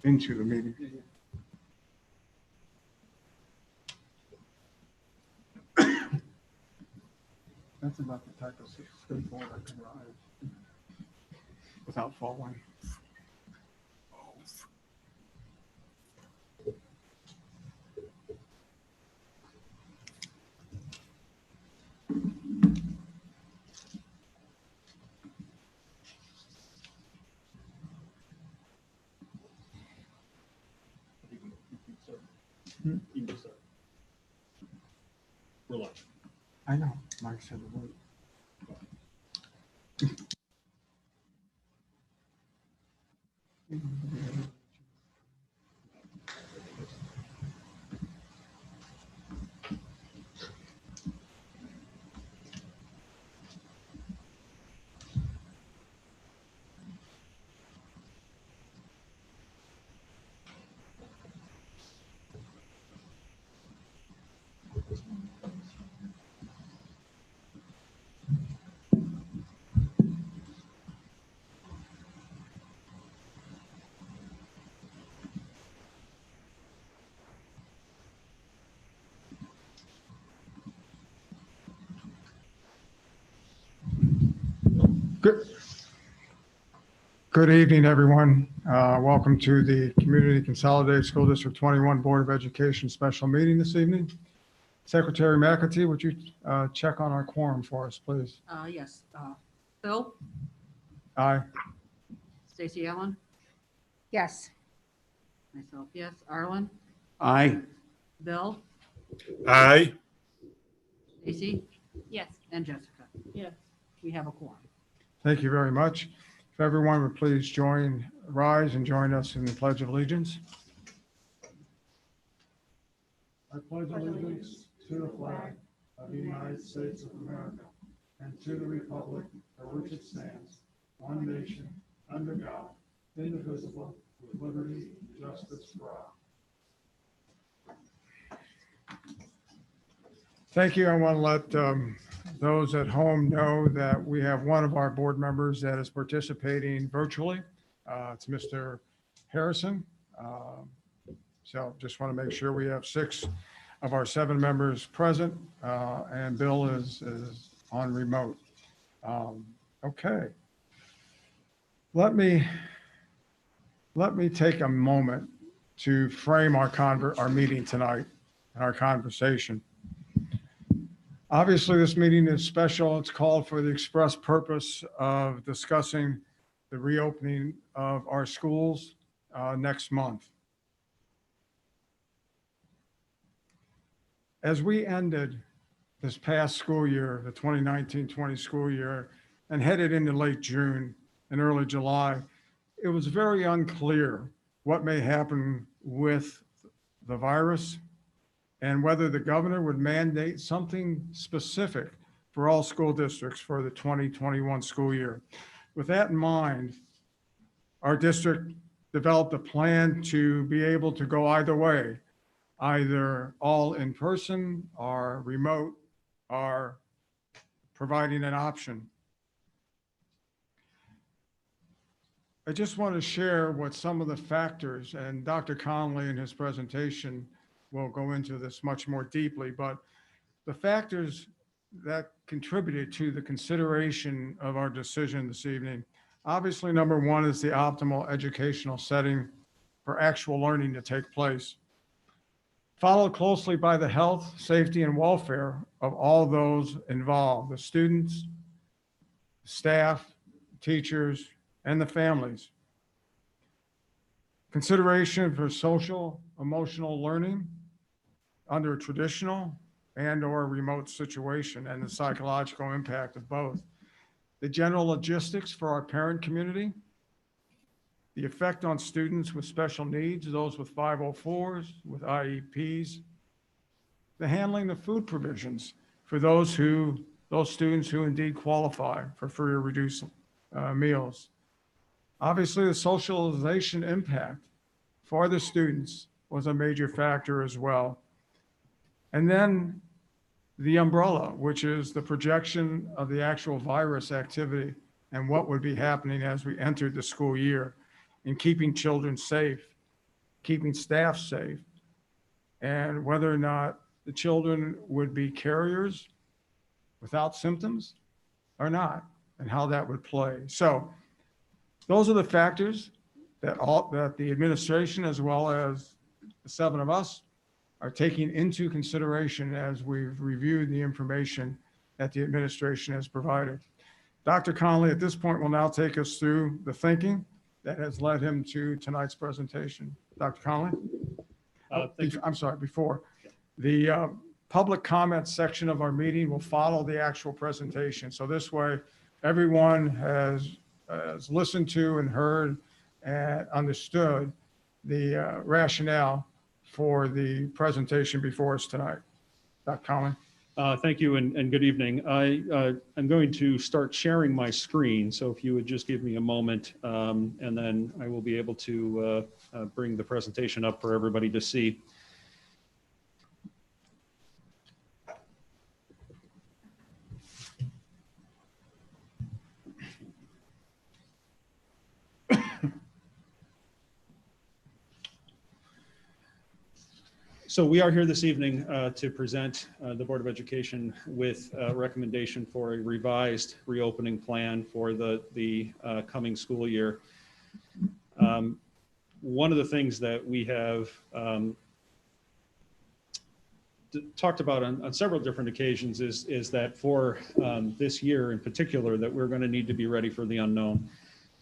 into the meeting. That's about the type of straightforward I can ride without falling. We're live. I know, Mike said the word. Good evening, everyone. Welcome to the Community Consolidated School District 21 Board of Education special meeting this evening. Secretary McAtee, would you check on our quorum for us, please? Yes. Bill? Aye. Stacy Allen? Yes. Myself, yes. Arlen? Aye. Bill? Aye. Stacy? Yes. And Jessica? Yes. We have a quorum. Thank you very much. If everyone would please rise and join us in the Pledge of Allegiance. I pledge allegiance to the flag of the United States of America and to the republic for which it stands, one nation, under God, indivisible, with liberty and justice for all. Thank you. I want to let those at home know that we have one of our board members that is participating virtually. It's Mr. Harrison. So just want to make sure we have 6 of our 7 members present, and Bill is on remote. Okay. Let me take a moment to frame our meeting tonight, our conversation. Obviously, this meeting is special. It's called for the express purpose of discussing the reopening of our schools next month. As we ended this past school year, the 2019-20 school year, and headed into late June and early July, it was very unclear what may happen with the virus and whether the governor would mandate something specific for all school districts for the 2021 school year. With that in mind, our district developed a plan to be able to go either way, either all in person or remote, or providing an option. I just want to share what some of the factors, and Dr. Conley in his presentation will go into this much more deeply, but the factors that contributed to the consideration of our decision this evening. Obviously, number one is the optimal educational setting for actual learning to take place, followed closely by the health, safety, and welfare of all those involved, the students, staff, teachers, and the families. Consideration for social, emotional learning under a traditional and/or remote situation and the psychological impact of both. The general logistics for our parent community, the effect on students with special needs, those with 504s, with IEPs, the handling of food provisions for those students who indeed qualify for free or reduced meals. Obviously, the socialization impact for the students was a major factor as well. And then the umbrella, which is the projection of the actual virus activity and what would be happening as we entered the school year in keeping children safe keeping staff safe, and whether or not the children would be carriers without symptoms or not, and how that would play. So those are the factors that the administration, as well as the 7 of us, are taking into consideration as we've reviewed the information that the administration has provided. Dr. Conley, at this point, will now take us through the thinking that has led him to tonight's presentation. Dr. Conley? Thank you. I'm sorry, before. The public comment section of our meeting will follow the actual presentation. So this way, everyone has listened to and heard and understood the rationale for the presentation before us tonight. Dr. Conley? Thank you and good evening. I'm going to start sharing my screen. So if you would just give me a moment, and then I will be able to bring the presentation up for everybody to see. So we are here this evening to present the Board of Education with a recommendation for a revised reopening plan for the coming school year. One of the things that we have talked about on several different occasions is that for this year in particular, that we're going to need to be ready for the unknown.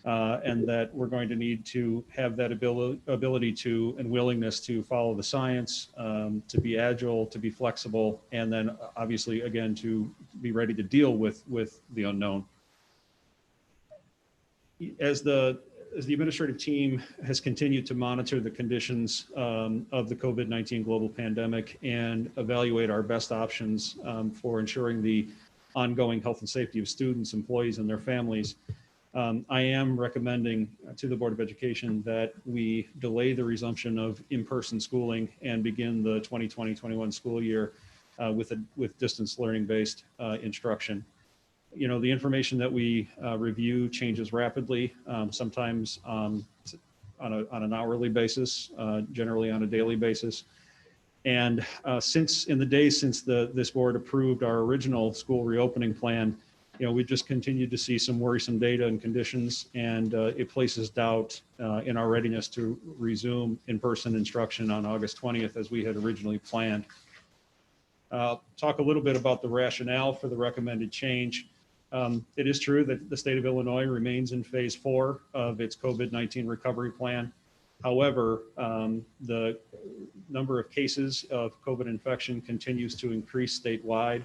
And that we're going to need to have that ability to and willingness to follow the science, to be agile, to be flexible, and then obviously, again, to be ready to deal with the unknown. As the administrative team has continued to monitor the conditions of the COVID-19 global pandemic and evaluate our best options for ensuring the ongoing health and safety of students, employees, and their families, I am recommending to the Board of Education that we delay the resumption of in-person schooling and begin the 2020-21 school year with distance learning-based instruction. You know, the information that we review changes rapidly, sometimes on an hourly basis, generally on a daily basis. And in the days since this board approved our original school reopening plan, you know, we've just continued to see some worrisome data and conditions, and it places doubt in our readiness to resume in-person instruction on August 20th as we had originally planned. Talk a little bit about the rationale for the recommended change. It is true that the state of Illinois remains in phase 4 of its COVID-19 recovery plan. However, the number of cases of COVID infection continues to increase statewide.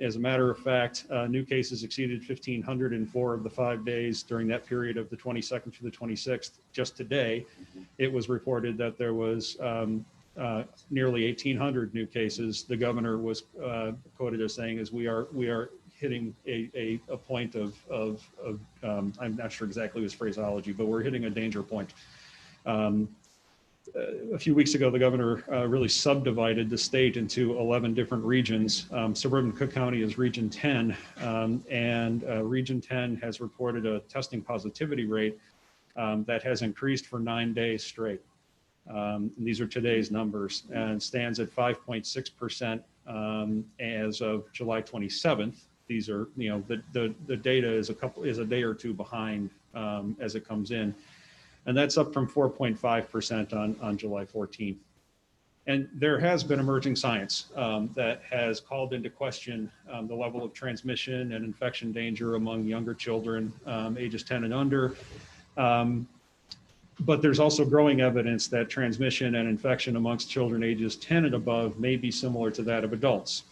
As a matter of fact, new cases exceeded 1,500 in 4 of the 5 days during that period of the 22nd through the 26th. Just today, it was reported that there was nearly 1,800 new cases. The governor was quoted as saying, "As we are hitting a point of I'm not sure exactly his phraseology, but we're hitting a danger point." A few weeks ago, the governor really subdivided the state into 11 different regions. Suburban Cook County is Region 10, and Region 10 has reported a testing positivity rate that has increased for 9 days straight. These are today's numbers, and stands at 5.6% as of July 27th. These are, you know, the data is a day or two behind as it comes in. And that's up from 4.5% on July 14th. And there has been emerging science that has called into question the level of transmission and infection danger among younger children, ages 10 and under. But there's also growing evidence that transmission and infection amongst children ages 10 and above may be similar to that of adults.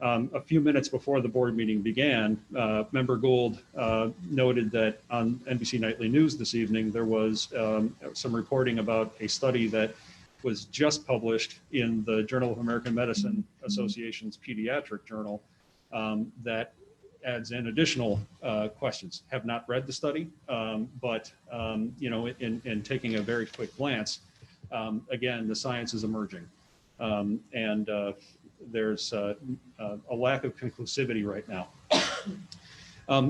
A few minutes before the board meeting began, Member Gould noted that on NBC Nightly News this evening, there was some reporting about a study that was just published in the Journal of American Medicine Association's pediatric journal that adds in additional questions. Have not read the study, but you know, in taking a very quick glance, again, the science is emerging. And there's a lack of conclusivity right now.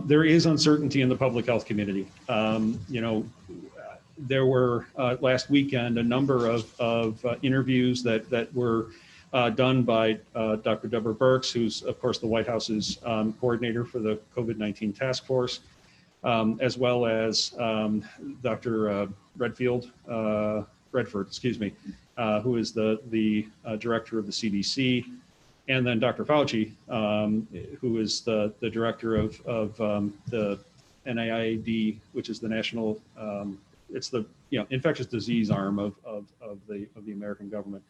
There is uncertainty in the public health community. You know, There were last weekend a number of interviews that were done by Dr. Deborah Birx, who's of course the White House's coordinator for the COVID-19 task force, as well as Dr. Redford, excuse me, who is the director of the CDC, and then Dr. Fauci, who is the director of the NIAID, which is the national, it's the infectious disease arm of the American government,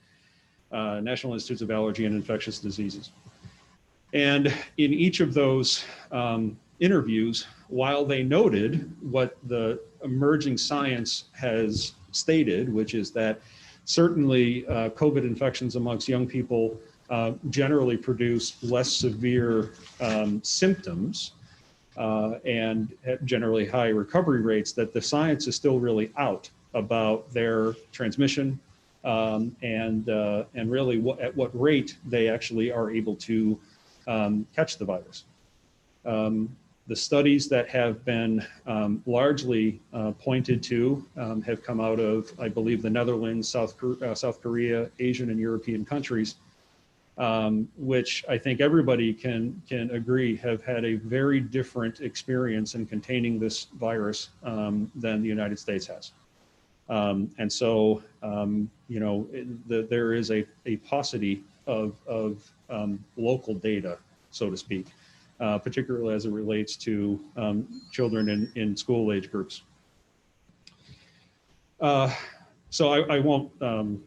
National Institutes of Allergy and Infectious Diseases. And in each of those interviews, while they noted what the emerging science has stated, which is that certainly COVID infections amongst young people generally produce less severe symptoms and generally high recovery rates, that the science is still really out about their transmission and really at what rate they actually are able to catch the virus. The studies that have been largely pointed to have come out of, I believe, the Netherlands, South Korea, Asian and European countries, which I think everybody can agree have had a very different experience in containing this virus than the United States has. And so, there is a paucity of local data, so to speak, particularly as it relates to children in school age groups. So I won't, going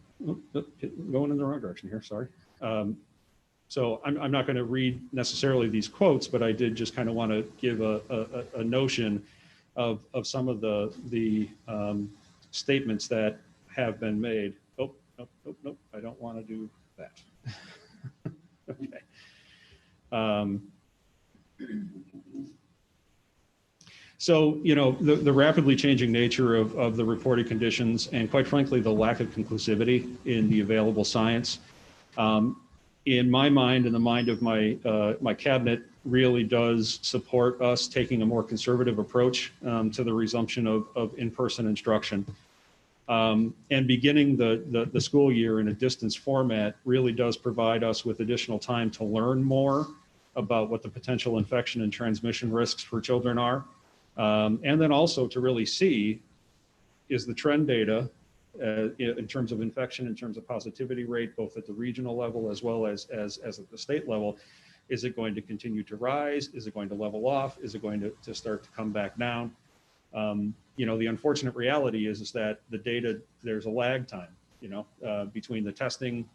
in the wrong direction here, sorry. So I'm not going to read necessarily these quotes, but I did just kind of want to give a notion of some of the statements that have been made. Oh, nope, I don't want to do that. Okay. So, the rapidly changing nature of the reported conditions and quite frankly, the lack of conclusivity in the available science, in my mind and the mind of my cabinet, really does support us taking a more conservative approach to the resumption of in-person instruction. And beginning the school year in a distance format really does provide us with additional time to learn more about what the potential infection and transmission risks for children are. And then also to really see, is the trend data in terms of infection, in terms of positivity rate, both at the regional level as well as at the state level, is it going to continue to rise? Is it going to level off? Is it going to start to come back down? The unfortunate reality is that the data, there's a lag time, between the testing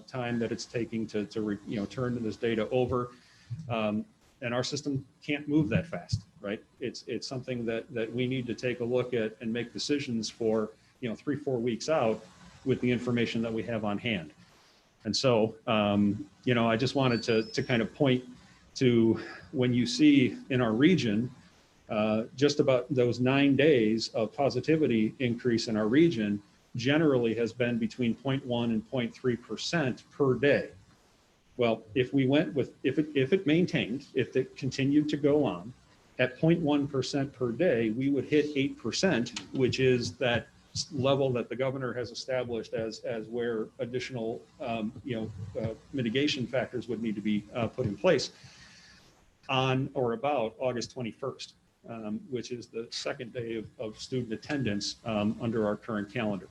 time that it's taking to turn this data over. And our system can't move that fast, right? It's something that we need to take a look at and make decisions for, 3-4 weeks out with the information that we have on hand. And so, I just wanted to kind of point to when you see in our region, just about those 9 days of positivity increase in our region generally has been between 0.1 and 0.3% per day. Well, if we went with, if it maintained, if it continued to go on at 0.1% per day, we would hit 8%, which is that level that the governor has established as where additional, mitigation factors would need to be put in place on or about August 21st, which is the second day of student attendance under our current calendar.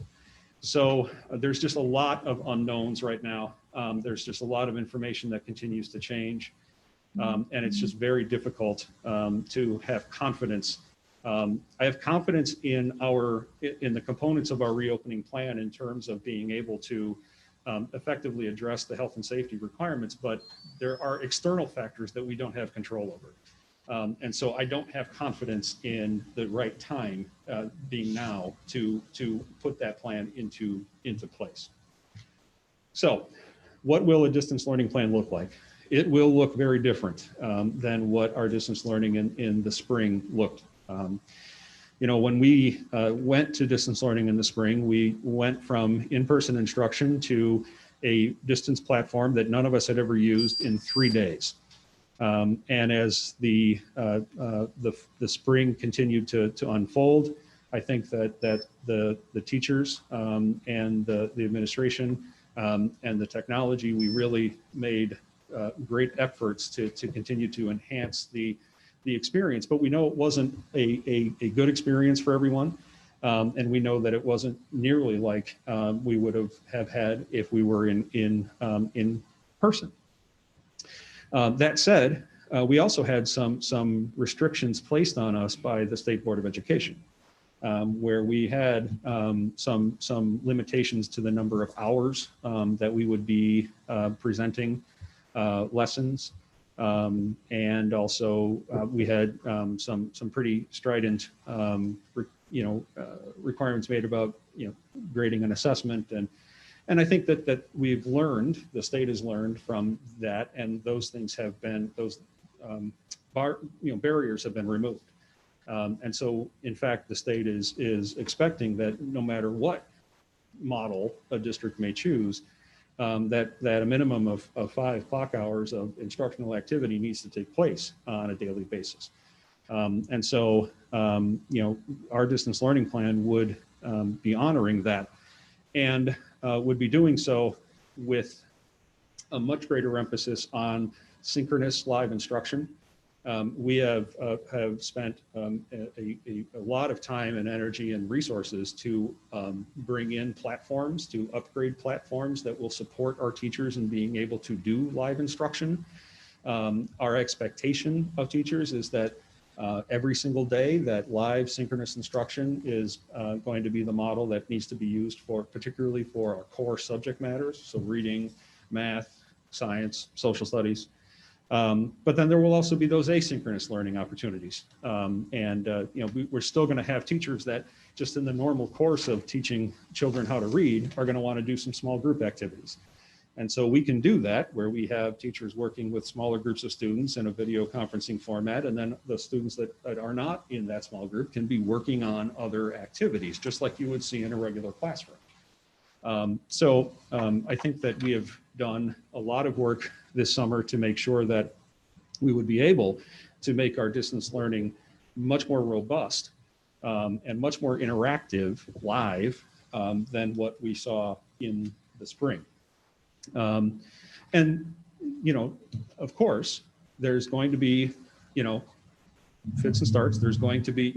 So there's just a lot of unknowns right now. There's just a lot of information that continues to change. And it's just very difficult to have confidence. I have confidence in the components of our reopening plan in terms of being able to effectively address the health and safety requirements, but there are external factors that we don't have control over. And so I don't have confidence in the right time being now to put that plan into place. So what will a distance learning plan look like? It will look very different than what our distance learning in the spring looked. When we went to distance learning in the spring, we went from in-person instruction to a distance platform that none of us had ever used in 3 days. And as the spring continued to unfold, I think that the teachers and the administration and the technology, we really made great efforts to continue to enhance the experience, but we know it wasn't a good experience for everyone. And we know that it wasn't nearly like we would have had if we were in person. That said, we also had some restrictions placed on us by the State Board of Education, where we had some limitations to the number of hours that we would be presenting lessons. And also we had some pretty strident requirements made about grading and assessment, and I think that we've learned, the state has learned from that, and those things have been, those barriers have been removed. And so, in fact, the state is expecting that no matter what model a district may choose, that a minimum of 5 clock hours of instructional activity needs to take place on a daily basis. And so, our distance learning plan would be honoring that, and would be doing so with a much greater emphasis on synchronous live instruction. We have spent a lot of time and energy and resources to bring in platforms, to upgrade platforms that will support our teachers in being able to do live instruction. Our expectation of teachers is that every single day that live synchronous instruction is going to be the model that needs to be used for, particularly for our core subject matters, so reading, math, science, social studies. But then there will also be those asynchronous learning opportunities. We're still going to have teachers that just in the normal course of teaching children how to read are going to want to do some small group activities. And so we can do that where we have teachers working with smaller groups of students in a video conferencing format, and then the students that are not in that small group can be working on other activities, just like you would see in a regular classroom. I think that we have done a lot of work this summer to make sure that we would be able to make our distance learning much more robust and much more interactive live than what we saw in the spring. Of course, there's going to be, fits and starts. There's going to be,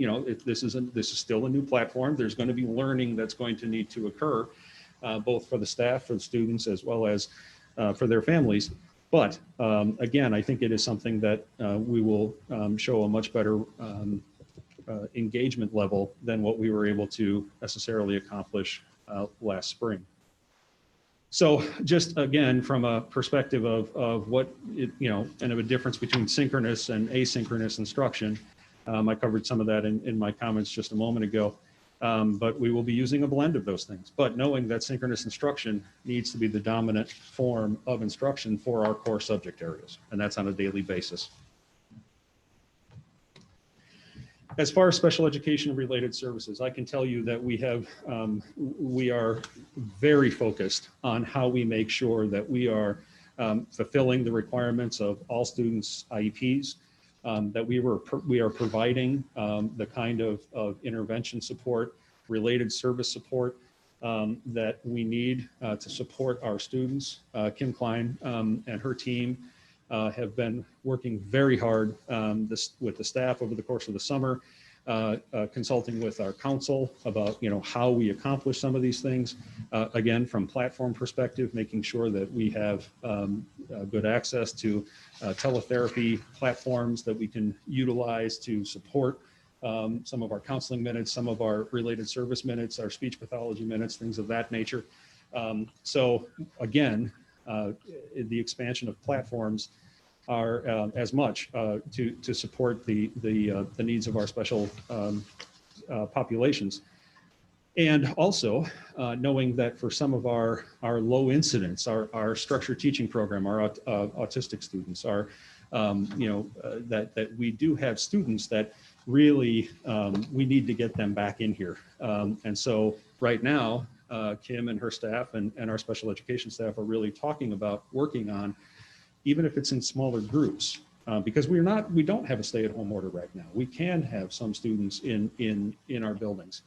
this is still a new platform. There's going to be learning that's going to need to occur, both for the staff, for the students, as well as for their families. But again, I think it is something that we will show a much better engagement level than what we were able to necessarily accomplish last spring. So just again, from a perspective of what, and of a difference between synchronous and asynchronous instruction, I covered some of that in my comments just a moment ago, but we will be using a blend of those things, but knowing that synchronous instruction needs to be the dominant form of instruction for our core subject areas, and that's on a daily basis. As far as special education related services, I can tell you that we are very focused on how we make sure that we are fulfilling the requirements of all students' IEPs, that we are providing the kind of intervention support, related service support that we need to support our students. Kim Klein and her team have been working very hard with the staff over the course of the summer, consulting with our council about how we accomplish some of these things. Again, from platform perspective, making sure that we have good access to teletherapy platforms that we can utilize to support some of our counseling minutes, some of our related service minutes, our speech pathology minutes, things of that nature. So again, the expansion of platforms are as much to support the needs of our special populations. And also knowing that for some of our low incidence, our structured teaching program, our autistic students, that we do have students that really we need to get them back in here. And so right now, Kim and her staff and our special education staff are really talking about working on, even if it's in smaller groups, because we don't have a stay-at-home order right now. We can have some students in our buildings.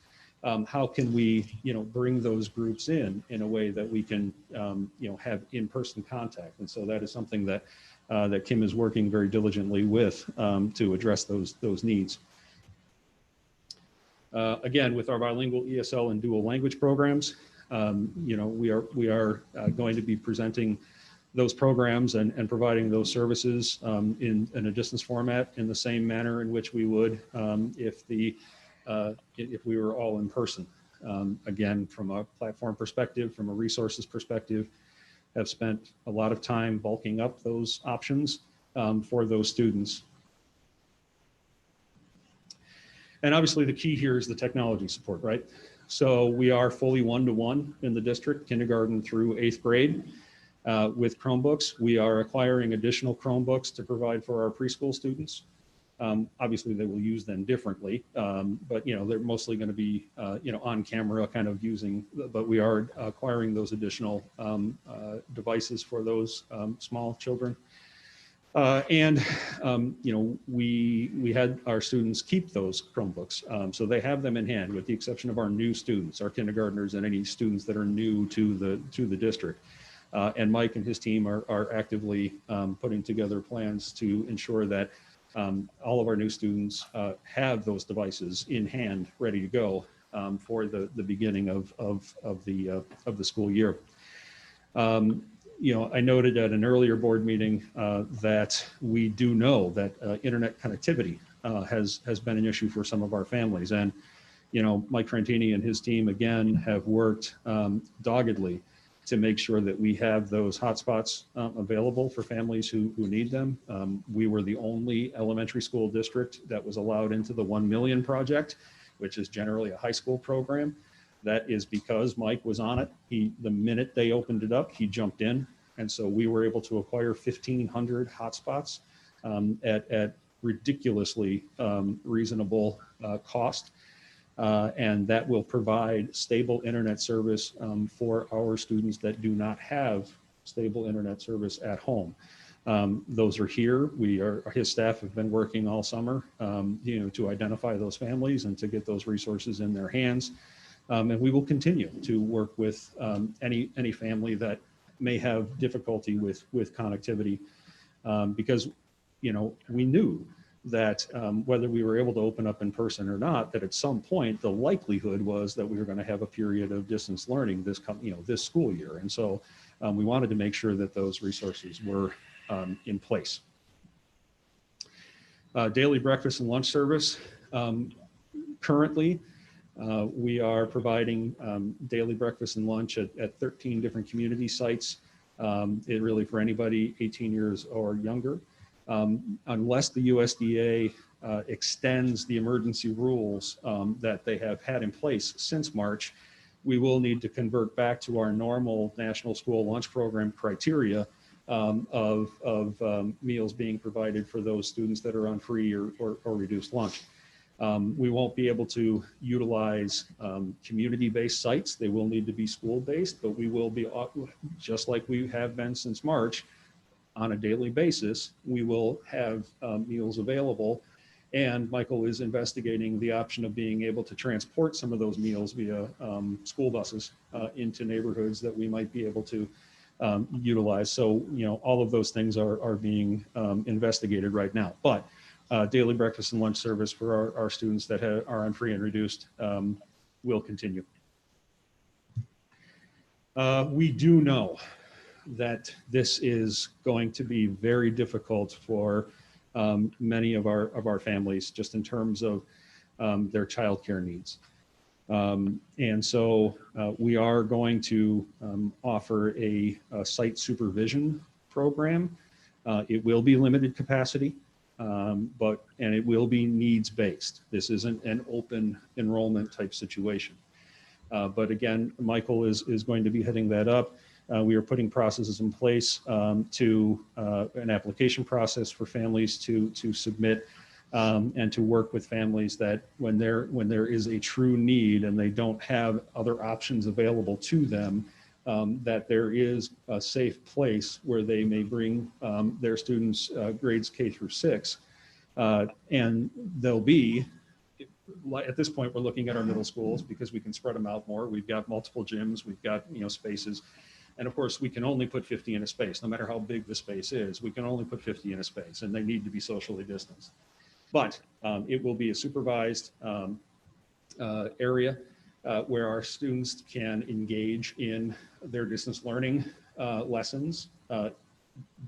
How can we, bring those groups in a way that we can, have in-person contact? And so that is something that that Kim is working very diligently with to address those needs. Again, with our bilingual ESL and dual language programs, we are going to be presenting those programs and providing those services in a distance format in the same manner in which we would if we were all in person. Again, from a platform perspective, from a resources perspective, have spent a lot of time bulking up those options for those students. And obviously the key here is the technology support, right? So we are fully one-to-one in the district, kindergarten through 8th grade. With Chromebooks, we are acquiring additional Chromebooks to provide for our preschool students. Obviously they will use them differently, but they're mostly going to be on camera kind of using, but we are acquiring those additional devices for those small children. We had our students keep those Chromebooks, so they have them in hand, with the exception of our new students, our kindergartners, and any students that are new to the district. And Mike and his team are actively putting together plans to ensure that all of our new students have those devices in hand, ready to go for the beginning of the school year. I noted at an earlier board meeting that we do know that internet connectivity has been an issue for some of our families. And, Mike Frantini and his team, again, have worked doggedly to make sure that we have those hotspots available for families who need them. We were the only elementary school district that was allowed into the 1 Million project, which is generally a high school program. That is because Mike was on it. The minute they opened it up, he jumped in. And so we were able to acquire 1,500 hotspots at ridiculously reasonable cost. And that will provide stable internet service for our students that do not have stable internet service at home. Those are here. His staff have been working all summer, to identify those families and to get those resources in their hands. And we will continue to work with any family that may have difficulty with connectivity, because we knew that whether we were able to open up in person or not, that at some point the likelihood was that we were going to have a period of distance learning this school year. And so we wanted to make sure that those resources were in place. Daily breakfast and lunch service. Currently, we are providing daily breakfast and lunch at 13 different community sites. It really for anybody 18 years or younger. Unless the USDA extends the emergency rules that they have had in place since March, we will need to convert back to our normal National School Lunch Program criteria of meals being provided for those students that are on free or reduced lunch. We won't be able to utilize community-based sites. They will need to be school-based, but we will be, just like we have been since March, on a daily basis, we will have meals available. And Michael is investigating the option of being able to transport some of those meals via school buses into neighborhoods that we might be able to utilize. So, all of those things are being investigated right now. But daily breakfast and lunch service for our students that are on free and reduced will continue. We do know that this is going to be very difficult for many of our families, just in terms of their childcare needs. And so we are going to offer a site supervision program. It will be limited capacity, and it will be needs-based. This isn't an open enrollment type situation. But again, Michael is going to be heading that up. We are putting processes in place to an application process for families to submit and to work with families that when there is a true need and they don't have other options available to them, that there is a safe place where they may bring their students grades K through 6. And they'll be, at this point, we're looking at our middle schools because we can spread them out more. We've got multiple gyms, we've got, spaces. And of course, we can only put 50 in a space, no matter how big the space is. We can only put 50 in a space, and they need to be socially distanced. But it will be a supervised area where our students can engage in their distance learning lessons,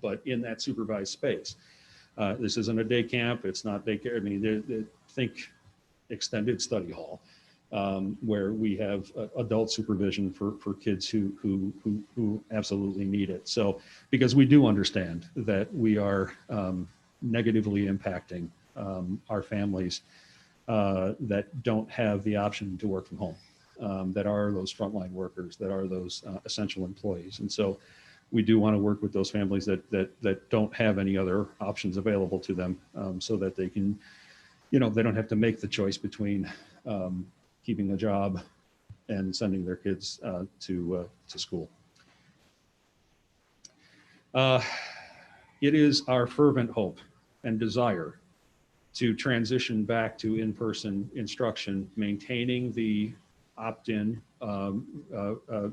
but in that supervised space. This isn't a day camp. It's not daycare. I mean, think extended study hall, where we have adult supervision for kids who absolutely need it. So, because we do understand that we are negatively impacting our families that don't have the option to work from home, that are those frontline workers, that are those essential employees. And so we do want to work with those families that don't have any other options available to them, so that they can, they don't have to make the choice between keeping a job and sending their kids to school. It is our fervent hope and desire to transition back to in-person instruction, maintaining the opt-in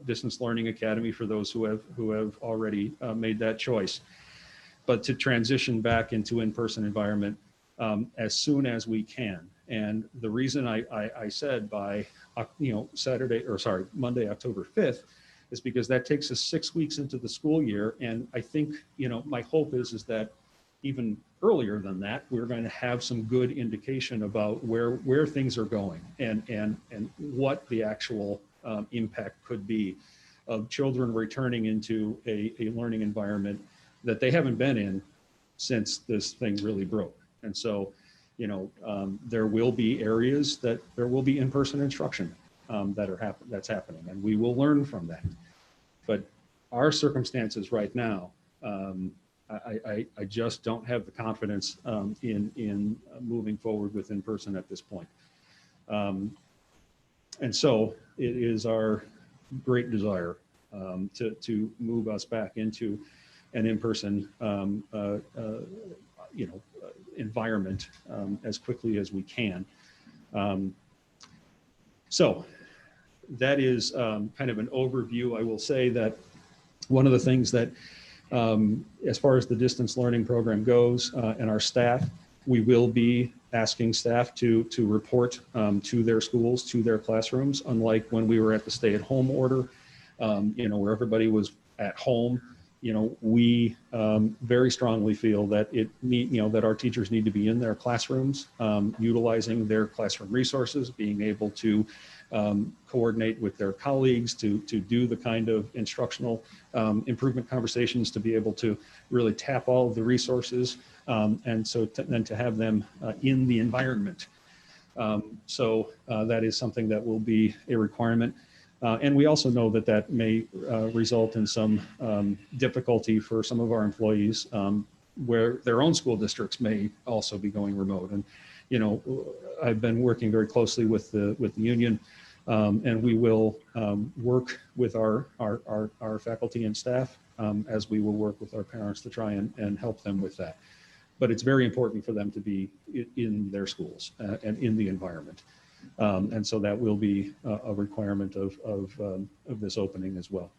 distance learning academy for those who have already made that choice, but to transition back into in-person environment as soon as we can. And the reason I said by Monday, October 5th, is because that takes us 6 weeks into the school year. And I think, my hope is that even earlier than that, we're going to have some good indication about where things are going and what the actual impact could be of children returning into a learning environment that they haven't been in since this thing really broke. And so, there will be areas that there will be in-person instruction that's happening, and we will learn from that. But our circumstances right now, I just don't have the confidence in moving forward with in-person at this point. And so it is our great desire to move us back into an in-person environment as quickly as we can. So that is kind of an overview. I will say that one of the things that, as far as the distance learning program goes, and our staff, we will be asking staff to report to their schools, to their classrooms, unlike when we were at the stay-at-home order, where everybody was at home. We very strongly feel that that our teachers need to be in their classrooms, utilizing their classroom resources, being able to coordinate with their colleagues to do the kind of instructional improvement conversations, to be able to really tap all of the resources, and so then to have them in the environment. So that is something that will be a requirement. And we also know that may result in some difficulty for some of our employees, where their own school districts may also be going remote. And, I've been working very closely with the union, and we will work with our faculty and staff, as we will work with our parents to try and help them with that. But it's very important for them to be in their schools and in the environment. And so that will be a requirement of this opening as well.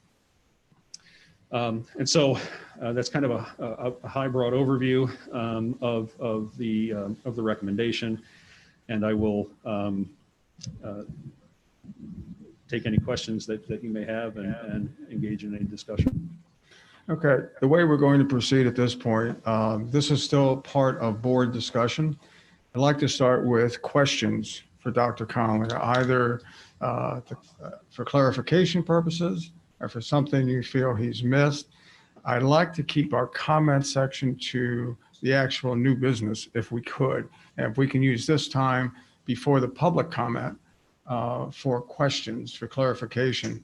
And so that's kind of a high, broad overview of the recommendation. And I will take any questions that you may have and engage in any discussion. Okay, the way we're going to proceed at this point, this is still part of board discussion. I'd like to start with questions for Dr. Conley, either for clarification purposes or for something you feel he's missed. I'd like to keep our comment section to the actual new business if we could. And if we can use this time before the public comment for questions, for clarification.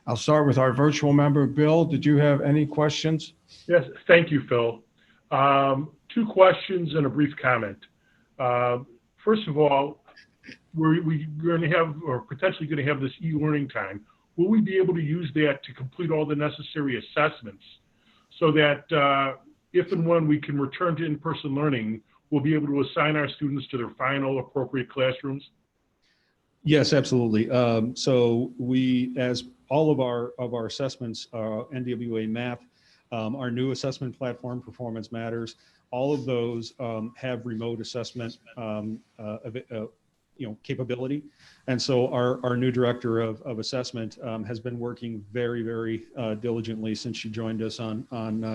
I'll start with our virtual member. Bill, did you have any questions? Yes, thank you, Phil. 2 questions and a brief comment. First of all, we're going to have, or potentially going to have, this e-learning time. will we be able to use that to complete all the necessary assessments so that if and when we can return to in-person learning, we'll be able to assign our students to their final appropriate classrooms? Yes, absolutely. So we, as all of our assessments, NWA MAP, our new assessment platform, Performance Matters, all of those have remote assessment capability. And so our new director of assessment has been working very, very diligently since she joined us on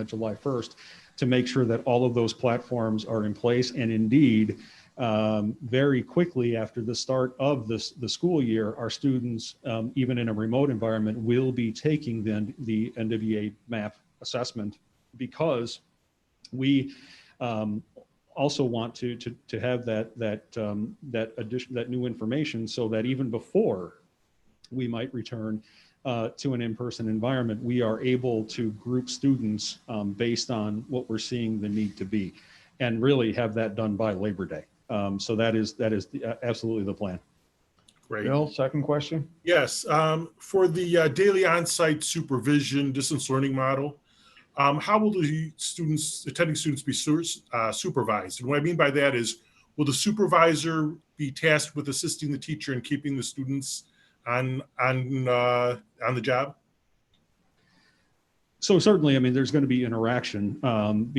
July 1st to make sure that all of those platforms are in place. And indeed, very quickly after the start of the school year, our students, even in a remote environment, will be taking the NWA MAP assessment, because we also want to have that new information, so that even before we might return to an in-person environment, we are able to group students based on what we're seeing the need to be, and really have that done by Labor Day. So that is absolutely the plan. Great. Bill, second question? Yes, for the daily on-site supervision distance learning model, how will the attending students be supervised? And what I mean by that is, will the supervisor be tasked with assisting the teacher and keeping the students on the job? So certainly, I mean, there's going to be interaction, and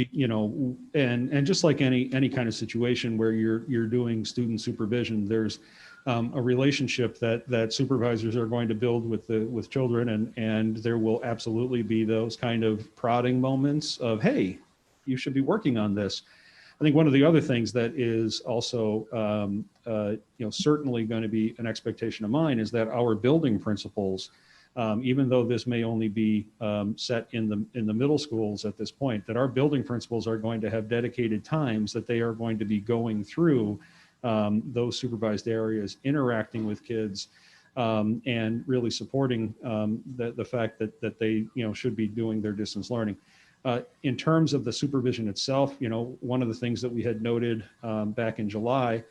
just like any kind of situation where you're doing student supervision, there's a relationship that supervisors are going to build with children, and there will absolutely be those kind of prodding moments of, hey, you should be working on this. I think one of the other things that is also certainly going to be an expectation of mine is that our building principals, even though this may only be set in the middle schools at this point, that our building principals are going to have dedicated times that they are going to be going through those supervised areas, interacting with kids, and really supporting the fact that they should be doing their distance learning. In terms of the supervision itself, one of the things that we had noted back in July,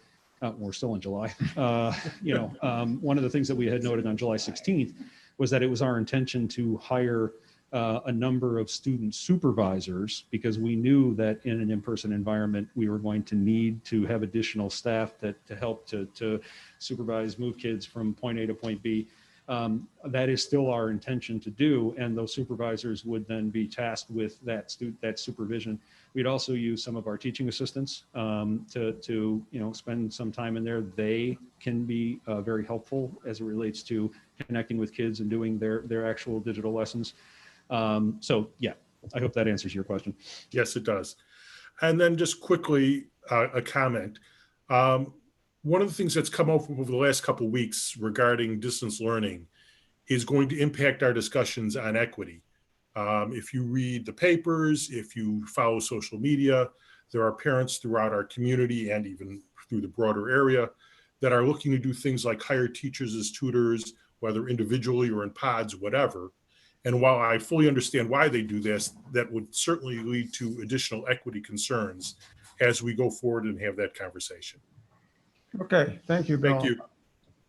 we're still in July, one of the things that we had noted on July 16th was that it was our intention to hire a number of student supervisors, because we knew that in an in-person environment, we were going to need to have additional staff to help to supervise, move kids from point A to point B. That is still our intention to do, and those supervisors would then be tasked with that supervision. We'd also use some of our teaching assistants to spend some time in there. They can be very helpful as it relates to connecting with kids and doing their actual digital lessons. So yeah, I hope that answers your question. Yes, it does. And then just quickly, a comment. One of the things that's come up over the last couple of weeks regarding distance learning is going to impact our discussions on equity. If you read the papers, if you follow social media, there are parents throughout our community and even through the broader area that are looking to do things like hire teachers as tutors, whether individually or in pods, whatever. And while I fully understand why they do this, that would certainly lead to additional equity concerns as we go forward and have that conversation. Okay, thank you, Bill. Thank you.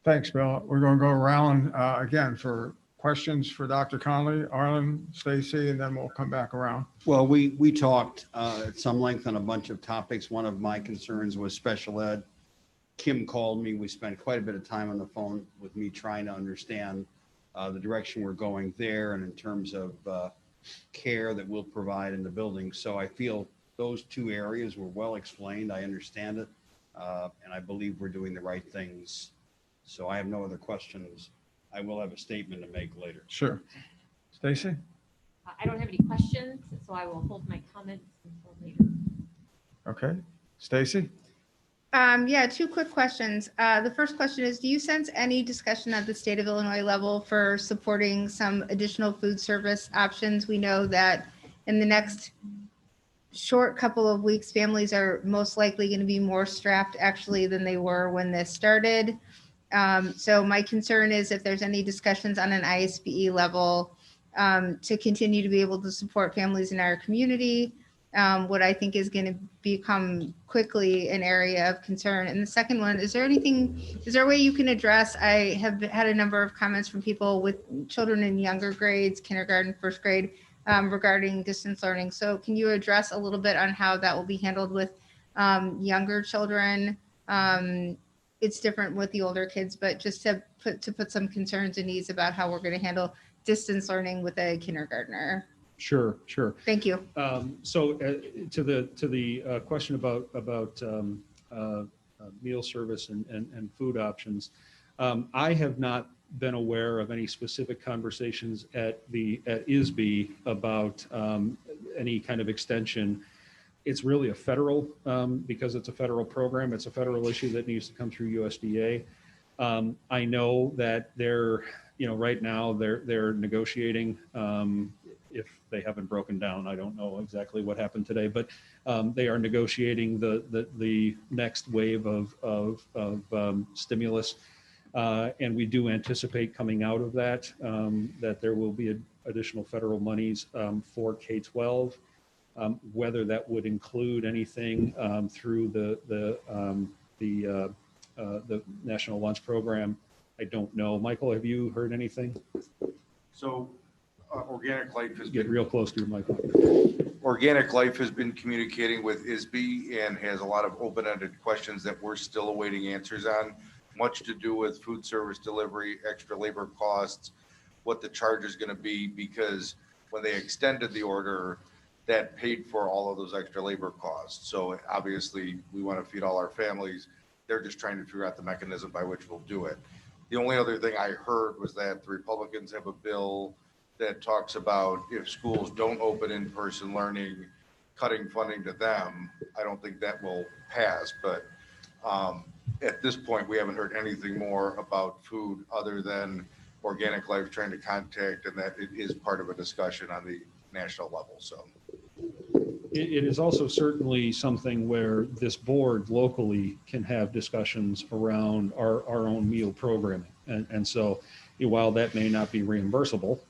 Thanks, Bill. We're going to go around again for questions for Dr. Conley, Arlen, Stacy, and then we'll come back around. Well, we talked at some length on a bunch of topics. One of my concerns was special ed. Kim called me. We spent quite a bit of time on the phone with me trying to understand the direction we're going there, and in terms of care that we'll provide in the building. So I feel those two areas were well explained. I understand it, and I believe we're doing the right things. So I have no other questions. I will have a statement to make later. Sure. Stacy? I don't have any questions, so I will hold my comments until later. Okay. Stacy? Yeah, two quick questions. The first question is, do you sense any discussion at the state of Illinois level for supporting some additional food service options? We know that in the next short couple of weeks, families are most likely going to be more strapped actually than they were when this started. So my concern is if there's any discussions on an ISBE level to continue to be able to support families in our community. what I think is going to become quickly an area of concern. And the second one, is there a way you can address, I have had a number of comments from people with children in younger grades, kindergarten, first grade, regarding distance learning. So can you address a little bit on how that will be handled with younger children? It's different with the older kids, but just to put some concerns and needs about how we're going to handle distance learning with a kindergartner. Sure. Thank you. So to the question about meal service and food options, I have not been aware of any specific conversations at ISB about any kind of extension. It's really a federal, because it's a federal program, it's a federal issue that needs to come through USDA. I know that right now they're negotiating, if they haven't broken down. I don't know exactly what happened today, but they are negotiating the next wave of stimulus. And we do anticipate coming out of that, that there will be additional federal monies for K-12. Whether that would include anything through the National Lunch Program, I don't know. Michael, have you heard anything? So Organic Life has Get been real close to your microphone. Organic Life has been communicating with ISB and has a lot of open-ended questions that we're still awaiting answers on, much to do with food service delivery, extra labor costs, what the charge is going to be, because when they extended the order, that paid for all of those extra labor costs. So obviously we want to feed all our families. They're just trying to figure out the mechanism by which we'll do it. The only other thing I heard was that the Republicans have a bill that talks about if schools don't open in-person learning, cutting funding to them. I don't think that will pass, but at this point, we haven't heard anything more about food other than Organic Life trying to contact, and that it is part of a discussion on the national level. So It is also certainly something where this board locally can have discussions around our own meal programming. And so while that may not be reimbursable,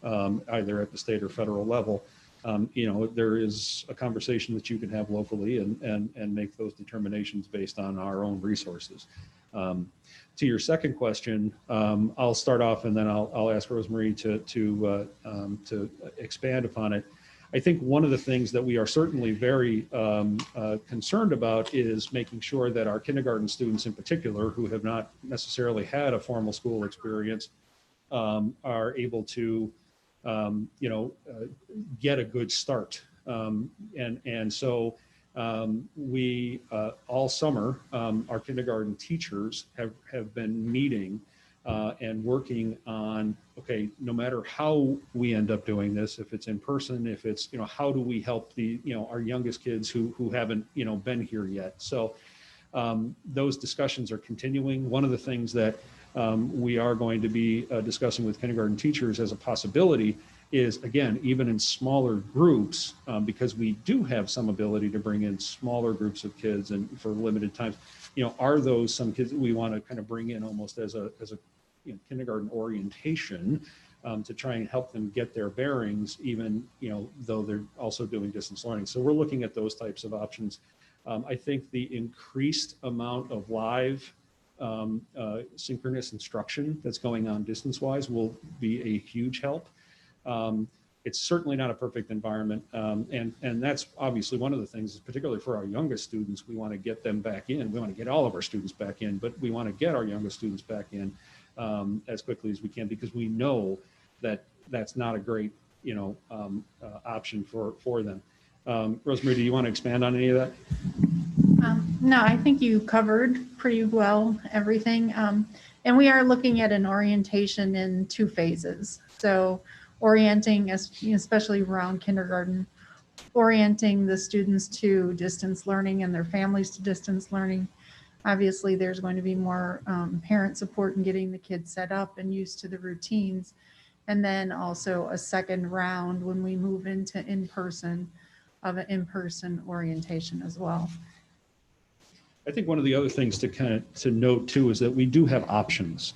either at the state or federal level, there is a conversation that you can have locally and make those determinations based on our own resources. To your second question, I'll start off and then I'll ask Rosemary to expand upon it. I think one of the things that we are certainly very concerned about is making sure that our kindergarten students in particular, who have not necessarily had a formal school experience, are able to, get a good start. And so we, all summer, our kindergarten teachers have been meeting and working on, okay, no matter how we end up doing this, if it's in person, if it's, how do we help our youngest kids who haven't, been here yet. So those discussions are continuing. One of the things that we are going to be discussing with kindergarten teachers as a possibility is, again, even in smaller groups, because we do have some ability to bring in smaller groups of kids and for limited times, are those some kids that we want to kind of bring in almost as a kindergarten orientation to try and help them get their bearings, even, though they're also doing distance learning. So we're looking at those types of options. I think the increased amount of live synchronous instruction that's going on distance-wise will be a huge help. It's certainly not a perfect environment. And that's obviously one of the things, particularly for our youngest students, we want to get them back in. We want to get all of our students back in, but we want to get our youngest students back in as quickly as we can, because we know that that's not a great, option for them. Rosemary, do you want to expand on any of that? No, I think you covered pretty well everything. And we are looking at an orientation in 2 phases. So orienting, especially around kindergarten, orienting the students to distance learning and their families to distance learning. Obviously, there's going to be more parent support in getting the kids set up and used to the routines. And then also a second round when we move into an in-person orientation as well. I think one of the other things to note too is that we do have options,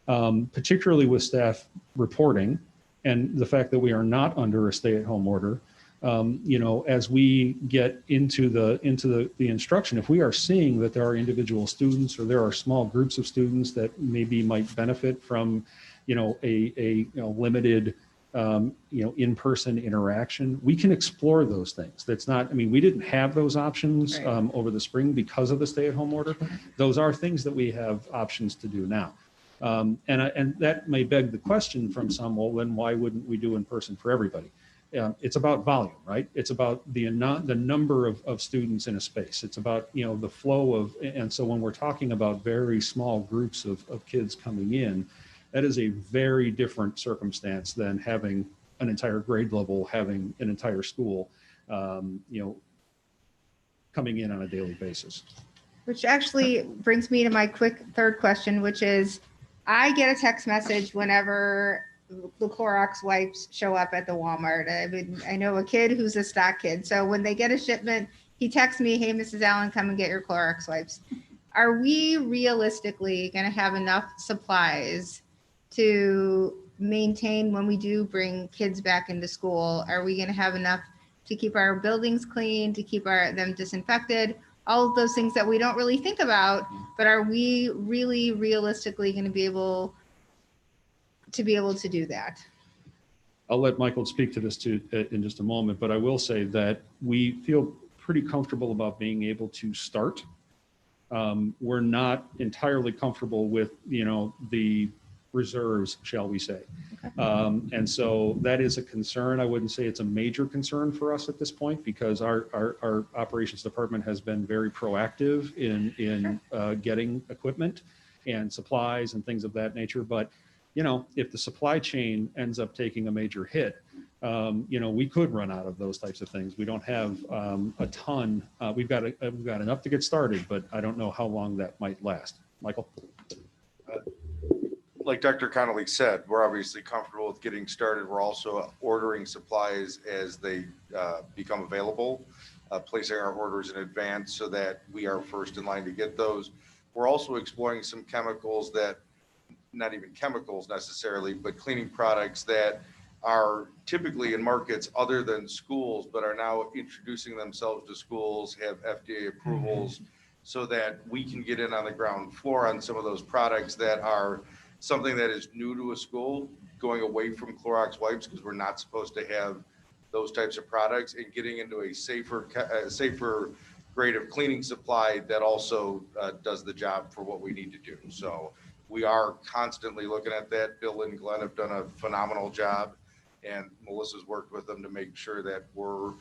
particularly with staff reporting and the fact that we are not under a stay-at-home order. As we get into the instruction, if we are seeing that there are individual students or there are small groups of students that maybe might benefit from, a limited, in-person interaction, we can explore those things. That's not, we didn't have those options Right. over the spring because of the stay-at-home order. Those are things that we have options to do now. And that may beg the question from some, well, then why wouldn't we do in person for everybody? It's about volume, right? It's about the number of students in a space. It's about, the flow of, and so when we're talking about very small groups of kids coming in, that is a very different circumstance than having an entire grade level, having an entire school, coming in on a daily basis. Which actually brings me to my quick third question, which is, I get a text message whenever the Clorox wipes show up at the Walmart. I know a kid who's a stock kid. So when they get a shipment, he texts me, hey, Mrs. Allen, come and get your Clorox wipes. Are we realistically going to have enough supplies to maintain when we do bring kids back into school? Are we going to have enough to keep our buildings clean, to keep them disinfected? All of those things that we don't really think about, but are we really realistically going to be able to do that? I'll let Michael speak to this too in just a moment, but I will say that we feel pretty comfortable about being able to start. We're not entirely comfortable with, the reserves, shall we say. And so that is a concern. I wouldn't say it's a major concern for us at this point because our operations department has been very proactive in getting equipment and supplies and things of that nature. But, if the supply chain ends up taking a major hit, we could run out of those types of things. We don't have a ton. We've got enough to get started, but I don't know how long that might last. Michael? Like Dr. Connolly said, we're obviously comfortable with getting started. We're also ordering supplies as they become available, placing our orders in advance so that we are first in line to get those. We're also exploring some chemicals that, not even chemicals necessarily, but cleaning products that are typically in markets other than schools, but are now introducing themselves to schools, have FDA approvals, so that we can get in on the ground floor on some of those products that are something that is new to a school, going away from Clorox wipes because we're not supposed to have those types of products, and getting into a safer grade of cleaning supply that also does the job for what we need to do. So we are constantly looking at that. Bill and Glenn have done a phenomenal job, and Melissa's worked with them to make sure that we're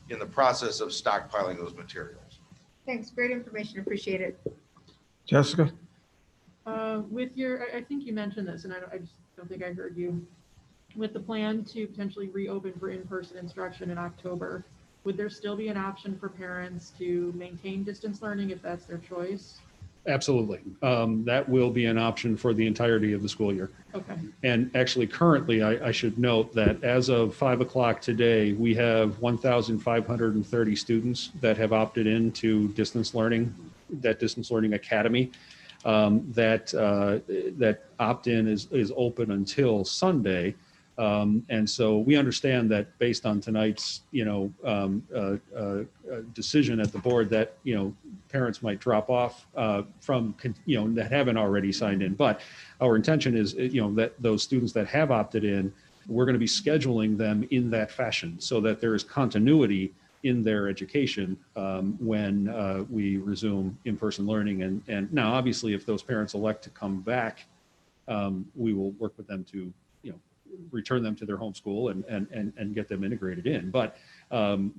in the process of stockpiling those materials. Thanks. Great information. Appreciate it. Jessica? I think you mentioned this, and I just don't think I heard you. With the plan to potentially reopen for in-person instruction in October, would there still be an option for parents to maintain distance learning if that's their choice? Absolutely. That will be an option for the entirety of the school year. Okay. And actually, currently, I should note that as of 5 o'clock today, we have 1,530 students that have opted into distance learning, that distance learning academy. That opt-in is open until Sunday. And so we understand that based on tonight's, decision at the board that, parents might drop off from, that haven't already signed in. But our intention is, that those students that have opted in, we're going to be scheduling them in that fashion so that there is continuity in their education when we resume in-person learning. And now, obviously, if those parents elect to come back, we will work with them to, return them to their home school and get them integrated in. But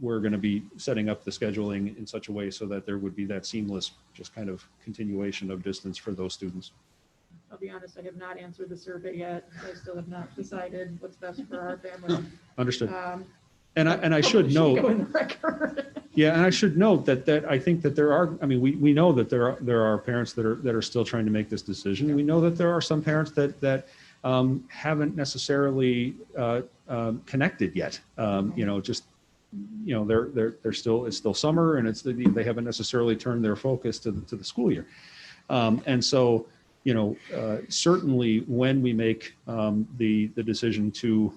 we're going to be setting up the scheduling in such a way so that there would be that seamless, just kind of continuation of distance for those students. I'll be honest, I have not answered the survey yet. I still have not decided what's best for our family. Understood. And I should Go in note, the record. yeah, and I should note that I think that there are, we know that there are parents that are still trying to make this decision. We know that there are some parents that haven't necessarily connected yet. They're still, it's still summer, and they haven't necessarily turned their focus to the school year. And so, certainly when we make the decision to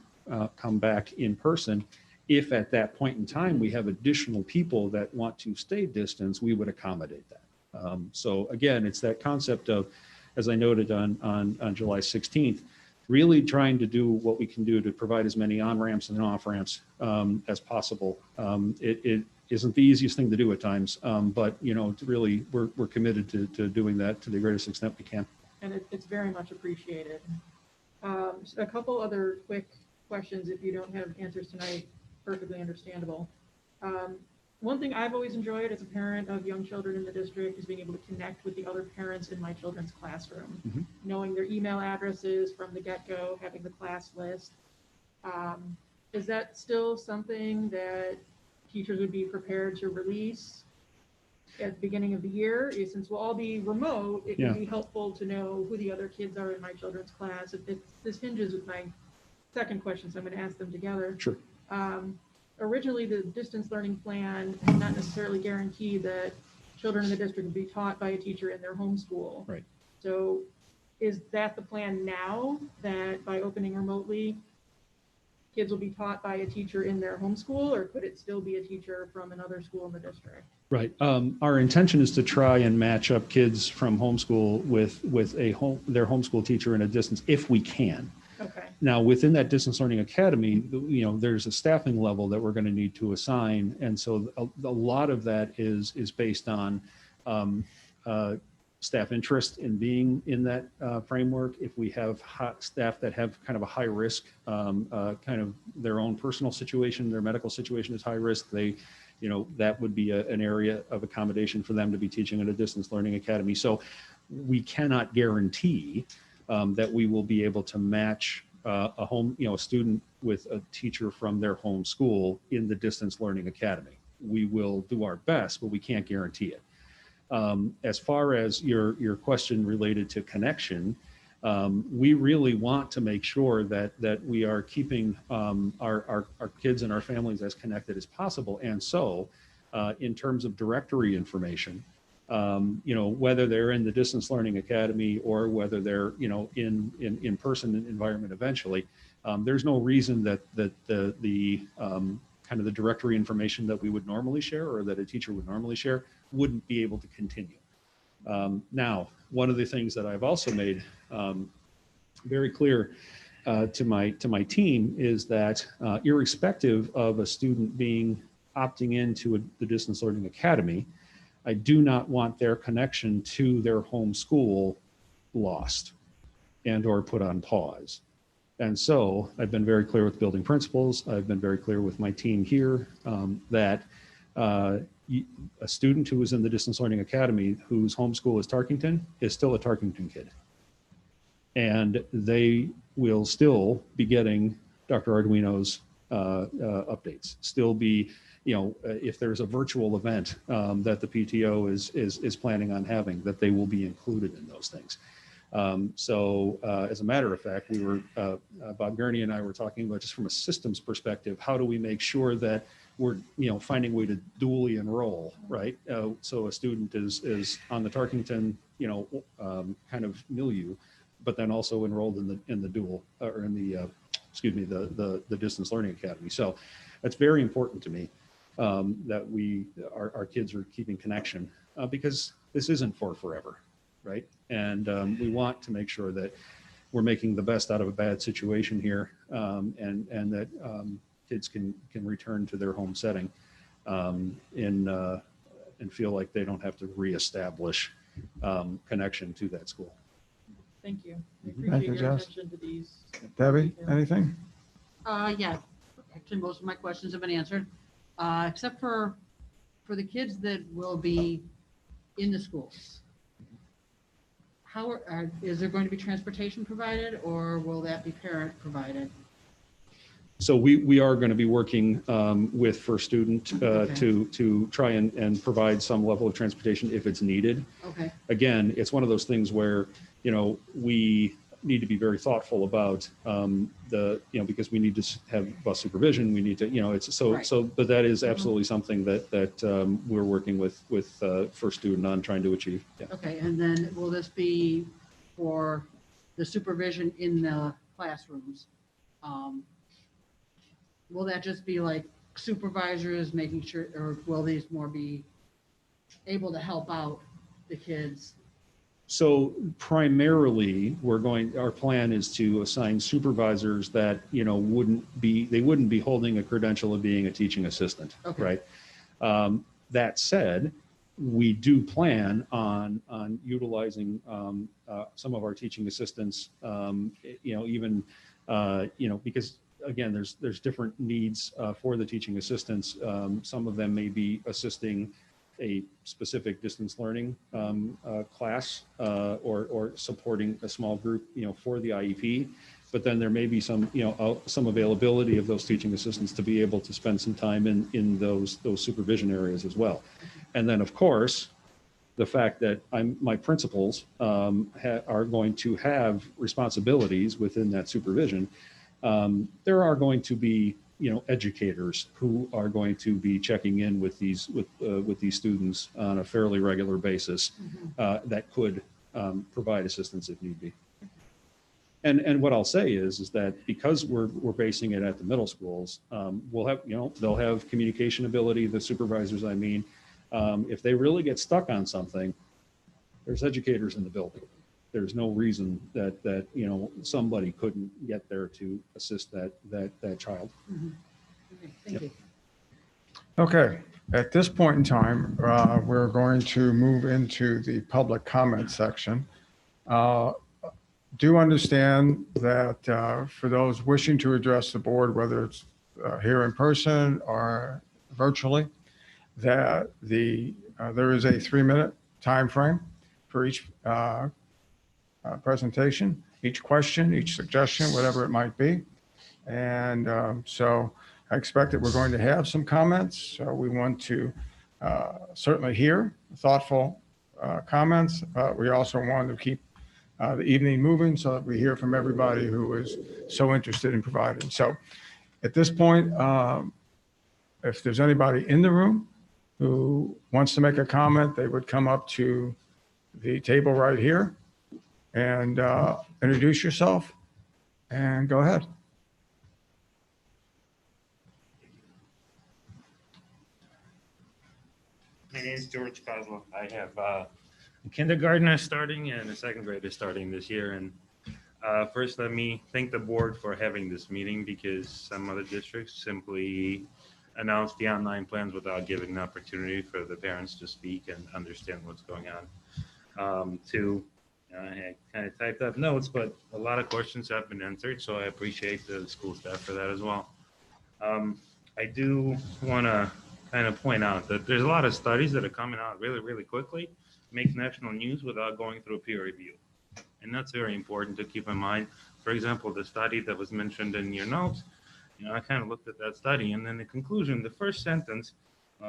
come back in person, If at that point in time, we have additional people that want to stay distance, we would accommodate that. So again, it's that concept of, as I noted on July 16th, really trying to do what we can do to provide as many on-ramps and off-ramps as possible. It isn't the easiest thing to do at times, but it's really, we're committed to doing that to the greatest extent we can. And it's very much appreciated. A couple other quick questions, if you don't have answers tonight, perfectly understandable. One thing I've always enjoyed as a parent of young children in the district is being able to connect with the other parents in my children's classroom, knowing their email addresses from the get-go, having the class list. Is that still something that teachers would be prepared to release at the beginning of the year? Since we'll all be remote, it can be helpful to know who the other kids are in my children's class. This hinges with my second question, so I'm going to ask them together. Sure. Originally, the distance learning plan did not necessarily guarantee that children in the district would be taught by a teacher in their home school. Right. So is that the plan now, that by opening remotely, kids will be taught by a teacher in their home school, or could it still be a teacher from another school in the district? Right. Our intention is to try and match up kids from homeschool with their homeschool teacher in a distance if we can. Okay. Now, within that distance learning academy, there's a staffing level that we're going to need to assign, and so a lot of that is based on staff interest in being in that framework. If we have hot staff that have kind of a high risk, kind of their own personal situation, their medical situation is high risk, that would be an area of accommodation for them to be teaching at a distance learning academy. So we cannot guarantee that we will be able to match a student with a teacher from their home school in the distance learning academy. We will do our best, but we can't guarantee it. As far as your question related to connection, we really want to make sure that we are keeping our kids and our families as connected as possible. And so in terms of directory information, whether they're in the distance learning academy or whether they're, in person environment eventually, there's no reason that the kind of the directory information that we would normally share or that a teacher would normally share wouldn't be able to continue. Now, one of the things that I've also made very clear to my team is that irrespective of a student opting into the distance learning academy, I do not want their connection to their home school lost and or put on pause. And so I've been very clear with building principals. I've been very clear with my team here that a student who is in the distance learning academy whose home school is Tarkington is still a Tarkington kid. And they will still be getting Dr. Arduino's updates, still be, if there's a virtual event that the PTO is planning on having, that they will be included in those things. So as a matter of fact, we were, Bob Gurney and I were talking about, just from a systems perspective, how do we make sure that we're, finding a way to dually enroll, right? So a student is on the Tarkington, kind of milieu, but then also enrolled in the dual, or in the, the distance learning academy. So that's very important to me, that our kids are keeping connection, because this isn't for forever, right? And we want to make sure that we're making the best out of a bad situation here, and that kids can return to their home setting and feel like they don't have to reestablish connection to that school. Thank you. I Thank you, appreciate your Jess. attention to these. Debbie, details. anything? Yeah, actually, most of my questions have been answered, except for the kids that will be in the schools. Is there going to be transportation provided, or will that be parent provided? So we are going to be working with First Student Okay. to try and provide some level of transportation if it's needed. Okay, Again, it's one of those things where, we need to be very thoughtful about because we need to have bus supervision. We need to, Right. but that is absolutely something that we're working with First Student on trying to achieve. Yeah. okay, and then will this be for the supervision in the classrooms? Will that just be like supervisors making sure, or will these more be able to help out the kids? So primarily, our plan is to assign supervisors that, they wouldn't be holding a credential of being a teaching assistant, Okay. right? That said, we do plan on utilizing some of our teaching assistants, because again, there's different needs for the teaching assistants. Some of them may be assisting a specific distance learning class or supporting a small group, for the IEP. But then there may be some availability of those teaching assistants to be able to spend some time in those supervision areas as well. And then, of course, the fact that my principals are going to have responsibilities within that supervision. There are going to be educators who are going to be checking in with these students on a fairly regular basis that could provide assistance if need be. And what I'll say is that because we're basing it at the middle schools, we'll have, they'll have communication ability, the supervisors, I mean, if they really get stuck on something, there's educators in the building. There's no reason that somebody couldn't get there to assist that child. Okay, thank you. Okay, at this point in time, we're going to move into the public comment section. Do understand that for those wishing to address the board, whether it's here in person or virtually, that there is a 3-minute time frame for each presentation, each question, each suggestion, whatever it might be. And so I expect that we're going to have some comments. So we want to certainly hear thoughtful comments. We also want to keep the evening moving so that we hear from everybody who is so interested in providing. So at this point, if there's anybody in the room who wants to make a comment, they would come up to the table right here and introduce yourself and go ahead. My name is George Kozlov. I have a kindergartner starting and a second grader starting this year. And first, let me thank the board for having this meeting because some other districts simply announce the online plans without giving an opportunity for the parents to speak and understand what's going on. I kind of typed up notes, but a lot of questions have been answered, so I appreciate the school staff for that as well. I do want to kind of point out that there's a lot of studies that are coming out really, really quickly, make national news without going through peer review. And that's very important to keep in mind. For example, the study that was mentioned in your notes, I kind of looked at that study, and then the conclusion, the first sentence,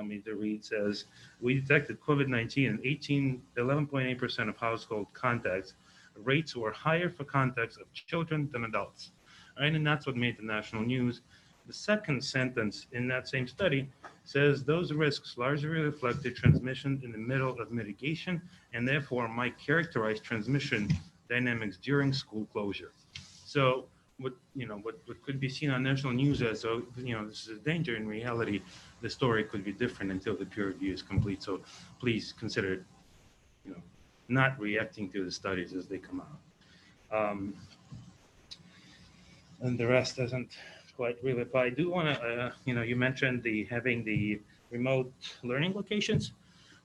me to read, says, we detected COVID-19 in 11.8% of household contacts. Rates were higher for contacts of children than adults. Right? And that's what made the national news. The second sentence in that same study says those risks largely reflected transmission in the middle of mitigation and therefore might characterize transmission dynamics during school closure. So what could be seen on national news as, this is a danger, in reality, the story could be different until the peer review is complete. So please consider, not reacting to the studies as they come out. And the rest doesn't quite really apply. I do want to, you mentioned having the remote learning locations.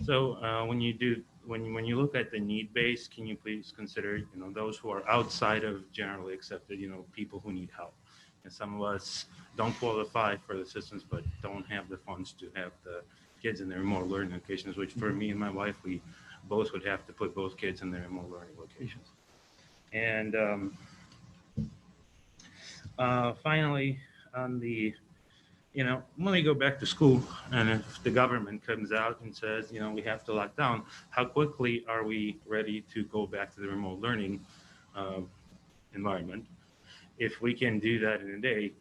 So when you look at the need base, can you please consider, those who are outside of generally accepted, people who need help. And some of us don't qualify for the assistance, but don't have the funds to have the kids in the remote learning locations, which for me and my wife, we both would have to put both kids in the remote learning locations. And finally, on the, when they go back to school, and if the government comes out and says, we have to lock down, how quickly are we ready to go back to the remote learning environment? If we can do that in a day,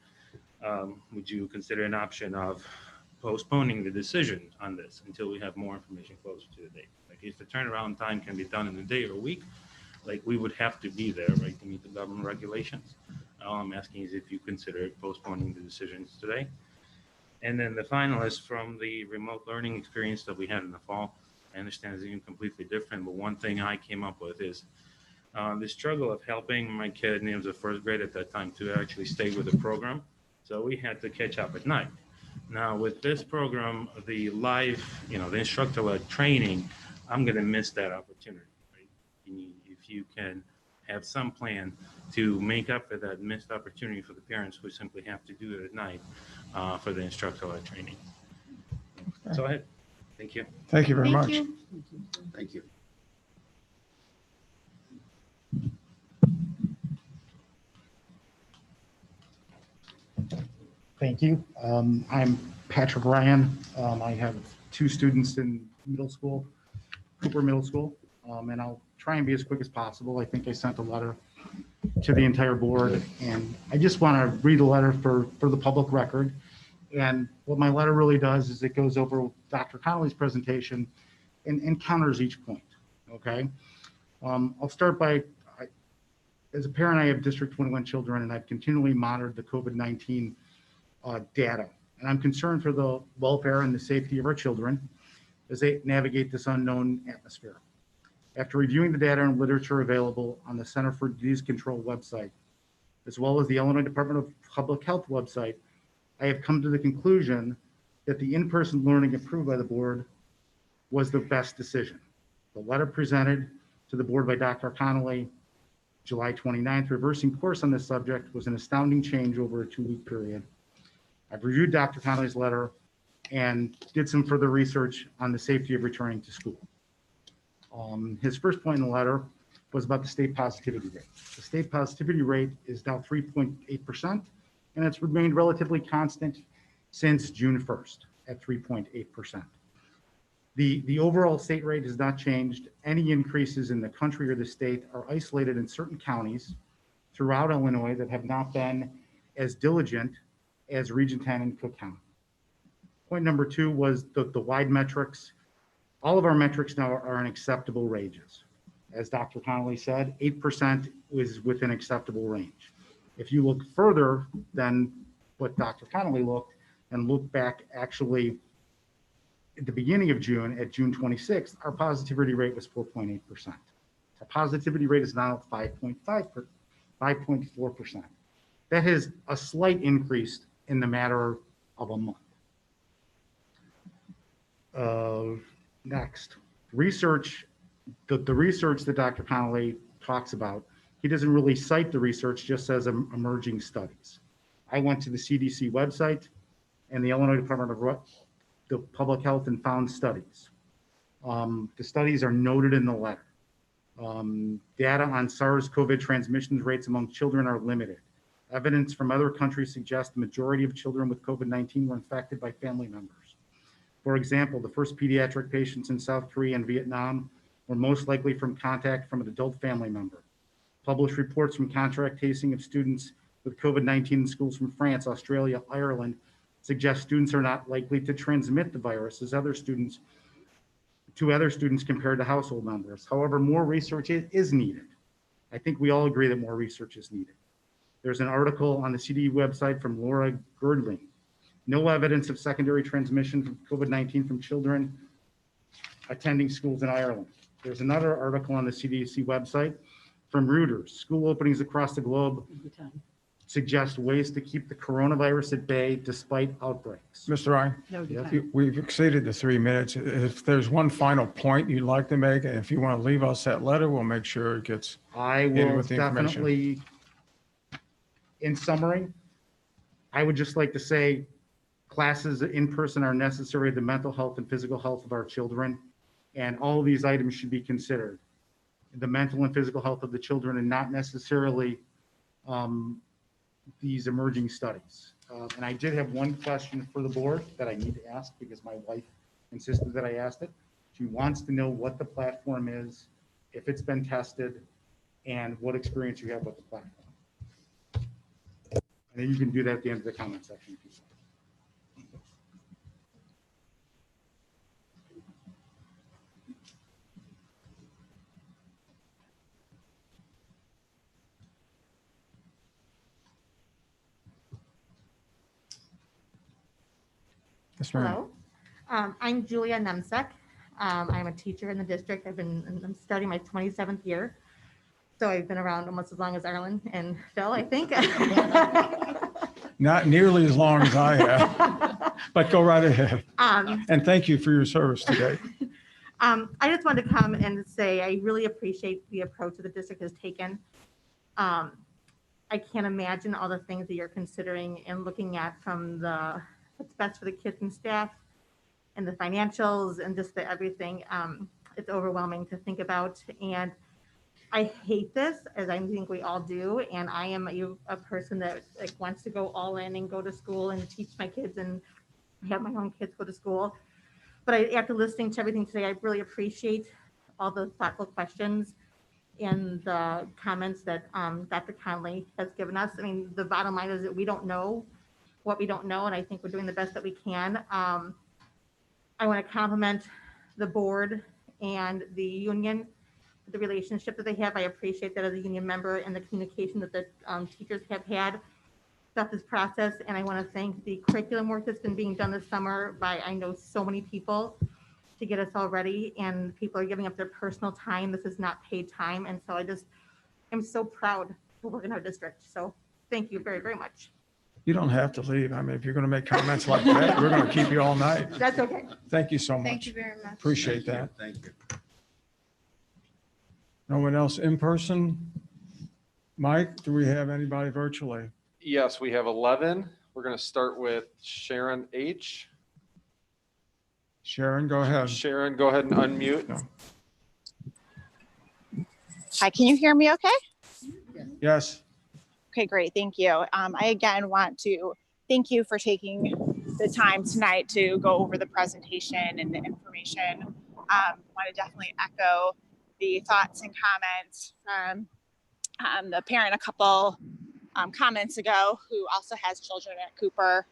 would you consider an option of postponing the decision on this until we have more information closer to the date? Like if the turnaround time can be done in a day or a week, like we would have to be there, right, to meet the government regulations. All I'm asking is if you consider postponing the decisions today. And then the finalists from the remote learning experience that we had in the fall, I understand is even completely different, but one thing I came up with is the struggle of helping my kid, and he was a first grade at that time, to actually stay with the program. So we had to catch up at night. Now with this program, the live, the instructor-led training, I'm gonna miss that opportunity, right? If you can have some plan to make up for that missed opportunity for the parents who simply have to do it at night for the instructor-led training. So ahead. Thank you. Thank you very Thank much. you. Thank you. Thank you. I'm Patrick Ryan. I have two students in middle school, Cooper Middle School, and I'll try and be as quick as possible. I think I sent a letter to the entire board, and I just want to read a letter for the public record. And what my letter really does is it goes over Dr. Connolly's presentation and counters each point, okay? I'll start by, as a parent, I have District 21 children, and I've continually monitored the COVID-19 data. And I'm concerned for the welfare and the safety of our children as they navigate this unknown atmosphere. After reviewing the data and literature available on the Center for Disease Control website, as well as the Illinois Department of Public Health website, I have come to the conclusion that the in-person learning approved by the board was the best decision. The letter presented to the board by Dr. Connolly, July 29th, reversing course on this subject, was an astounding change over a 2-week period. I've reviewed Dr. Connolly's letter and did some further research on the safety of returning to school. His first point in the letter was about the state positivity rate. The state positivity rate is now 3.8%, and it's remained relatively constant since June 1st at 3.8%. The overall state rate has not changed. Any increases in the country or the state are isolated in certain counties throughout Illinois that have not been as diligent as Region 10 and Cook County. Point number 2 was the wide metrics. All of our metrics now are in acceptable ranges. As Dr. Connolly said, 8% is within acceptable range. If you look further than what Dr. Connolly looked and look back actually at the beginning of June, at June 26th, our positivity rate was 4.8%. Our positivity rate is now 5.4%. That is a slight increase in the matter of a month. Next, research, the research that Dr. Connolly talks about, he doesn't really cite the research, just says emerging studies. I went to the CDC website and the Illinois Department of the Public Health and found studies. The studies are noted in the letter. Data on SARS-CoV transmission rates among children are limited. Evidence from other countries suggests the majority of children with COVID-19 were infected by family members. For example, the first pediatric patients in South Korea and Vietnam were most likely from contact from an adult family member. Published reports from contact tracing of students with COVID-19 in schools from France, Australia, Ireland suggest students are not likely to transmit the virus as other students compared to household members. However, more research is needed. I think we all agree that more research is needed. There's an article on the CDC website from Laura Girdling. No evidence of secondary transmission from COVID-19 from children attending schools in Ireland. There's another article on the CDC website from Reuters. School openings across the globe suggest ways to keep the coronavirus at bay despite outbreaks. Mr. Ryan, we've exceeded the 3 minutes. If there's one final point you'd like to make, and if you want to leave us that letter, we'll make sure it gets I in will with the information. definitely, in summary, I would just like to say classes in person are necessary to the mental health and physical health of our children, and all of these items should be considered. The mental and physical health of the children and not necessarily these emerging studies. And I did have one question for the board that I need to ask because my wife insisted that I asked it. She wants to know what the platform is, if it's been tested, and what experience you have with the platform. And then you can do that at the end of the comment section. If you want. Yes, ma'am. Hello, I'm Julia Nemsek. I'm a teacher in the district. I'm starting my 27th year. So I've been around almost as long as Arlen and Phil, I think. Not nearly as long as I have, but go right ahead. And thank you for your service today. I just wanted to come and say I really appreciate the approach that the district has taken. I can't imagine all the things that you're considering and looking at from what's best for the kids and staff and the financials and just the everything. It's overwhelming to think about. And I hate this, as I think we all do. And I am a person that wants to go all in and go to school and teach my kids and have my own kids go to school. But after listening to everything today, I really appreciate all the thoughtful questions and the comments that Dr. Conley has given us. I mean, the bottom line is that we don't know what we don't know, and I think we're doing the best that we can. I want to compliment the board and the union, the relationship that they have. I appreciate that as a union member and the communication that the teachers have had throughout this process. And I want to thank the curriculum work that's been being done this summer by, I know, so many people to get us all ready, and people are giving up their personal time. This is not paid time. And so I'm so proud to work in our district. So thank you very, very much. You don't have to leave. I mean, if you're going to make comments like that, we're going to keep you all night. That's okay. Thank you so much. Thank you very much. Appreciate that. Thank you. No one else in person? Mike, do we have anybody virtually? Yes, we have 11. We're going to start with Sharon H. Sharon, go ahead. Sharon, go ahead and unmute. Hi, can you hear me okay? Yes. Okay, great, thank you. I again want to thank you for taking the time tonight to go over the presentation and the information. Want to definitely echo the thoughts and comments from the parent a couple comments ago who also has children at Cooper.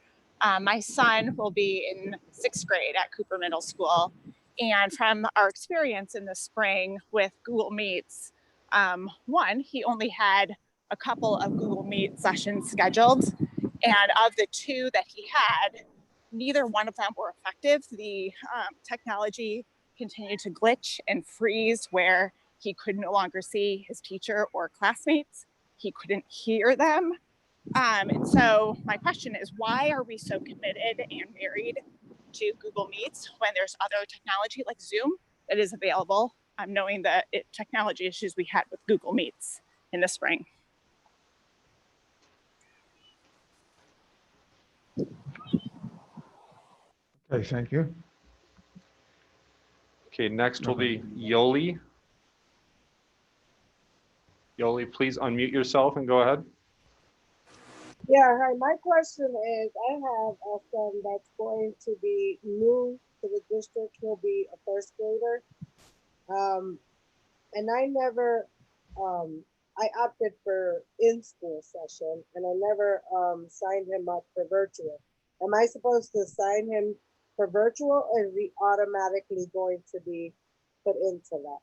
My son will be in 6th grade at Cooper Middle School. And from our experience in the spring with Google Meets, one, he only had a couple of Google Meet sessions scheduled. And of the 2 that he had, neither one of them were effective. The technology continued to glitch and freeze where he could no longer see his teacher or classmates. He couldn't hear them. And so my question is, why are we so committed and married to Google Meets when there's other technology like Zoom that is available, knowing the technology issues we had with Google Meets in the spring? Okay, thank you. Okay, next will be Yoli. Yoli, please unmute yourself and go ahead. Yeah, hi. My question is, I have a son that's going to be new to the district. He'll be a 1st grader. And I never, I opted for in-school session and I never signed him up for virtual. Am I supposed to sign him for virtual, or is he automatically going to be put into that?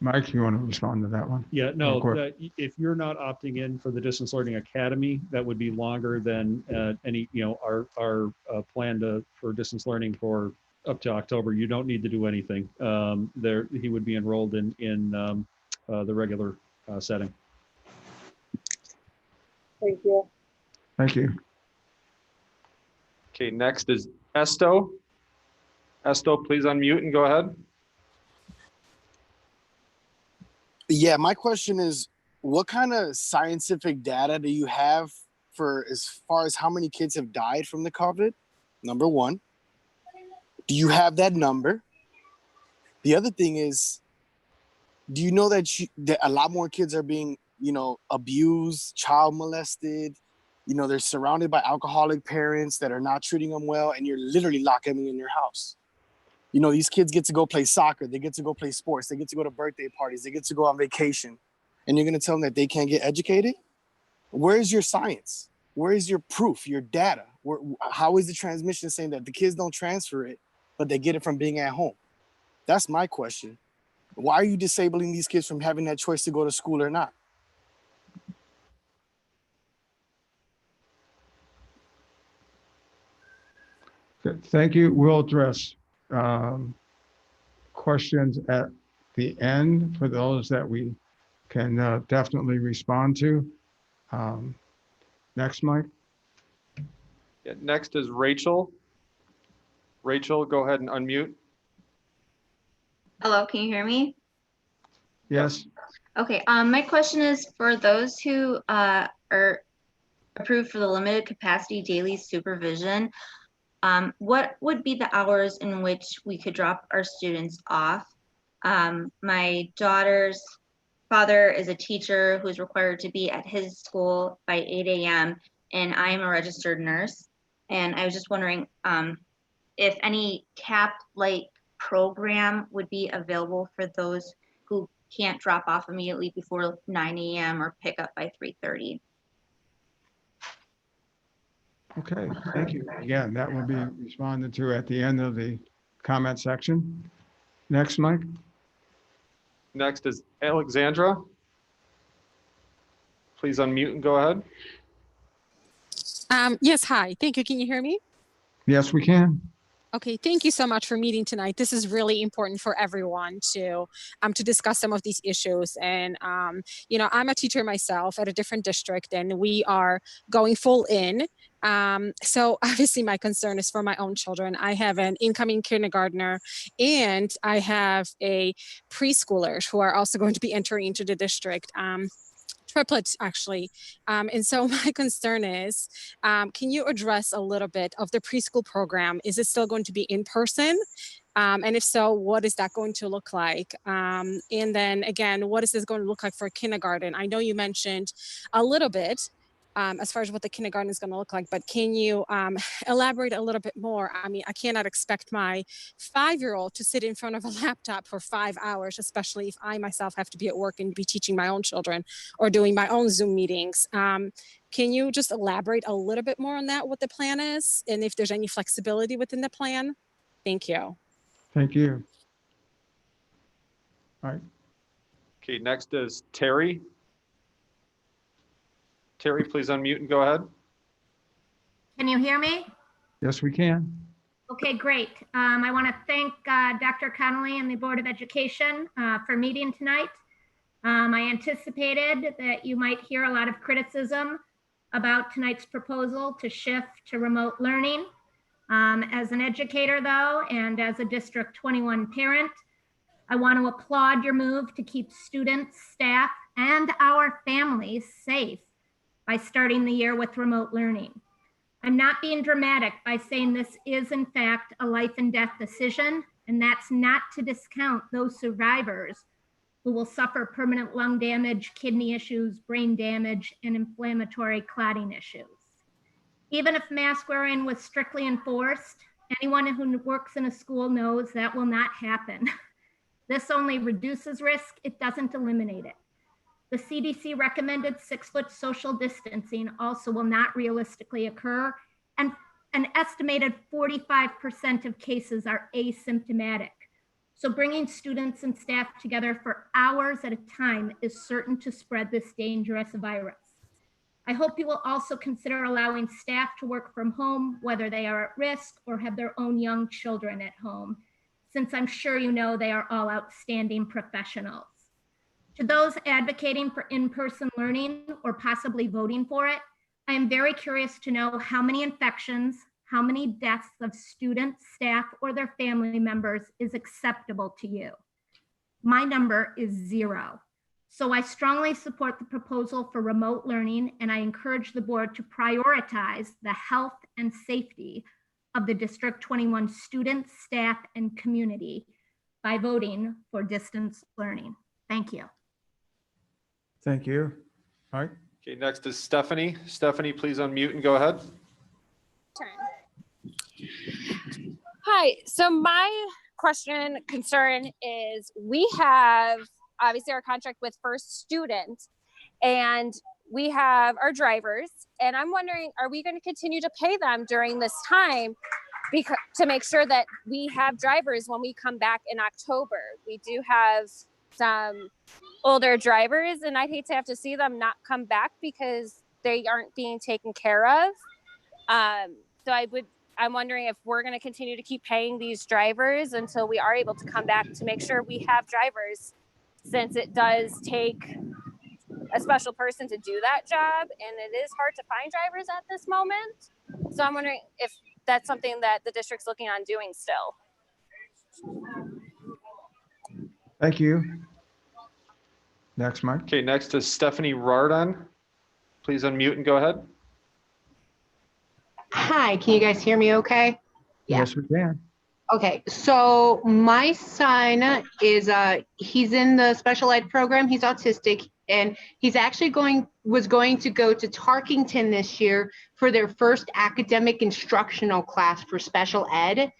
Mike, you want to respond to that one? Yeah, no, Real quick. if you're not opting in for the Distance Learning Academy, that would be longer than any, our plan for distance learning for up to October. You don't need to do anything. He would be enrolled in the regular setting. Thank you. Thank you. Okay, next is Esto. Esto, please unmute and go ahead. Yeah, my question is, what kind of scientific data do you have for as far as how many kids have died from the COVID? Number one, do you have that number? The other thing is, do you know that a lot more kids are being, abused, child molested? They're surrounded by alcoholic parents that are not treating them well, and you're literally locking them in your house. These kids get to go play soccer. They get to go play sports. They get to go to birthday parties. They get to go on vacation. And you're going to tell them that they can't get educated? Where is your science? Where is your proof, your data? How is the transmission saying that the kids don't transfer it, but they get it from being at home? That's my question. Why are you disabling these kids from having that choice to go to school or not? Good. Thank you. We'll address questions at the end for those that we can definitely respond to. Next, Mike. Yeah, next is Rachel. Rachel, go ahead and unmute. Hello, can you hear me? Yes. Okay, my question is for those who are approved for the limited capacity daily supervision, what would be the hours in which we could drop our students off? My daughter's father is a teacher who is required to be at his school by 8 a.m. and I am a registered nurse. And I was just wondering if any CAP-like program would be available for those who can't drop off immediately before 9 a.m. or pick up by 3:30. Okay, thank you. Again, that will be responded to at the end of the comment section. Next, Mike. Next is Alexandra. Please unmute and go ahead. Yes, hi. Thank you. Can you hear me? Yes, we can. Okay, thank you so much for meeting tonight. This is really important for everyone to discuss some of these issues. And you know, I'm a teacher myself at a different district, and we are going full in. So obviously, my concern is for my own children. I have an incoming kindergartner, and I have a preschooler who are also going to be entering into the district. Triplets, actually. And so my concern is, can you address a little bit of the preschool program? Is it still going to be in person? And if so, what is that going to look like? And then again, what is this going to look like for kindergarten? I know you mentioned a little bit as far as what the kindergarten is going to look like, but can you elaborate a little bit more? I mean, I cannot expect my 5-year-old to sit in front of a laptop for 5 hours, especially if I myself have to be at work and be teaching my own children or doing my own Zoom meetings. Can you just elaborate a little bit more on that, what the plan is, and if there's any flexibility within the plan? Thank you. Thank you. All right. Okay, next is Terry. Terry, please unmute and go ahead. Can you hear me? Yes, we can. Okay, great. I want to thank Dr. Connolly and the Board of Education for meeting tonight. I anticipated that you might hear a lot of criticism about tonight's proposal to shift to remote learning. As an educator, though, and as a District 21 parent, I want to applaud your move to keep students, staff, and our families safe by starting the year with remote learning. I'm not being dramatic by saying this is in fact a life and death decision, and that's not to discount those survivors who will suffer permanent lung damage, kidney issues, brain damage, and inflammatory clotting issues. Even if mask wearing was strictly enforced, anyone who works in a school knows that will not happen. This only reduces risk, it doesn't eliminate it. The CDC recommended 6-foot social distancing also will not realistically occur, and an estimated 45% of cases are asymptomatic. So bringing students and staff together for hours at a time is certain to spread this dangerous virus. I hope you will also consider allowing staff to work from home, whether they are at risk or have their own young children at home, since I'm sure you know they are all outstanding professionals. To those advocating for in-person learning or possibly voting for it, I am very curious to know how many infections, how many deaths of students, staff, or their family members is acceptable to you. My number is 0. So I strongly support the proposal for remote learning, and I encourage the board to prioritize the health and safety of the District 21 students, staff, and community by voting for distance learning. Thank you. Thank you. All right. Okay, next is Stephanie. Stephanie, please unmute and go ahead. Hi, so my concern is we have obviously our contract with First Student, and we have our drivers, and I'm wondering, are we going to continue to pay them during this time to make sure that we have drivers when we come back in October? We do have some older drivers, and I'd hate to have to see them not come back because they aren't being taken care of. So I would I'm wondering if we're going to continue to keep paying these drivers until we are able to come back to make sure we have drivers, since it does take a special person to do that job, and it is hard to find drivers at this moment. So I'm wondering if that's something that the district's looking on doing still. Thank you. Next, Mike. Okay, next is Stephanie Rardon. Please unmute and go ahead. Hi, can you guys hear me okay? Yes, we can. Okay, so my son is he's in the special ed program. He's autistic, and he's actually was going to go to Tarkington this year for their first academic instructional class for special ed.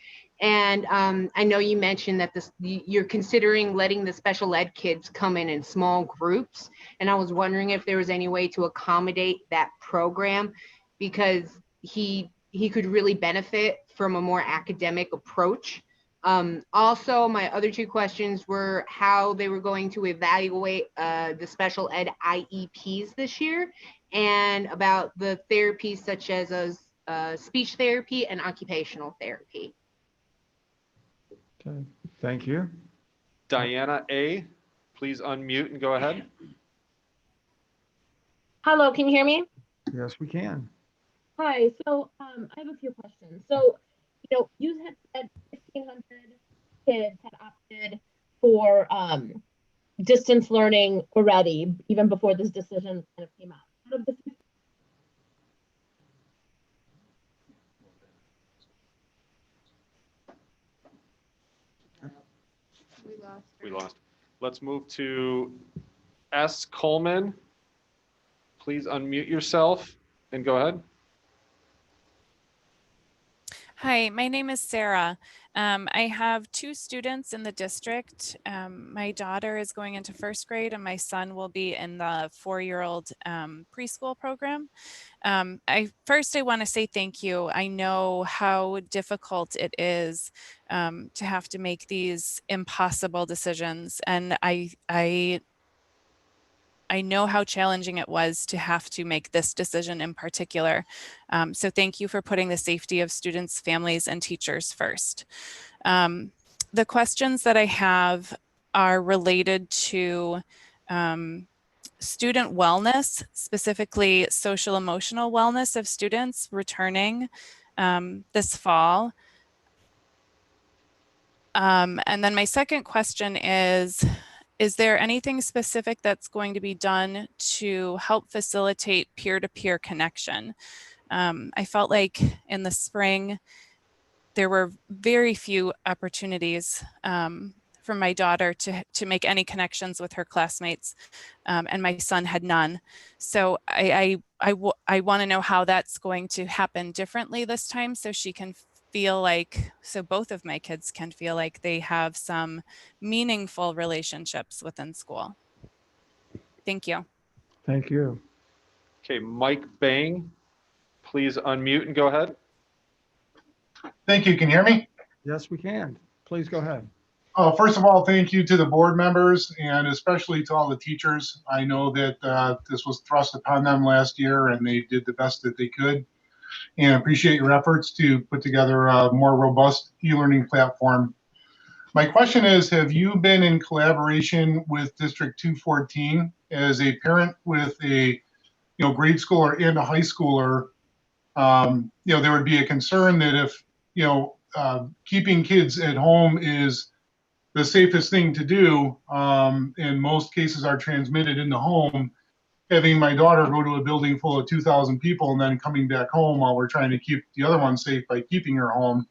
And I know you mentioned that you're considering letting the special ed kids come in small groups, and I was wondering if there was any way to accommodate that program, because he could really benefit from a more academic approach. Also, my other two questions were how they were going to evaluate the special ed IEPs this year, and about the therapies such as speech therapy and occupational therapy. Okay, thank you. Diana A., please unmute and go ahead. Hello, can you hear me? Yes, we can. Hi, so I have a few questions. So, you had said 1,500 kids had opted for distance learning already, even before this decision kind of came out. Out of the We lost. Let's move to S. Coleman. Please unmute yourself and go ahead. Hi, my name is Sarah. I have two students in the district. My daughter is going into first grade and my son will be in the 4-year-old preschool program. I want to say thank you. I know how difficult it is to have to make these impossible decisions. And I know how challenging it was to have to make this decision in particular. So thank you for putting the safety of students, families, and teachers first. The questions that I have are related to student wellness, specifically social emotional wellness of students returning this fall. And then my second question is there anything specific that's going to be done to help facilitate peer-to-peer connection? I felt like in the spring, there were very few opportunities for my daughter to make any connections with her classmates, and my son had none. So I want to know how that's going to happen differently this time, so she can feel like, so both of my kids can feel like they have some meaningful relationships within school. Thank you. Thank you. Okay, Mike Bang, please unmute and go ahead. Thank you. Can you hear me? Yes, we can. Please go ahead. First of all, thank you to the board members and especially to all the teachers. I know that this was thrust upon them last year and they did the best that they could. And appreciate your efforts to put together a more robust e-learning platform. My question is, have you been in collaboration with District 214 as a parent with a grade schooler and a high schooler? There would be a concern that if keeping kids at home is the safest thing to do, and most cases are transmitted in the home, having my daughter go to a building full of 2,000 people and then coming back home while we're trying to keep the other one safe by keeping her home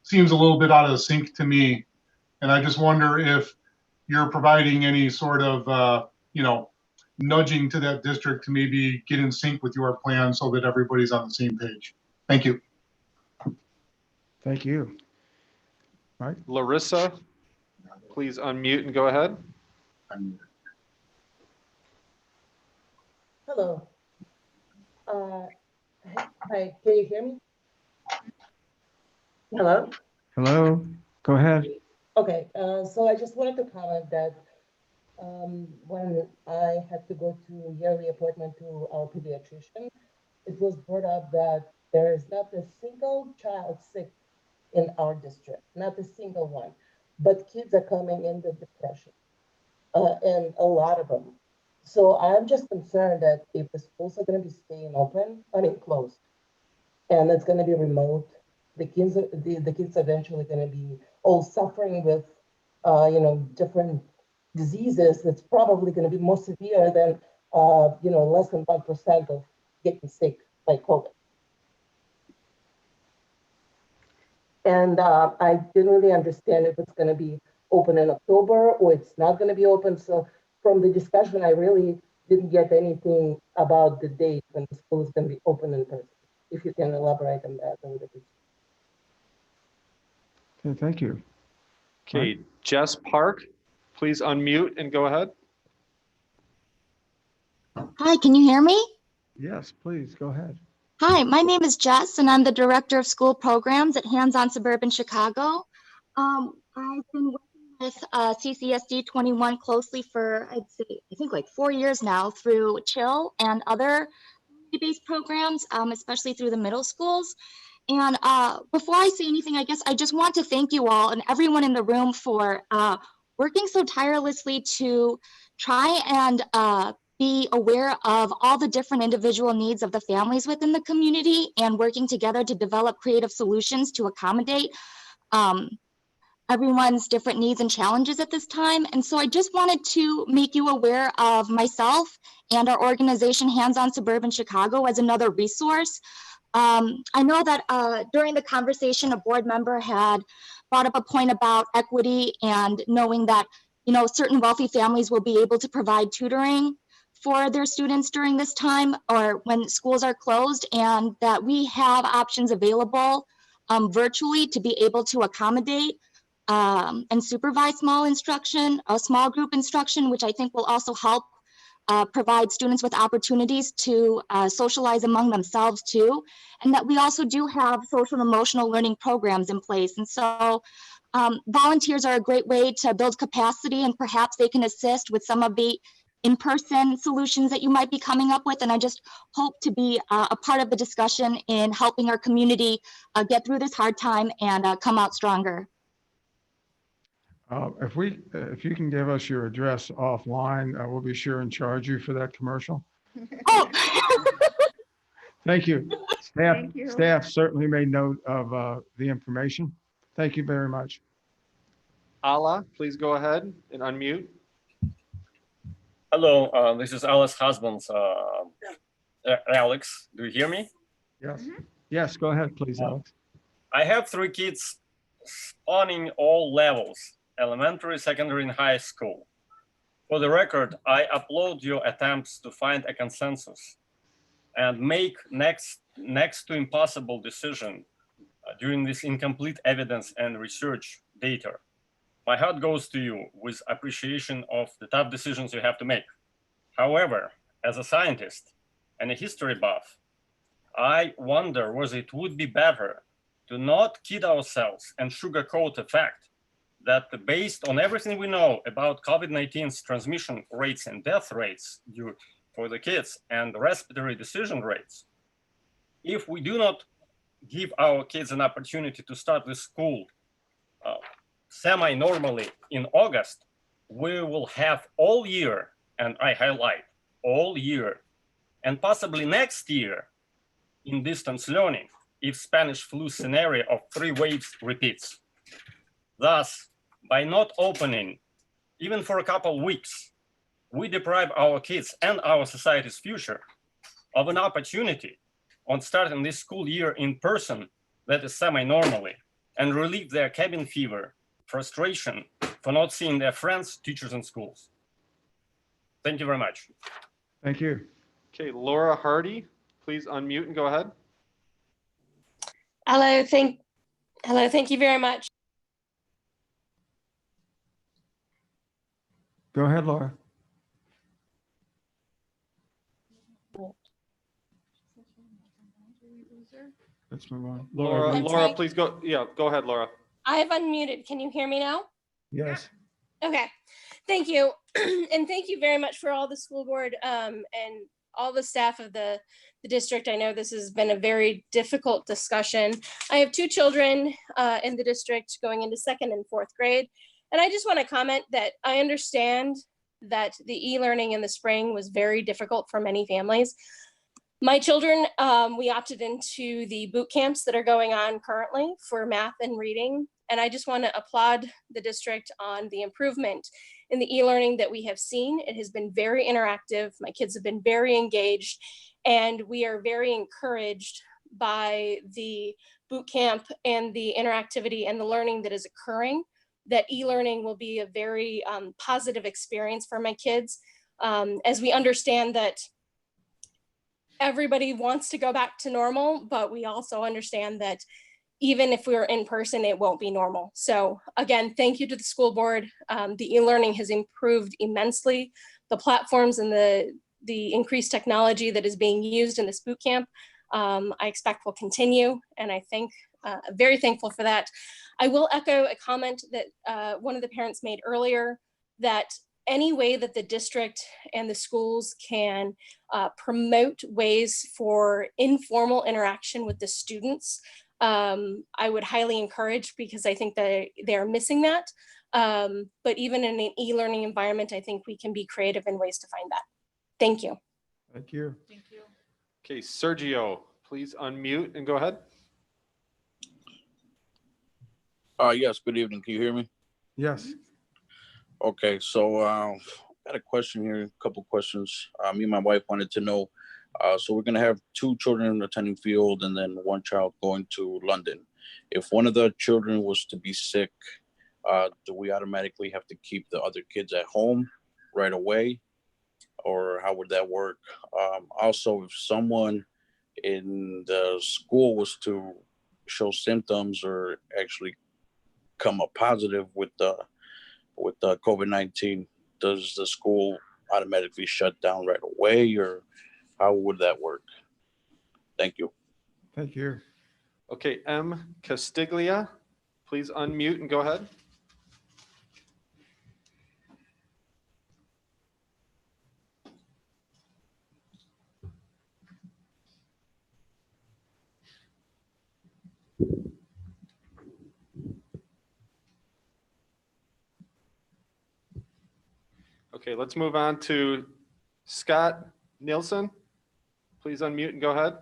seems a little bit out of sync to me. And I just wonder if you're providing any sort of, nudging to that district to maybe get in sync with your plan so that everybody's on the same page. Thank you. Thank you. Mike? Larissa, please unmute and go ahead. Hello. Hi, can you hear me? Hello? Hello? Go ahead. Okay, so I just wanted to comment that when I had to go to yearly appointment to our pediatrician, it was brought up that there is not a single child sick in our district, not a single one. But kids are coming into depression, and a lot of them. So I'm just concerned that if the schools are going to be staying open, closed, and it's going to be remote, the kids, the kids eventually going to be all suffering with, different diseases. That's probably going to be more severe than, less than 1% of getting sick by COVID. And I didn't really understand if it's going to be open in October or it's not going to be open. So from the discussion, I really didn't get anything about the date when the school is going to be open in person. If you can elaborate on that, I would appreciate it. Okay, thank you. Okay, Jess Park, please unmute and go ahead. Hi, can you hear me? Yes, please, go ahead. Hi, my name is Jess, and I'm the Director of School Programs at Hands On Suburban Chicago. I've been working with CCSD21 closely for, I think like 4 years now through CHILL and other community-based programs, especially through the middle schools. And before I say anything, I guess I just want to thank you all and everyone in the room for working so tirelessly to try and be aware of all the different individual needs of the families within the community and working together to develop creative solutions to accommodate everyone's different needs and challenges at this time. And so I just wanted to make you aware of myself and our organization, Hands On Suburban Chicago, as another resource. I know that during the conversation, a board member had brought up a point about equity and knowing that, certain wealthy families will be able to provide tutoring for their students during this time or when schools are closed, and that we have options available virtually to be able to accommodate and supervise small group instruction, which I think will also help provide students with opportunities to socialize among themselves too, and that we also do have social and emotional learning programs in place. And so volunteers are a great way to build capacity, and perhaps they can assist with some of the in-person solutions that you might be coming up with. And I just hope to be a part of the discussion in helping our community get through this hard time and come out stronger. If you can give us your address offline, we'll be sure and charge you for that commercial. Oh. Thank you. Thank you. Staff certainly made note of the information. Thank you very much. Ala, please go ahead and unmute. Hello, this is Alice's husband, Alex. Do you hear me? Yes. Yes, go ahead, please, Alex. I have 3 kids spanning all levels, elementary, secondary, and high school. For the record, I applaud your attempts to find a consensus and make next to impossible decision during this incomplete evidence and research data. My heart goes to you with appreciation of the tough decisions you have to make. However, as a scientist and a history buff, I wonder whether it would be better to not kid ourselves and sugarcoat the fact that based on everything we know about COVID-19's transmission rates and death rates for the kids and respiratory decision rates, if we do not give our kids an opportunity to start the school semi-normally in August, we will have all year, and I highlight all year, and possibly next year in distance learning if Spanish flu scenario of 3 waves repeats. Thus, by not opening, even for a couple of weeks, we deprive our kids and our society's future of an opportunity on starting this school year in person that is semi-normally and relieve their cabin fever, frustration for not seeing their friends, teachers, and schools. Thank you very much. Thank you. Okay, Laura Hardy, please unmute and go ahead. Hello, thank you very much. Go ahead, Laura. Let's move on. Laura, please go. Yeah, go ahead, Laura. I have unmuted. Can you hear me now? Yes. Okay, thank you. And thank you very much for all the school board and all the staff of the district. I know this has been a very difficult discussion. I have 2 children in the district going into 2nd and 4th grade. And I just want to comment that I understand that the e-learning in the spring was very difficult for many families. My children, we opted into the boot camps that are going on currently for math and reading. And I just want to applaud the district on the improvement in the e-learning that we have seen. It has been very interactive. My kids have been very engaged, and we are very encouraged by the boot camp and the interactivity and the learning that is occurring, that e-learning will be a very positive experience for my kids, as we understand that everybody wants to go back to normal, but we also understand that even if we're in person, it won't be normal. So again, thank you to the school board. The e-learning has improved immensely. The platforms and the increased technology that is being used in this boot camp, I expect will continue. And I think very thankful for that. I will echo a comment that one of the parents made earlier, that any way that the district and the schools can promote ways for informal interaction with the students, I would highly encourage, because I think that they are missing that. But even in an e-learning environment, I think we can be creative in ways to find that. Thank you. Thank you. Okay, Sergio, please unmute and go ahead. Yes, good evening. Can you hear me? Yes. Okay, so I had a question here, a couple questions. Me and my wife wanted to know, so we're going to have 2 children attending field and then 1 child going to London. If one of the children was to be sick, do we automatically have to keep the other kids at home right away? Or how would that work? Also, if someone in the school was to show symptoms or actually come up positive with the COVID-19, does the school automatically shut down right away, or how would that work? Thank you. Thank you. Okay, M. Castiglia, please unmute and go ahead. Okay, let's move on to Scott Nielsen. Please unmute and go ahead.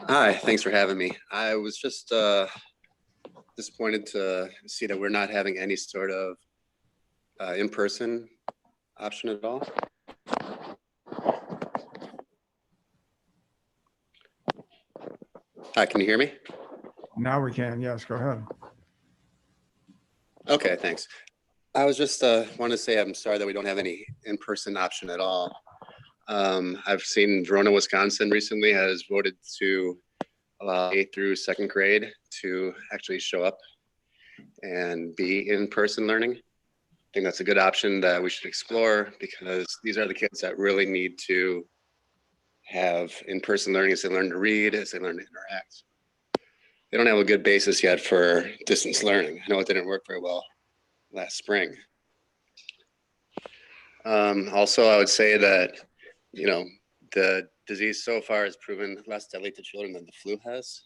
Hi, thanks for having me. I was just disappointed to see that we're not having any sort of in-person option at all. Hi, can you hear me? Now we can. Yes, go ahead. Okay, thanks. I was just want to say I'm sorry that we don't have any in-person option at all. I've seen Verona, Wisconsin recently has voted to allow 8th through 2nd grade to actually show up and be in-person learning. I think that's a good option that we should explore, because these are the kids that really need to have in-person learning as they learn to read, as they learn to interact. They don't have a good basis yet for distance learning. I know it didn't work very well last spring. Also, I would say that, you know, the disease so far has proven less deadly to children than the flu has.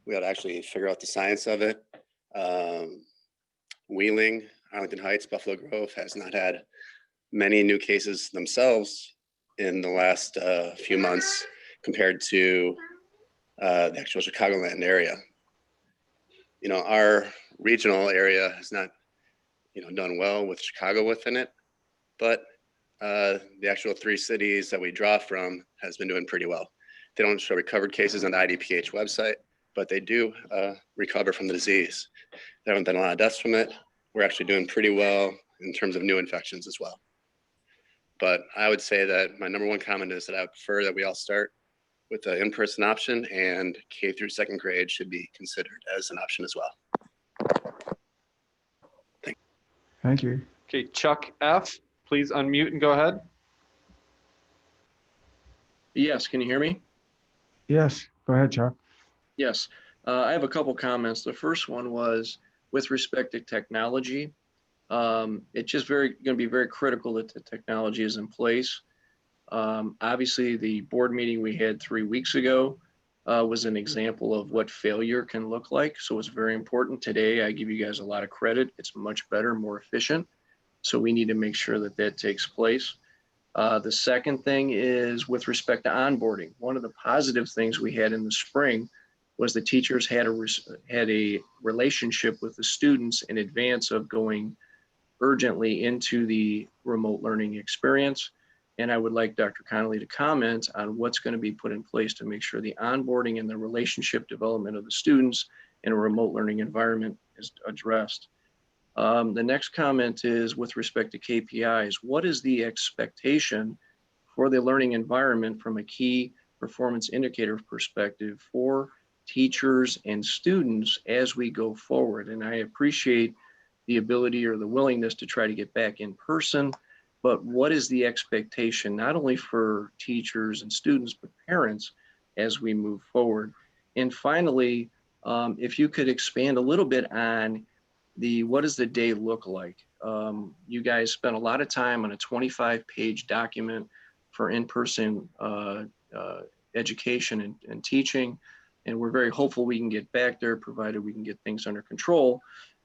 We ought to actually figure out the science of it. Wheeling, Arlington Heights, Buffalo Grove has not had many new cases themselves in the last few months compared to the actual Chicagoland area. You know, our regional area has not, you know, done well with Chicago within it, but the actual 3 cities that we draw from has been doing pretty well. They don't show recovered cases on the IDPH website, but they do recover from the disease. There haven't been a lot of deaths from it. We're actually doing pretty well in terms of new infections as well. But I would say that my number 1 comment is that I would prefer that we all start with the in-person option, and K through 2nd grade should be considered as an option as well. Thank you. Okay, Chuck F., please unmute and go ahead. Yes, can you hear me? Yes, go ahead, Chuck. Yes, I have a couple comments. The first one was with respect to technology. It's just going to be very critical that the technology is in place. Obviously, the board meeting we had 3 weeks ago was an example of what failure can look like. So it's very important. Today, I give you guys a lot of credit. It's much better, more efficient. So we need to make sure that that takes place. The second thing is with respect to onboarding. One of the positive things we had in the spring was the teachers had a relationship with the students in advance of going urgently into the remote learning experience. And I would like Dr. Connolly to comment on what's going to be put in place to make sure the onboarding and the relationship development of the students in a remote learning environment is addressed. The next comment is with respect to KPIs. What is the expectation for the learning environment from a key performance indicator perspective for teachers and students as we go forward? And I appreciate the ability or the willingness to try to get back in person, but what is the expectation not only for teachers and students, but parents as we move forward? And finally, if you could expand a little bit on what does the day look like? You guys spent a lot of time on a 25-page document for in-person education and teaching, and we're very hopeful we can get back there, provided we can get things under control.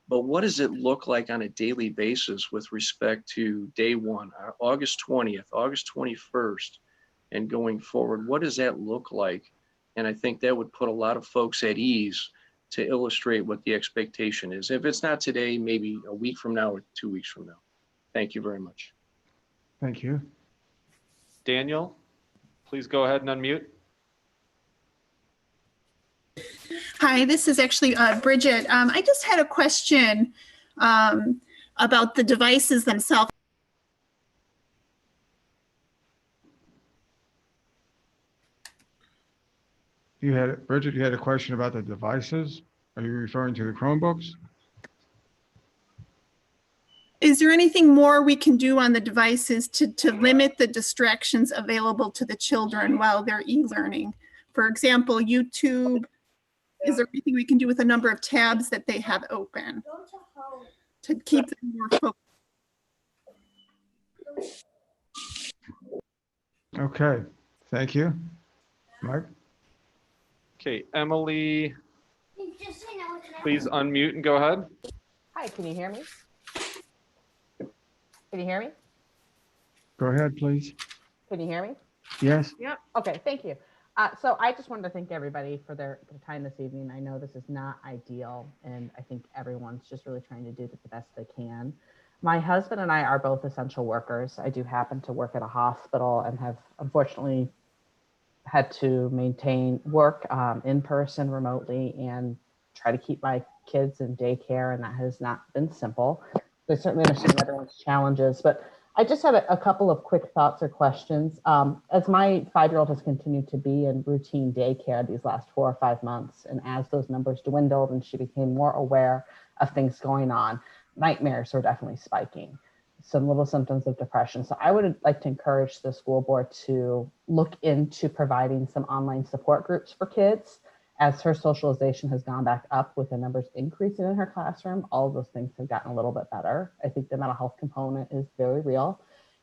But what does it look like on a daily basis with respect to day one, August 20th, August 21st, and going forward? What does that look like? And I think that would put a lot of folks at ease to illustrate what the expectation is. If it's not today, maybe a week from now or 2 weeks from now. Thank you very much. Thank you. Daniel, please go ahead and unmute. Hi, this is actually Bridget. I just had a question about the devices themselves. Bridget, you had a question about the devices? Are you referring to the Chromebooks? Is there anything more we can do on the devices to limit the distractions available to the children while they're e-learning? For example, YouTube. Is there anything we can do with the number of tabs that they have open to keep them more focused? Okay, thank you. Mike? Okay, Emily, please unmute and go ahead. Hi, can you hear me? Can you hear me? Go ahead, please. Can you hear me? Yes. Yep. Okay, thank you. So I just wanted to thank everybody for their time this evening. I know this is not ideal, and I think everyone's just really trying to do the best they can. My husband and I are both essential workers. I do happen to work at a hospital and have unfortunately had to maintain work in person remotely and try to keep my kids in daycare, and that has not been simple. So I certainly understand everyone's challenges, but I just have a couple of quick thoughts or questions. As my 5-year-old has continued to be in routine daycare these last 4 or 5 months, and as those numbers dwindled and she became more aware of things going on, nightmares are definitely spiking, some little symptoms of depression. So I would like to encourage the school board to look into providing some online support groups for kids. As her socialization has gone back up with the numbers increasing in her classroom, all of those things have gotten a little bit better. I think the mental health component is very real.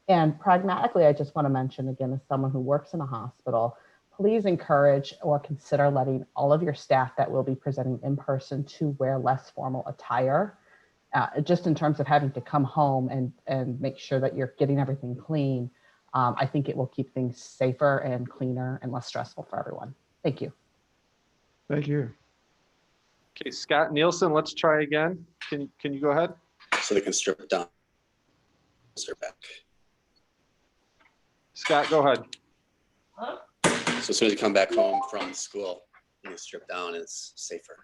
And pragmatically, I just want to mention again, as someone who works in a hospital, please encourage or consider letting all of your staff that will be presenting in person to wear less formal attire, just in terms of having to come home and make sure that you're getting everything clean. I think it will keep things safer and cleaner and less stressful for everyone. Thank you. Thank you. Okay, Scott Nielsen, let's try again. Can you go ahead? So they can strip down. Strip back. Scott, go ahead. So as soon as you come back home from school, you can strip down, it's safer.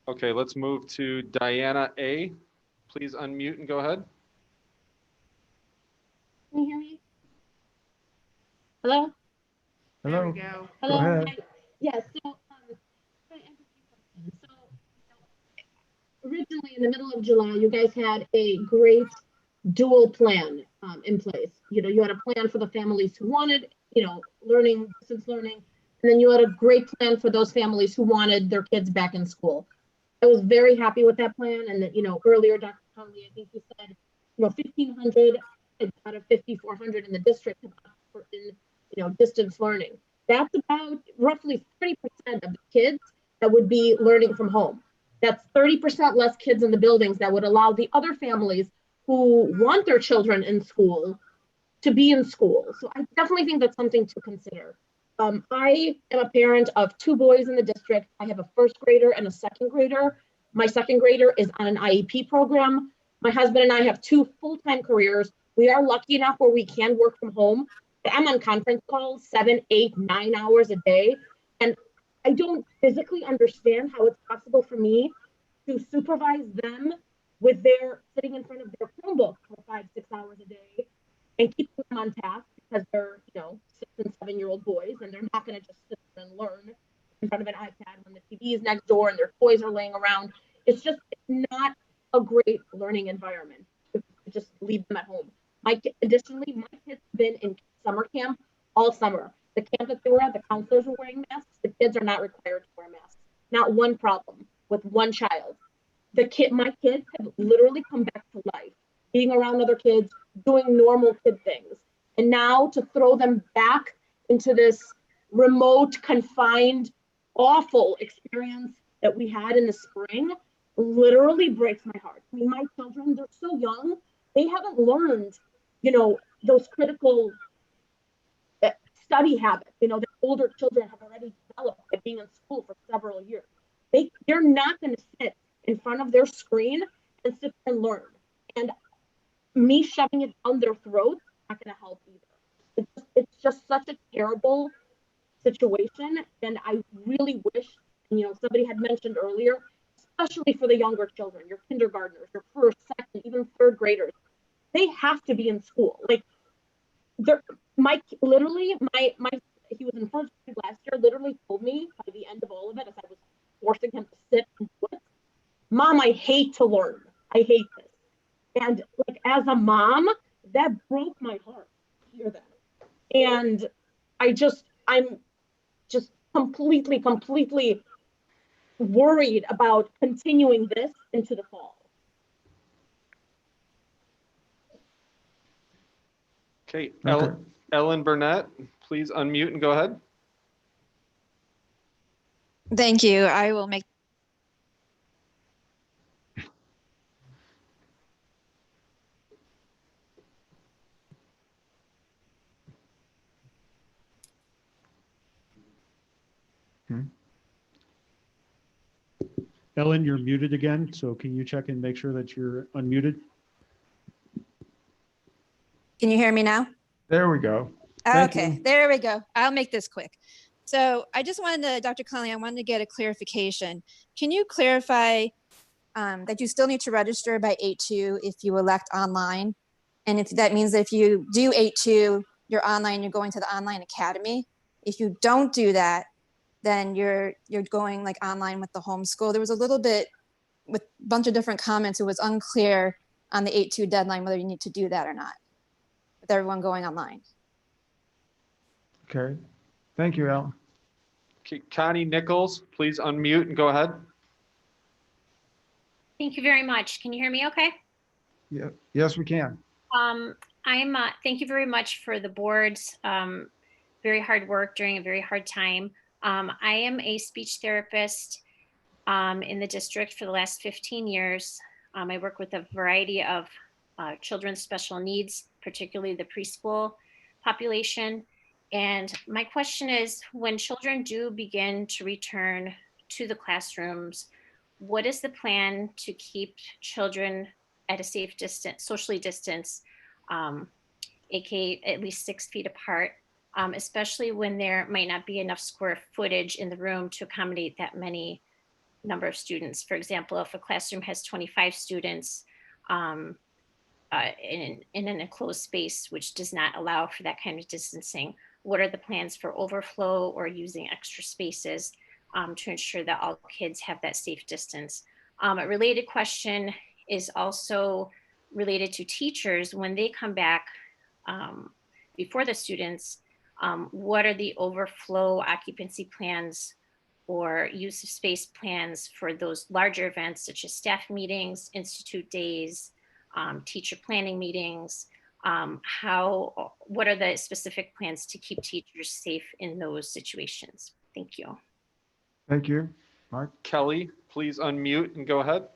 Okay, let's move to Diana A. Please unmute and go ahead. Can you hear me? Hello? Hello. There we go. Hello. Go ahead. Hi. Yes. So, originally in the middle of July, you guys had a great dual plan in place. You know, you had a plan for the families who wanted, learning, distance learning, and then you had a great plan for those families who wanted their kids back in school. I was very happy with that plan. And that, earlier, Dr. Conley, I think you said, 1,500 out of 5,400 in the district have opted for distance learning. That's about roughly 30% of the kids that would be learning from home. That's 30% less kids in the buildings that would allow the other families who want their children in school to be in school. So I definitely think that's something to consider. I am a parent of 2 boys in the district. I have a first grader and a second grader. My second grader is on an IEP program. My husband and I have 2 full-time careers. We are lucky enough where we can work from home. I'm on conference calls 7, 8, 9 hours a day. And I don't physically understand how it's possible for me to supervise them with their sitting in front of their Chromebook for 5, 6 hours a day and keeping them on task because they're, 6 and 7-year-old boys and they're not going to just sit there and learn in front of an iPad when the TV is next door and their toys are laying around. It's not a great learning environment to just leave them at home. Additionally, my kids have been in summer camp all summer. The camp that they were at, the counselors were wearing masks. The kids are not required to wear masks. Not one problem with one child. My kids have literally come back to life, being around other kids, doing normal kid things. And now to throw them back into this remote, confined, awful experience that we had in the spring literally breaks my heart. I mean, my children, they're so young. They haven't learned, those critical study habits, that older children have already developed by being in school for several years. They're not going to sit in front of their screen and sit and learn. And me shoving it down their throats is not going to help either. It's just such a terrible situation. And I really wish, somebody had mentioned earlier, especially for the younger children, your kindergartners, your first, second, even third graders, they have to be in school. Like, he was in first grade last year, literally told me by the end of all of it, as I was forcing him to sit and do it, Mom, I hate to learn. I hate this. And as a mom, that broke my heart to hear that. And I'm just completely worried about continuing this into the fall. Okay, Ellen Burnett, please unmute and go ahead. Thank you. I will make. Ellen, you're muted again, so can you check and make sure that you're unmuted? Can you hear me now? There we go. Okay, there we go. I'll make this quick. So I just wanted to, Dr. Conley, I wanted to get a clarification. Can you clarify that you still need to register by 8/2 if you elect online? And if that means that if you do 8/2, you're online, you're going to the online academy. If you don't do that, then you're going online with the homeschool. There was a little bit with a bunch of different comments. It was unclear on the 8/2 deadline whether you need to do that or not with everyone going online. Okay. Thank you, Al. Okay, Connie Nichols, please unmute and go ahead. Thank you very much. Can you hear me okay? Yeah. Yes, we can. Thank you very much for the board's very hard work during a very hard time. I am a speech therapist in the district for the last 15 years. I work with a variety of children's special needs, particularly the preschool population. And my question is, when children do begin to return to the classrooms, what is the plan to keep children at a safe distance, socially distanced, aka at least 6 feet apart, especially when there might not be enough square footage in the room to accommodate that many number of students? For example, if a classroom has 25 students in an enclosed space, which does not allow for that kind of distancing, what are the plans for overflow or using extra spaces to ensure that all kids have that safe distance? A related question is also related to teachers. When they come back before the students, what are the overflow occupancy plans or use of space plans for those larger events such as staff meetings, institute days, teacher planning meetings? What are the specific plans to keep teachers safe in those situations? Thank you. Thank you. Mark? Kelly, please unmute and go ahead.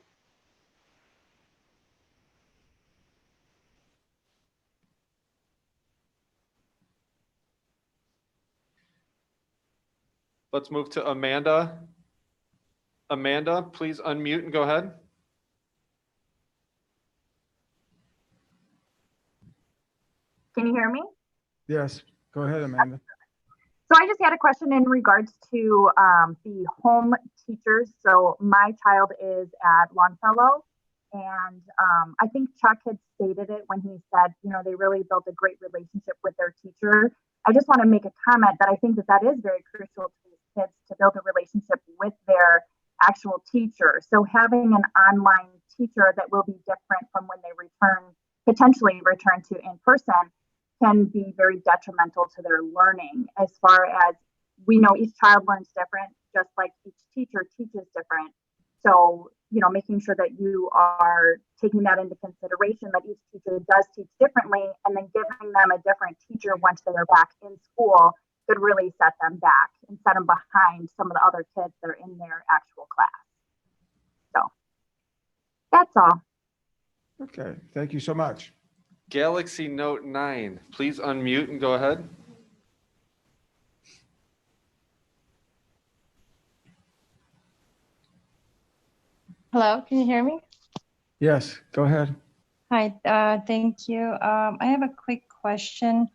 Let's move to Amanda. Amanda, please unmute and go ahead. Can you hear me? Yes, go ahead, Amanda. So I just had a question in regards to the home teachers. So my child is at Longfellow, and I think Chuck had stated it when he said, you know, they really built a great relationship with their teacher. I just want to make a comment that I think that that is very crucial to these kids to build a relationship with their actual teacher. So having an online teacher that will be different from when they potentially return to in person, can be very detrimental to their learning. As far as we know, each child learns different, just like each teacher teaches different. So, you know, making sure that you are taking that into consideration, that each teacher does teach differently, and then giving them a different teacher once they are back in school could really set them back and set them behind some of the other kids that are in their actual class. So that's all. Okay, thank you so much. Galaxy Note 9, please unmute and go ahead. Hello, can you hear me? Yes, go ahead. Hi, thank you. I have a quick question.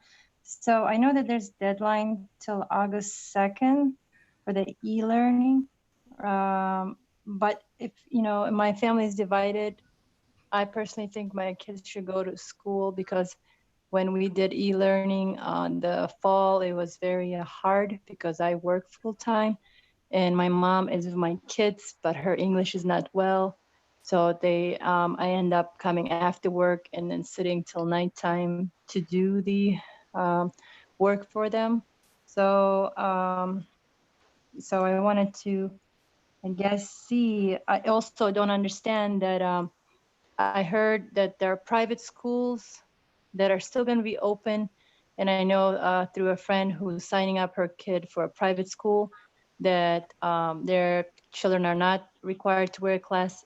So I know that there's deadline till August 2nd for the e-learning. But if, you know, my family is divided, I personally think my kids should go to school because when we did e-learning on the fall, it was very hard because I work full time and my mom is with my kids, but her English is not well. So I end up coming after work and then sitting till nighttime to do the work for them. So, so I wanted to, I guess, see, I also don't understand that I heard that there are private schools that are still going to be open. And I know through a friend who's signing up her kid for a private school that their children are not required to wear a class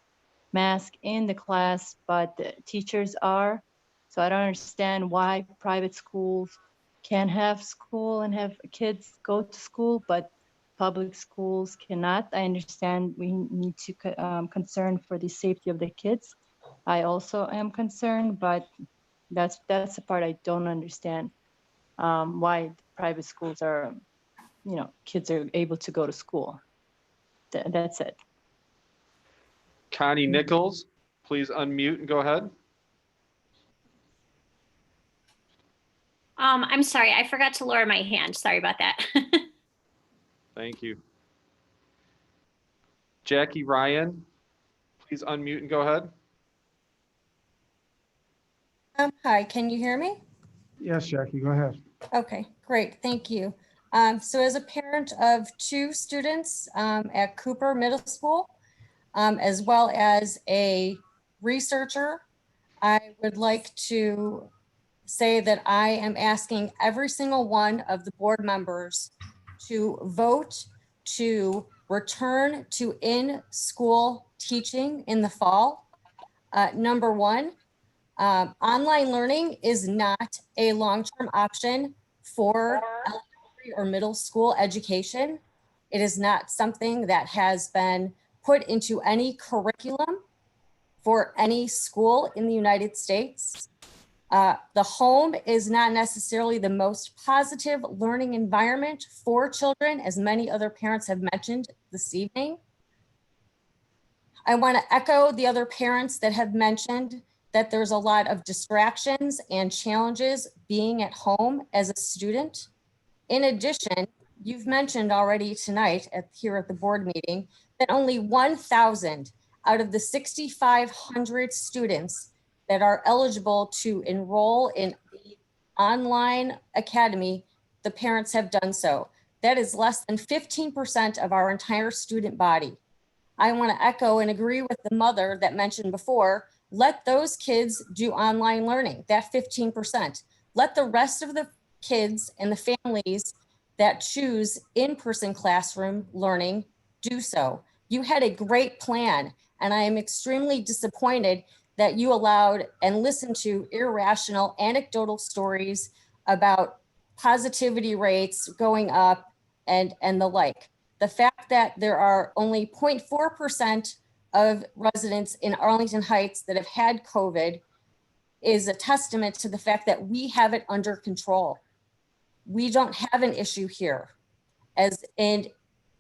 mask in the class, but the teachers are. So I don't understand why private schools can have school and have kids go to school, but public schools cannot. I understand we need to concern for the safety of the kids. I also am concerned, but that's the part I don't understand, why private schools are, you know, kids are able to go to school. That's it. Connie Nichols, please unmute and go ahead. I'm sorry, I forgot to lower my hand. Sorry about that. Thank you. Jackie Ryan, please unmute and go ahead. Hi, can you hear me? Yes, Jackie, go ahead. Okay, great, thank you. So as a parent of 2 students at Cooper Middle School, as well as a researcher, I would like to say that I am asking every single one of the board members to vote to return to in-school teaching in the fall. Number 1, online learning is not a long-term option for elementary or middle school education. It is not something that has been put into any curriculum for any school in the United States. The home is not necessarily the most positive learning environment for children, as many other parents have mentioned this evening. I want to echo the other parents that have mentioned that there's a lot of distractions and challenges being at home as a student. In addition, you've mentioned already tonight here at the board meeting that only 1,000 out of the 6,500 students that are eligible to enroll in the online academy, the parents have done so. That is less than 15% of our entire student body. I want to echo and agree with the mother that mentioned before, let those kids do online learning, that 15%. Let the rest of the kids and the families that choose in-person classroom learning do so. You had a great plan, and I am extremely disappointed that you allowed and listened to irrational anecdotal stories about positivity rates going up and the like. The fact that there are only 0.4% of residents in Arlington Heights that have had COVID is a testament to the fact that we have it under control. We don't have an issue here as in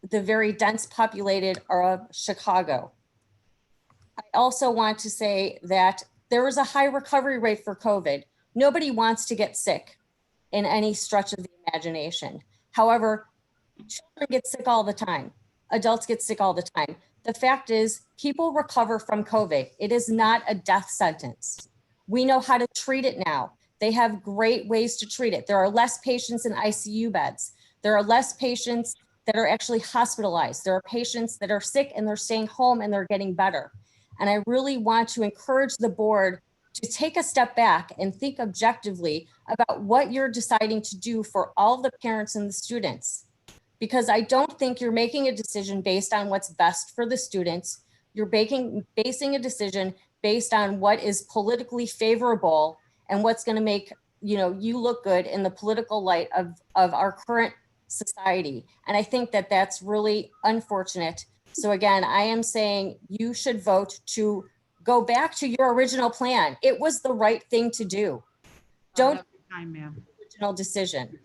the very dense populated of Chicago. I also want to say that there is a high recovery rate for COVID. Nobody wants to get sick in any stretch of the imagination. However, children get sick all the time. Adults get sick all the time. The fact is, people recover from COVID. It is not a death sentence. We know how to treat it now. They have great ways to treat it. There are less patients in ICU beds. There are less patients that are actually hospitalized. There are patients that are sick and they're staying home and they're getting better. And I really want to encourage the board to take a step back and think objectively about what you're deciding to do for all the parents and the students. Because I don't think you're making a decision based on what's best for the students. You're basing a decision based on what is politically favorable and what's going to make you look good in the political light of our current society. And I think that that's really unfortunate. So again, I am saying you should vote to go back to your original plan. It was the right thing to do. Don't time, ma'am. Original decision.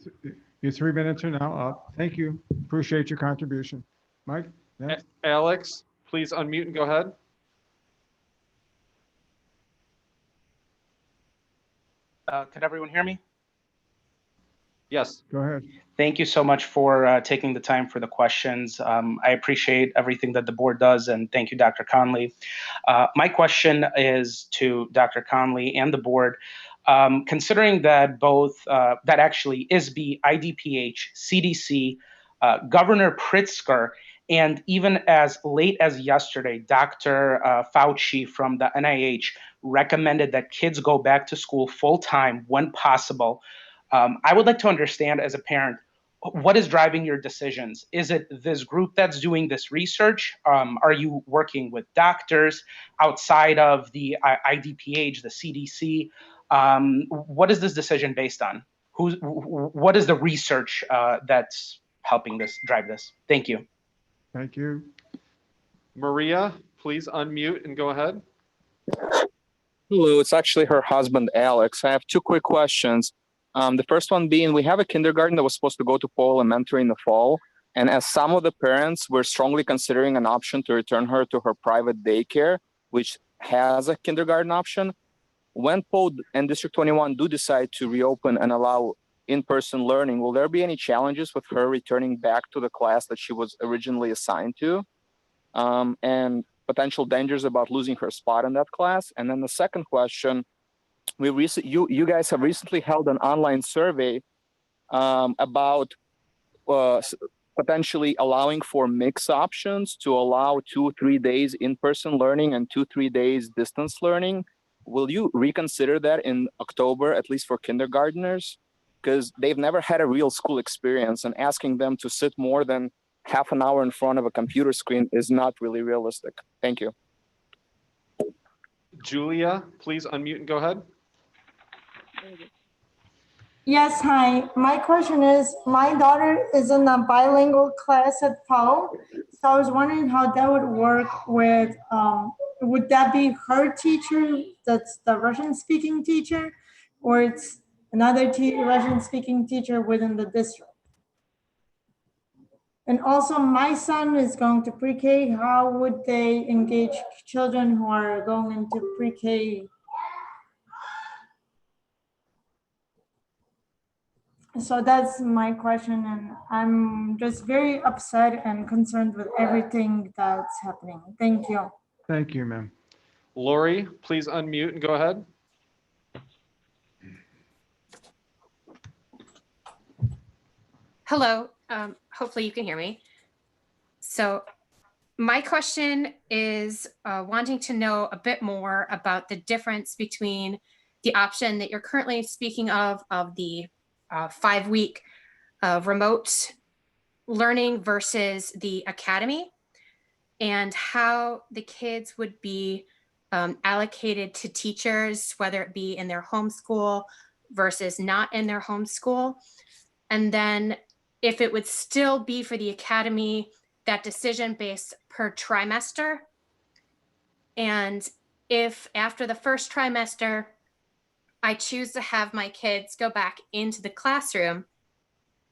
Your 3 minutes are now up. Thank you. Appreciate your contribution. Mike? Next. Alex, please unmute and go ahead. Can everyone hear me? Yes. Go ahead. Thank you so much for taking the time for the questions. I appreciate everything that the board does, and thank you, Dr. Conley. My question is to Dr. Conley and the board. Considering that both, that actually ISB, IDPH, CDC, Governor Pritzker, and even as late as yesterday, Dr. Fauci from the NIH recommended that kids go back to school full time when possible. I would like to understand as a parent, what is driving your decisions? Is it this group that's doing this research? Are you working with doctors outside of the IDPH, the CDC? What is this decision based on? What is the research that's helping this drive this? Thank you. Thank you. Maria, please unmute and go ahead. Hello, it's actually her husband, Alex. I have two quick questions. The first one being, we have a kindergarten that was supposed to go to Poe Elementary in the fall. And as some of the parents were strongly considering an option to return her to her private daycare, which has a kindergarten option, when Poe and District 21 do decide to reopen and allow in-person learning, will there be any challenges with her returning back to the class that she was originally assigned to? And potential dangers about losing her spot in that class? And then the second question, you guys have recently held an online survey about potentially allowing for mixed options to allow 2-3 days in-person learning and 2-3 days distance learning. Will you reconsider that in October, at least for kindergartners? Because they've never had a real school experience, and asking them to sit more than half an hour in front of a computer screen is not really realistic. Thank you. Julia, please unmute and go ahead. Yes, hi. My question is, my daughter is in a bilingual class at Poe, so I was wondering how that would work with, would that be her teacher, that's the Russian-speaking teacher, or it's another Russian-speaking teacher within the district? And also, my son is going to pre-K. How would they engage children who are going into pre-K? So that's my question, and I'm just very upset and concerned with everything that's happening. Thank you. Thank you, ma'am. Lori, please unmute and go ahead. Hello. Hopefully you can hear me. So my question is wanting to know a bit more about the difference between the option that you're currently speaking of the 5-week remote learning versus the academy, and how the kids would be allocated to teachers, whether it be in their homeschool versus not in their homeschool. And then if it would still be for the academy, that decision based per trimester. And if after the first trimester, I choose to have my kids go back into the classroom,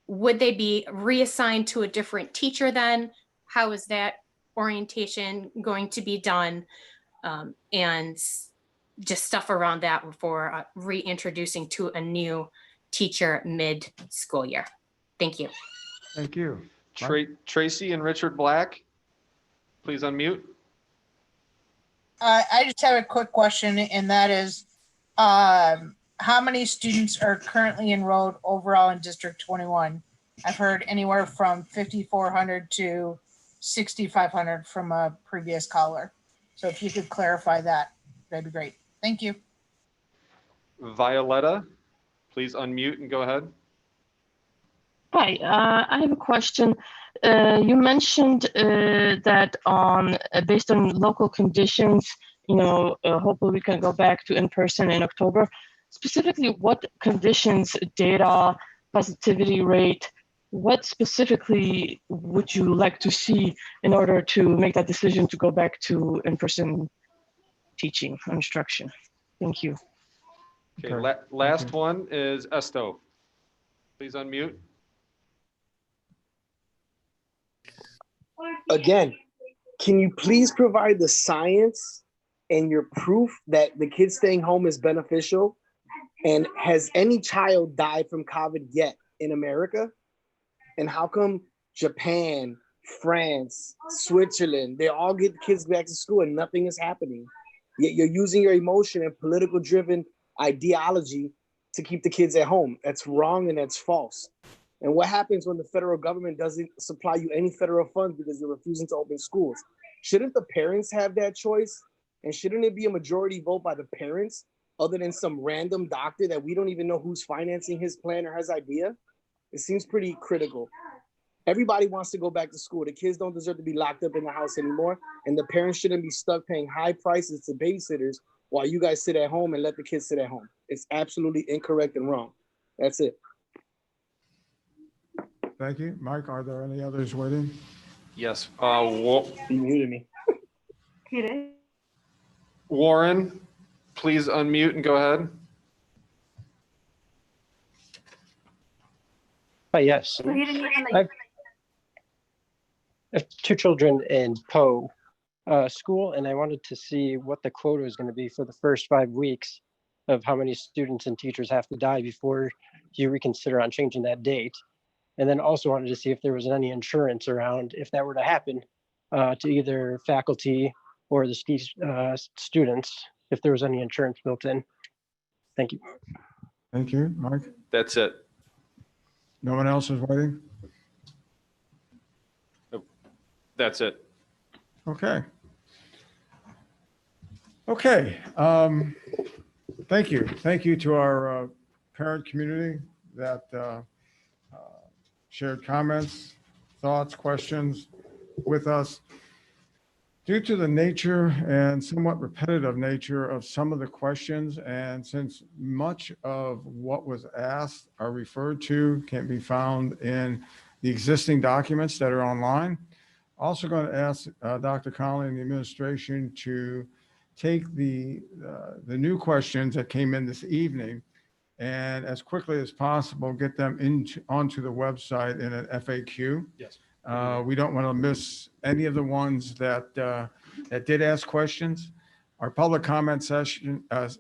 would they be reassigned to a different teacher then? How is that orientation going to be done? And just stuff around that for reintroducing to a new teacher mid-school year. Thank you. Thank you. Tracy and Richard Black, please unmute. I just have a quick question, and that is, how many students are currently enrolled overall in District 21? I've heard anywhere from 5,400 to 6,500 from a previous caller. So if you could clarify that, that'd be great. Thank you. Violetta, please unmute and go ahead. Hi, I have a question. You mentioned that based on local conditions, hopefully we can go back to in-person in October. Specifically, what conditions, data, positivity rate, what specifically would you like to see in order to make that decision to go back to in-person teaching or instruction? Thank you. Okay, last one is Esto. Please unmute. Again, can you please provide the science and your proof that the kids staying home is beneficial? And has any child died from COVID yet in America? And how come Japan, France, Switzerland, they all get kids back to school and nothing is happening? Yet you're using your emotion and political driven ideology to keep the kids at home. That's wrong and that's false. And what happens when the federal government doesn't supply you any federal funds because you're refusing to open schools? Shouldn't the parents have that choice? And shouldn't it be a majority vote by the parents other than some random doctor that we don't even know who's financing his plan or his idea? It seems pretty critical. Everybody wants to go back to school. The kids don't deserve to be locked up in the house anymore. And the parents shouldn't be stuck paying high prices to babysitters while you guys sit at home and let the kids sit at home. It's absolutely incorrect and wrong. That's it. Thank you. Mike, are there any others waiting? Yes. You muted me. Warren, please unmute and go ahead. Yes. I have two children in Poe school, and I wanted to see what the quota is going to be for the first 5 weeks of how many students and teachers have to die before you reconsider on changing that date. And then also wanted to see if there was any insurance around if that were to happen to either faculty or the students, if there was any insurance built in. Thank you. Thank you, Mike. That's it. No one else is waiting? Nope. That's it. Okay. Okay. Thank you. Thank you to our parent community that shared comments, thoughts, questions with us. Due to the nature and somewhat repetitive nature of some of the questions, and since much of what was asked are referred to, can be found in the existing documents that are online, also going to ask Dr. Conley and the administration to take the new questions that came in this evening and as quickly as possible get them onto the website in an FAQ. Yes. We don't want to miss any of the ones that did ask questions. Our public comment session, as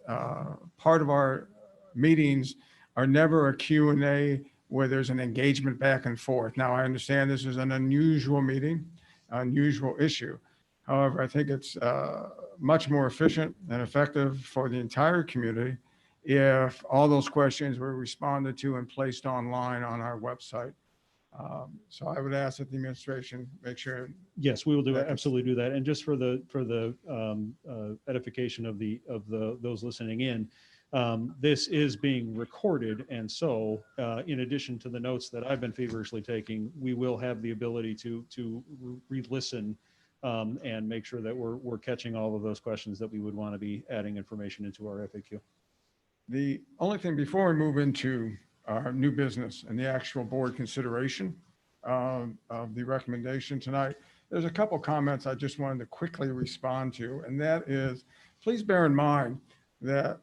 part of our meetings, are never a Q&A where there's an engagement back and forth. Now, I understand this is an unusual meeting, unusual issue. However, I think it's much more efficient and effective for the entire community if all those questions were responded to and placed online on our website. So I would ask that the administration make sure. Yes, we will do, That is- absolutely do that. And just for the edification of those listening in, this is being recorded. And so in addition to the notes that I've been feverishly taking, we will have the ability to re-listen and make sure that we're catching all of those questions that we would want to be adding information into our FAQ. The only thing before we move into our new business and the actual board consideration of the recommendation tonight, there's a couple comments I just wanted to quickly respond to, and that is, please bear in mind that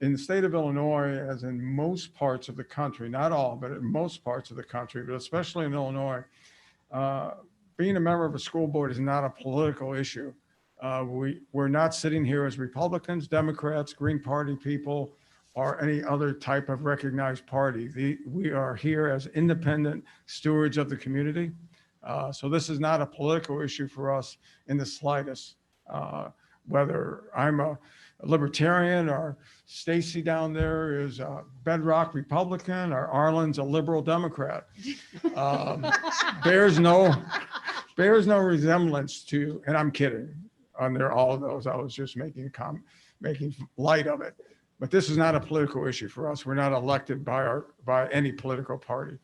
in the state of Illinois, as in most parts of the country, not all, but in most parts of the country, but especially in Illinois, being a member of a school board is not a political issue. We're not sitting here as Republicans, Democrats, Green Party people, or any other type of recognized party. We are here as independent stewards of the community. So this is not a political issue for us in the slightest. Whether I'm a libertarian or Stacy down there is a bedrock Republican or Arlen's a liberal Democrat. Bears no resemblance to, and I'm kidding, under all of those. I was just making light of it. But this is not a political issue for us. We're not elected by any political party.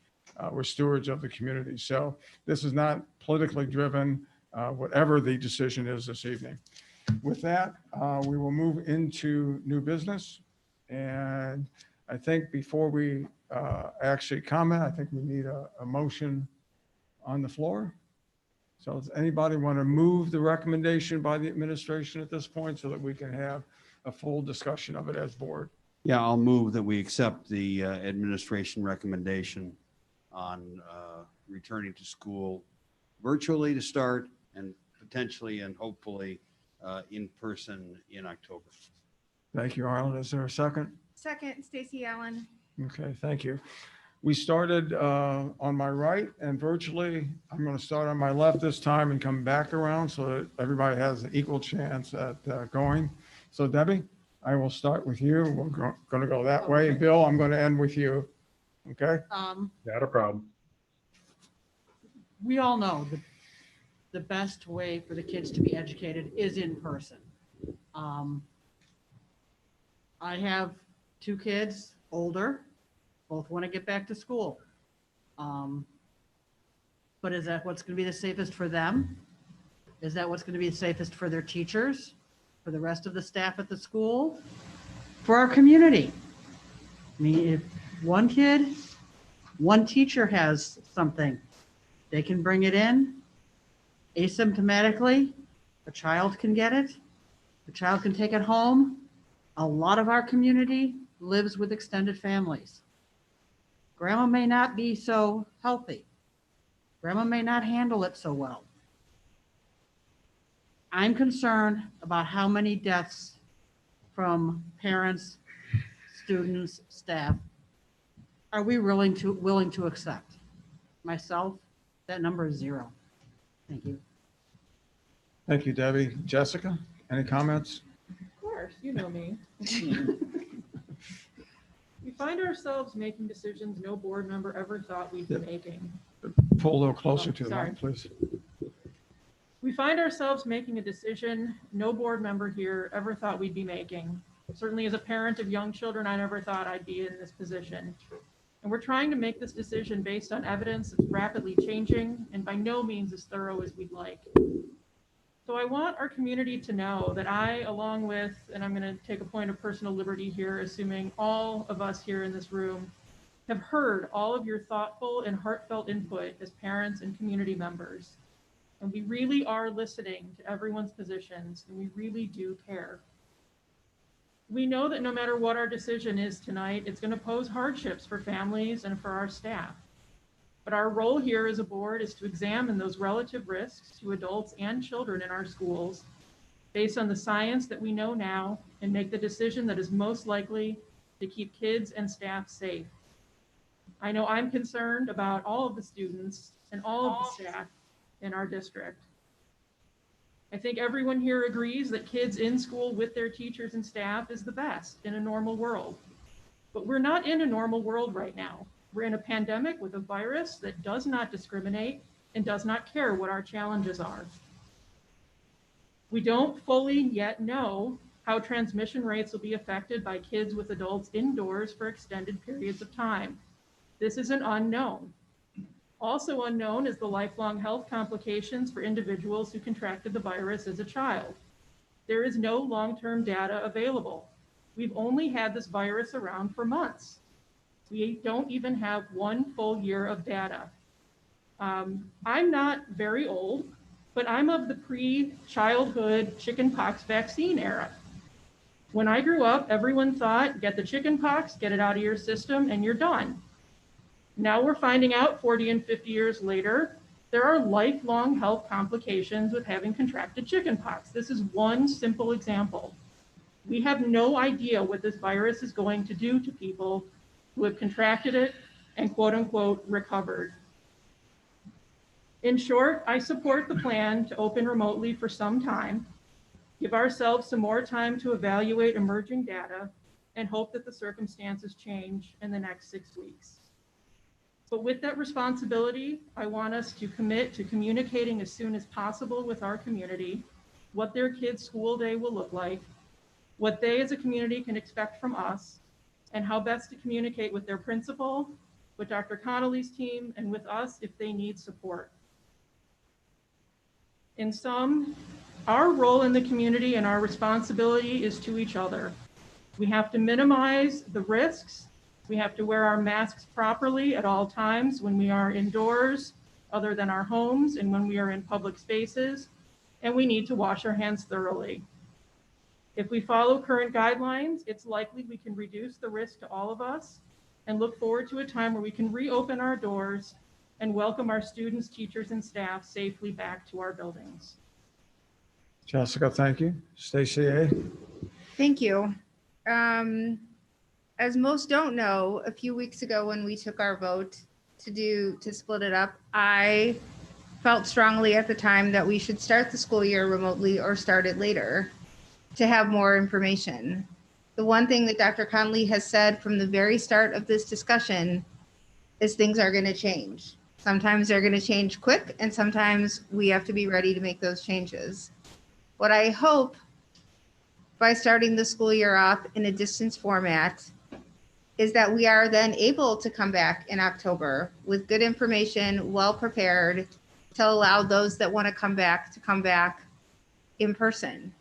We're stewards of the community. So this is not politically driven, whatever the decision is this evening. With that, we will move into new business. And I think before we actually comment, I think we need a motion on the floor. So does anybody want to move the recommendation by the administration at this point so that we can have a full discussion of it as board? Yeah, I'll move that we accept the administration recommendation on returning to school virtually to start, and potentially and hopefully in person in October. Thank you, Arlen. Is there a second? Second, Stacy Allen. Okay, thank you. We started on my right and virtually. I'm going to start on my left this time and come back around so that everybody has an equal chance at going. So Debbie, I will start with you. We're going to go that way. And Bill, I'm going to end with you. Okay? Not a problem. We all know the best way for the kids to be educated is in person. I have two kids, older, both want to get back to school. But is that what's going to be the safest for them? Is that what's going to be the safest for their teachers, for the rest of the staff at the school, for our community? I mean, if one kid, one teacher has something, they can bring it in asymptomatically. A child can get it. The child can take it home. A lot of our community lives with extended families. Grandma may not be so healthy. Grandma may not handle it so well. I'm concerned about how many deaths from parents, students, staff are we willing to accept? Myself, that number is 0. Thank you. Thank you, Debbie. Jessica, any comments? Of course, you know me. We find ourselves making decisions no board member ever thought we'd be making. Pull a little closer to the sorry. mic, please. We find ourselves making a decision no board member here ever thought we'd be making. Certainly as a parent of young children, I never thought I'd be in this position. And we're trying to make this decision based on evidence that's rapidly changing and by no means as thorough as we'd like. So I want our community to know that I, along with, and I'm going to take a point of personal liberty here, assuming all of us here in this room have heard all of your thoughtful and heartfelt input as parents and community members. And we really are listening to everyone's positions, and we really do care. We know that no matter what our decision is tonight, it's going to pose hardships for families and for our staff. But our role here as a board is to examine those relative risks to adults and children in our schools based on the science that we know now and make the decision that is most likely to keep kids and staff safe. I know I'm concerned about all of the students and all of the staff in our district. I think everyone here agrees that kids in school with their teachers and staff is the best in a normal world. But we're not in a normal world right now. We're in a pandemic with a virus that does not discriminate and does not care what our challenges are. We don't fully yet know how transmission rates will be affected by kids with adults indoors for extended periods of time. This is an unknown. Also unknown is the lifelong health complications for individuals who contracted the virus as a child. There is no long-term data available. We've only had this virus around for months. We don't even have 1 full year of data. I'm not very old, but I'm of the pre-childhood chickenpox vaccine era. When I grew up, everyone thought, get the chickenpox, get it out of your system, and you're done. Now we're finding out 40 and 50 years later, there are lifelong health complications with having contracted chickenpox. This is one simple example. We have no idea what this virus is going to do to people who have contracted it and quote unquote recovered. In short, I support the plan to open remotely for some time, give ourselves some more time to evaluate emerging data, and hope that the circumstances change in the next 6 weeks. But with that responsibility, I want us to commit to communicating as soon as possible with our community what their kids' school day will look like, what they as a community can expect from us, and how best to communicate with their principal, with Dr. Connolly's team, and with us if they need support. In sum, our role in the community and our responsibility is to each other. We have to minimize the risks. We have to wear our masks properly at all times when we are indoors, other than our homes, and when we are in public spaces, and we need to wash our hands thoroughly. If we follow current guidelines, it's likely we can reduce the risk to all of us and look forward to a time where we can reopen our doors and welcome our students, teachers, and staff safely back to our buildings. Jessica, thank you. Stacy A. Thank you. As most don't know, a few weeks ago when we took our vote to split it up, I felt strongly at the time that we should start the school year remotely or start it later to have more information. The one thing that Dr. Conley has said from the very start of this discussion is things are going to change. Sometimes they're going to change quick, and sometimes we have to be ready to make those changes. What I hope by starting the school year off in a distance format is that we are then able to come back in October with good information, well prepared to allow those that want to come back in person.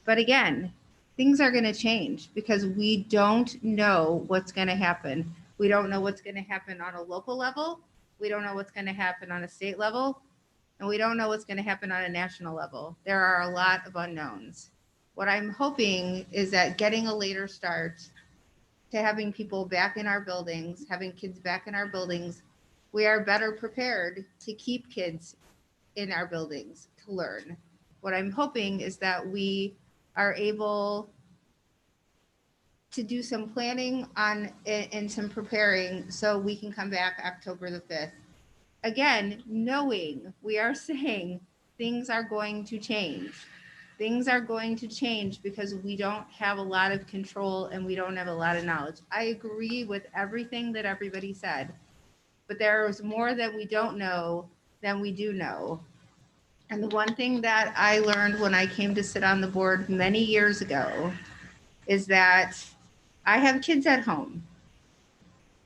But again, things are going to change because we don't know what's going to happen. We don't know what's going to happen on a local level. We don't know what's going to happen on a state level. And we don't know what's going to happen on a national level. There are a lot of unknowns. What I'm hoping is that getting a later start to having people back in our buildings, having kids back in our buildings, we are better prepared to keep kids in our buildings to learn. What I'm hoping is that we are able to do some planning on and some preparing so we can come back October the 5th. Again, knowing we are saying things are going to change. Things are going to change because we don't have a lot of control and we don't have a lot of knowledge. I agree with everything that everybody said, but there is more that we don't know than we do know. And the one thing that I learned when I came to sit on the board many years ago is that I have kids at home.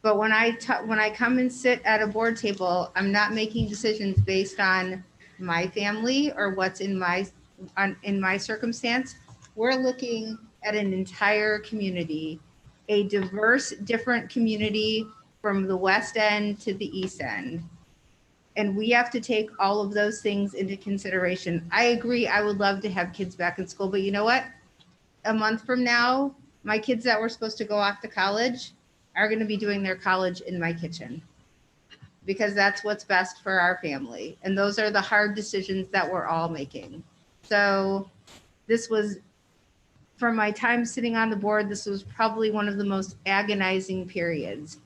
But when I come and sit at a board table, I'm not making decisions based on my family or what's in my circumstance. We're looking at an entire community, a diverse, different community from the West End to the East End. And we have to take all of those things into consideration. I agree, I would love to have kids back in school, but you know what? A month from now, my kids that were supposed to go off to college are going to be doing their college in my kitchen because that's what's best for our family. And those are the hard decisions that we're all making. So this was, from my time sitting on the board, this was probably one of the most agonizing periods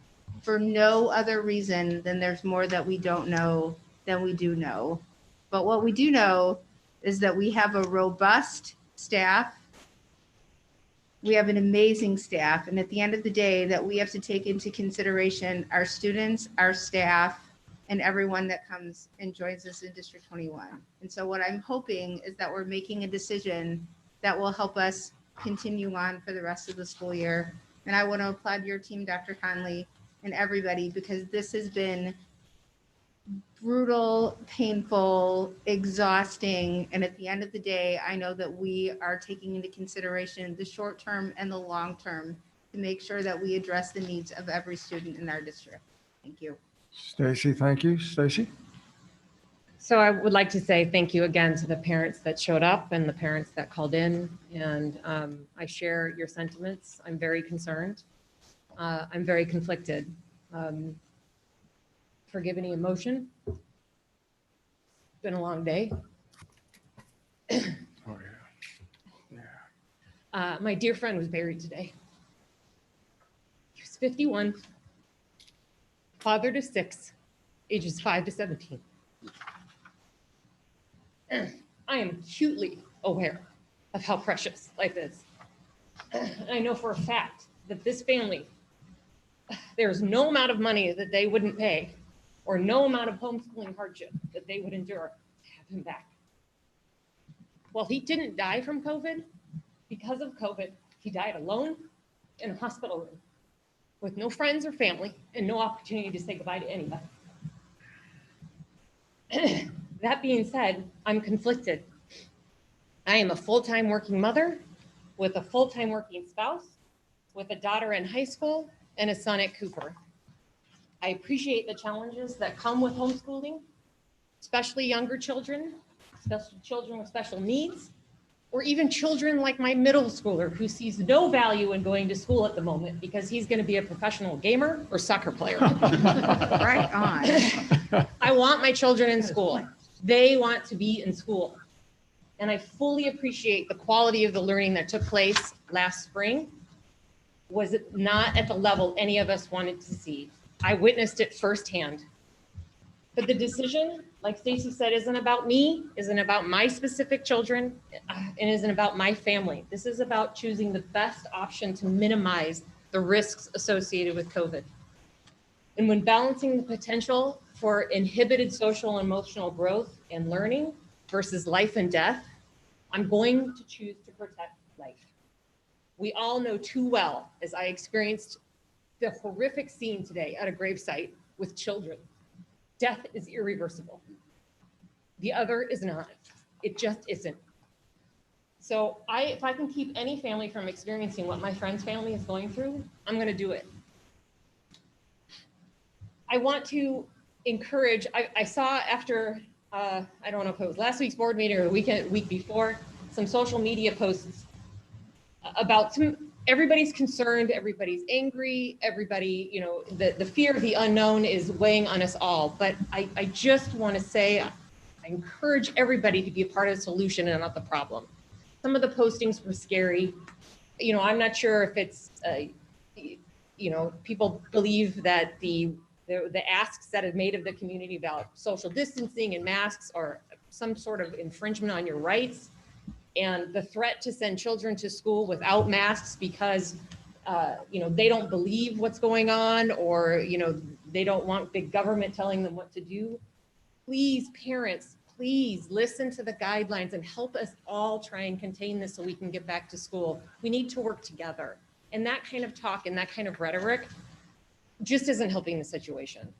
for no other reason than there's more that we don't know than we do know. But what we do know is that we have a robust staff We have an amazing staff, and at the end of the day, that we have to take into consideration our students, our staff, and everyone that comes and joins us in District 21. And so what I'm hoping is that we're making a decision that will help us continue on for the rest of the school year. And I want to applaud your team, Dr. Conley, and everybody, because this has been brutal, painful, exhausting. And at the end of the day, I know that we are taking into consideration the short term and the long term to make sure that we address the needs of every student in our district. Thank you. Stacy, thank you. Stacy? So I would like to say thank you again to the parents that showed up and the parents that called in. And I share your sentiments. I'm very concerned. I'm very conflicted. Forgive any emotion. It's been a long day. Oh, yeah. My dear friend was buried today. He was 51, father to 6, ages 5 to 17. I am acutely aware of how precious life is. And I know for a fact that this family, there's no amount of money that they wouldn't pay or no amount of homeschooling hardship that they would endure to have him back. Well, he didn't die from COVID. Because of COVID, he died alone in a hospital room with no friends or family and no opportunity to say goodbye to anybody. That being said, I'm conflicted. I am a full-time working mother with a full-time working spouse, with a daughter in high school and a son at Cooper. I appreciate the challenges that come with homeschooling, especially younger children, especially children with special needs, or even children like my middle schooler who sees no value in going to school at the moment because he's going to be a professional gamer or soccer player. Right on. I want my children in school. They want to be in school. And I fully appreciate the quality of the learning that took place last spring was not at the level any of us wanted to see. I witnessed it firsthand. But the decision, like Stacy said, isn't about me, isn't about my specific children, and isn't about my family. This is about choosing the best option to minimize the risks associated with COVID. And when balancing the potential for inhibited social and emotional growth and learning versus life and death, I'm going to choose to protect life. We all know too well, as I experienced the horrific scene today at a gravesite with children, death is irreversible. The other is not. It just isn't. So if I can keep any family from experiencing what my friend's family is going through, I'm going to do it. I want to encourage, I saw after, I don't know if it was last week's board meeting or the week before, some social media posts about everybody's concerned, everybody's angry, everybody, the fear of the unknown is weighing on us all. But I just want to say, I encourage everybody to be a part of the solution and not the problem. Some of the postings were scary. I'm not sure if it's, people believe that the asks that have made of the community about social distancing and masks are some sort of infringement on your rights. And the threat to send children to school without masks because, they don't believe what's going on or, they don't want big government telling them what to do. Please, parents, please listen to the guidelines and help us all try and contain this so we can get back to school. We need to work together. And that kind of talk and that kind of rhetoric just isn't helping the situation.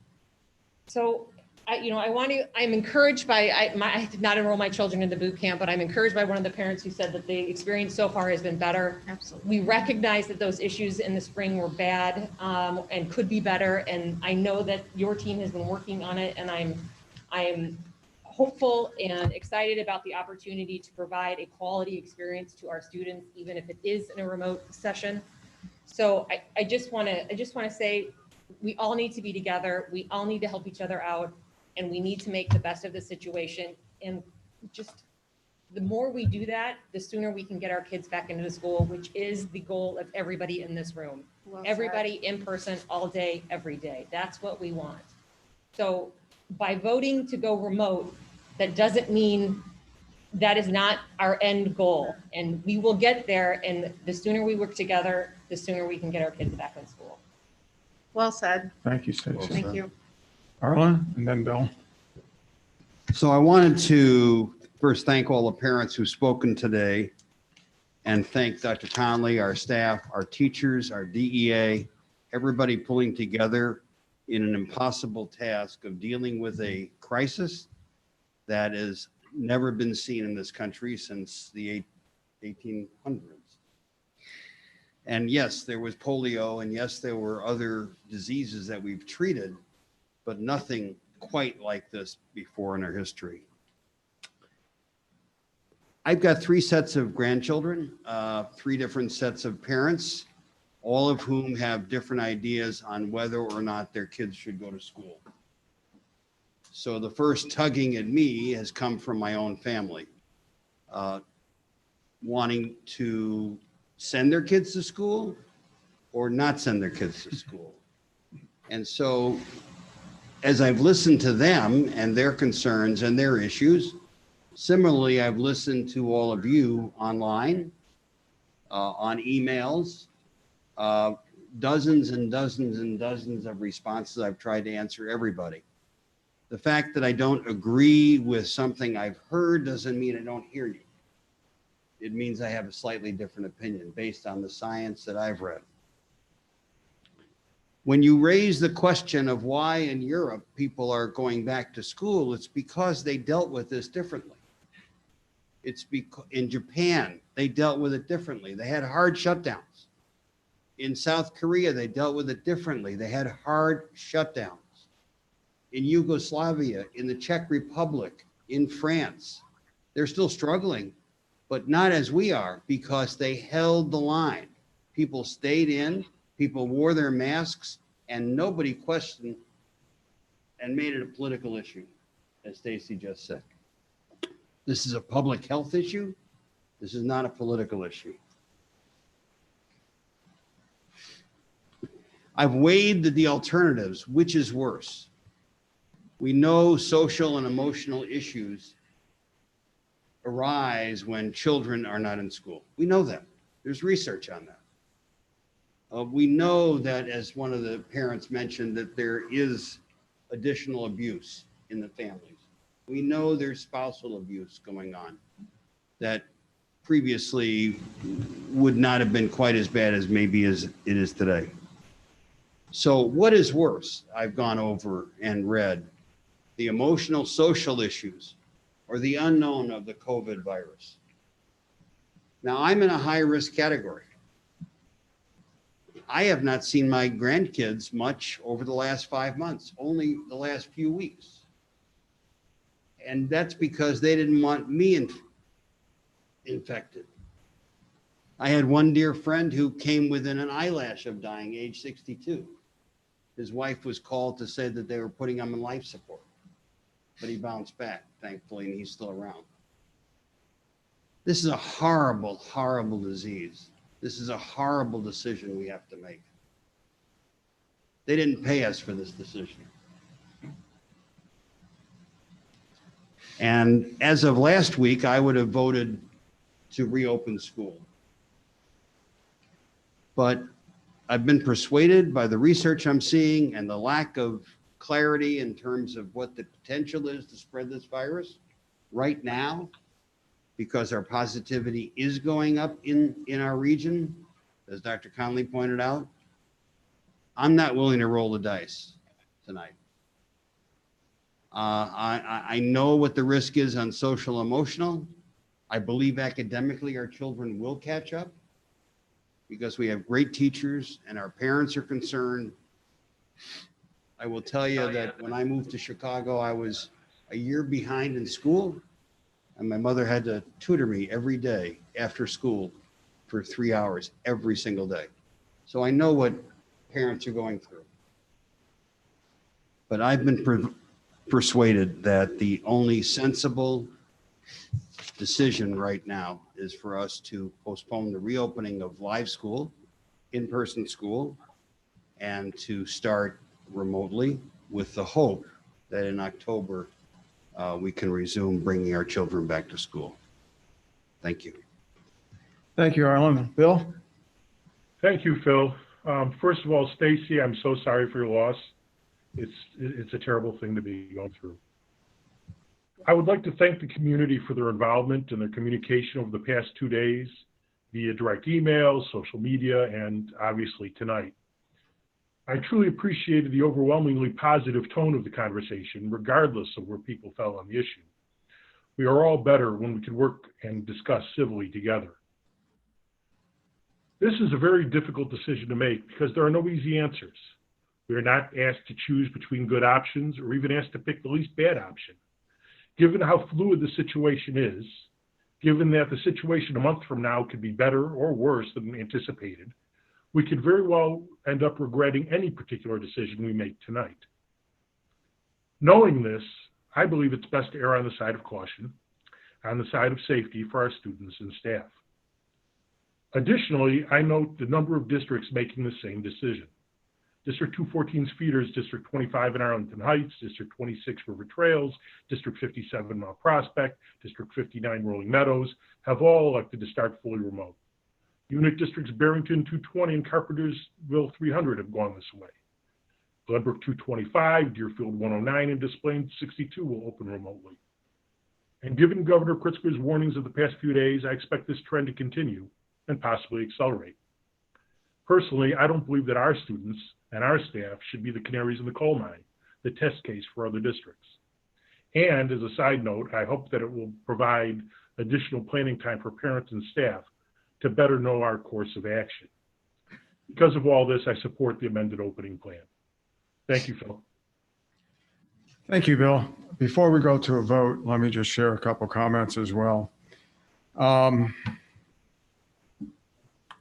So I'm encouraged by, I did not enroll my children into boot camp, but I'm encouraged by one of the parents who said that the experience so far has been better. Absolutely. We recognize that those issues in the spring were bad and could be better. And I know that your team has been working on it, and I'm hopeful and excited about the opportunity to provide a quality experience to our students, even if it is in a remote session. So I just want to say, we all need to be together. We all need to help each other out. And we need to make the best of the situation. And just the more we do that, the sooner we can get our kids back into the school, which is the goal of everybody in this room. Well said. Everybody in person, all day, every day. That's what we want. So by voting to go remote, that doesn't mean that is not our end goal. And we will get there. And the sooner we work together, the sooner we can get our kids back in school. Well said. Thank you, Stacy. Thank you. Arlen, and then Bill. So I wanted to first thank all the parents who've spoken today and thank Dr. Conley, our staff, our teachers, our DEA, everybody pulling together in an impossible task of dealing with a crisis that has never been seen in this country since the 1800s. And yes, there was polio, and yes, there were other diseases that we've treated, but nothing quite like this before in our history. I've got 3 sets of grandchildren, 3 different sets of parents, all of whom have different ideas on whether or not their kids should go to school. So the first tugging at me has come from my own family, wanting to send their kids to school or not send their kids to school. And so as I've listened to them and their concerns and their issues, similarly, I've listened to all of you online, on emails, dozens and dozens and dozens of responses. I've tried to answer everybody. The fact that I don't agree with something I've heard doesn't mean I don't hear you. It means I have a slightly different opinion based on the science that I've read. When you raise the question of why in Europe people are going back to school, it's because they dealt with this differently. It's because in Japan, they dealt with it differently. They had hard shutdowns. In South Korea, they dealt with it differently. They had hard shutdowns. In Yugoslavia, in the Czech Republic, in France, they're still struggling, but not as we are, because they held the line. People stayed in, people wore their masks, and nobody questioned and made it a political issue, as Stacy just said. This is a public health issue. This is not a political issue. I've weighed the alternatives. Which is worse? We know social and emotional issues arise when children are not in school. We know that. There's research on that. We know that, as one of the parents mentioned, that there is additional abuse in the families. We know there's spousal abuse going on that previously would not have been quite as bad as maybe as it is today. So what is worse? I've gone over and read the emotional social issues or the unknown of the COVID virus. Now, I'm in a high risk category. I have not seen my grandkids much over the last 5 months, only the last few weeks. And that's because they didn't want me infected. I had one dear friend who came within an eyelash of dying, age 62. His wife was called to say that they were putting him on life support, but he bounced back, thankfully, and he's still around. This is a horrible, horrible disease. This is a horrible decision we have to make. They didn't pay us for this decision. And as of last week, I would have voted to reopen school. But I've been persuaded by the research I'm seeing and the lack of clarity in terms of what the potential is to spread this virus right now, because our positivity is going up in our region, as Dr. Conley pointed out. I'm not willing to roll the dice tonight. I know what the risk is on social emotional. I believe academically our children will catch up because we have great teachers and our parents are concerned. I will tell you that when I moved to Chicago, I was a year behind in school, and my mother had to tutor me every day after school for 3 hours every single day. So I know what parents are going through. But I've been persuaded that the only sensible decision right now is for us to postpone the reopening of live school, in-person school, and to start remotely with the hope that in October we can resume bringing our children back to school. Thank you. Thank you, Arlen. Bill? Thank you, Phil. First of all, Stacy, I'm so sorry for your loss. It's a terrible thing to be going through. I would like to thank the community for their involvement and their communication over the past 2 days via direct emails, social media, and obviously tonight. I truly appreciated the overwhelmingly positive tone of the conversation, regardless of where people fell on the issue. We are all better when we can work and discuss civilly together. This is a very difficult decision to make because there are no easy answers. We are not asked to choose between good options or even asked to pick the least bad option. Given how fluid the situation is, given that the situation a month from now could be better or worse than anticipated, we could very well end up regretting any particular decision we make tonight. Knowing this, I believe it's best to err on the side of caution, on the side of safety for our students and staff. Additionally, I note the number of districts making the same decision. District 214's feeders, District 25 in Arlington Heights, District 26 River Trails, District 57 Mount Prospect, District 59 Rolling Meadows have all elected to start fully remote. Unit districts Barrington 220 and Carpentersville 300 have gone this way. Glenbrook 225, Deerfield 109, and Des Plaines 62 will open remotely. And given Governor Pritzker's warnings of the past few days, I expect this trend to continue and possibly accelerate. Personally, I don't believe that our students and our staff should be the canaries in the coal mine, the test case for other districts. And as a side note, I hope that it will provide additional planning time for parents and staff to better know our course of action. Because of all this, I support the amended opening plan. Thank you, Phil. Thank you, Bill. Before we go to a vote, let me just share a couple comments as well.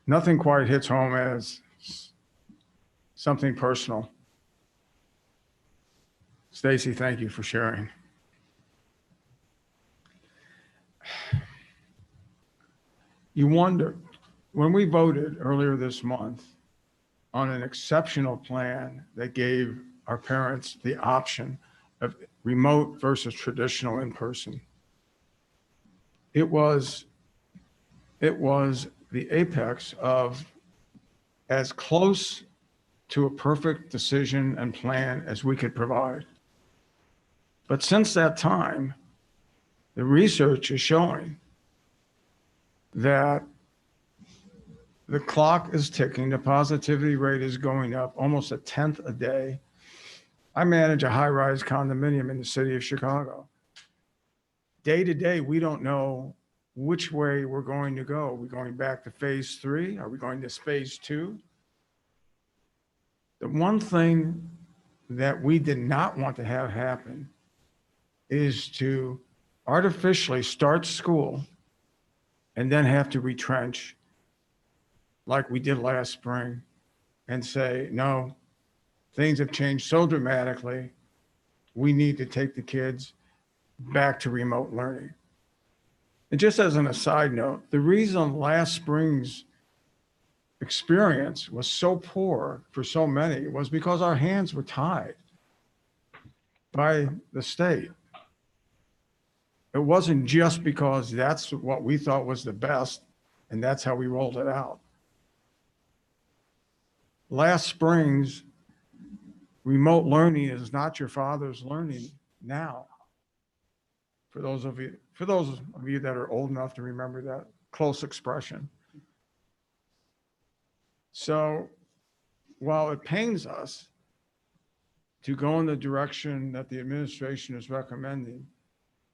Nothing quite hits home as something personal. Stacy, thank you for sharing. You wonder, when we voted earlier this month on an exceptional plan that gave our parents the option of remote versus traditional in-person, it was the apex of as close to a perfect decision and plan as we could provide. But since that time, the research is showing that the clock is ticking, the positivity rate is going up almost 1/10 a day. I manage a high-rise condominium in the city of Chicago. Day to day, we don't know which way we're going to go. Are we going back to phase 3? Are we going to phase 2? The one thing that we did not want to have happen is to artificially start school and then have to retrench like we did last spring and say, no, things have changed so dramatically, we need to take the kids back to remote learning. And just as an aside note, the reason last spring's experience was so poor for so many was because our hands were tied by the state. It wasn't just because that's what we thought was the best and that's how we rolled it out. Last spring's remote learning is not your father's learning now. For those of you that are old enough to remember that close expression. So while it pains us to go in the direction that the administration is recommending,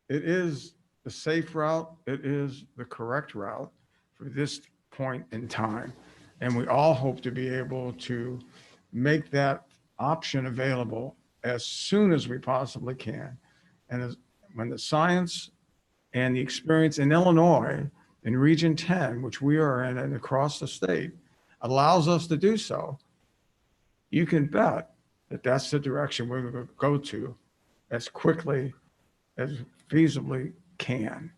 it is the safe route, it is the correct route for this point in time. And we all hope to be able to make that option available as soon as we possibly can. And when the science and the experience in Illinois, in Region 10, which we are in and across the state, allows us to do so, you can bet that that's the direction we're going to go to as quickly as feasibly can.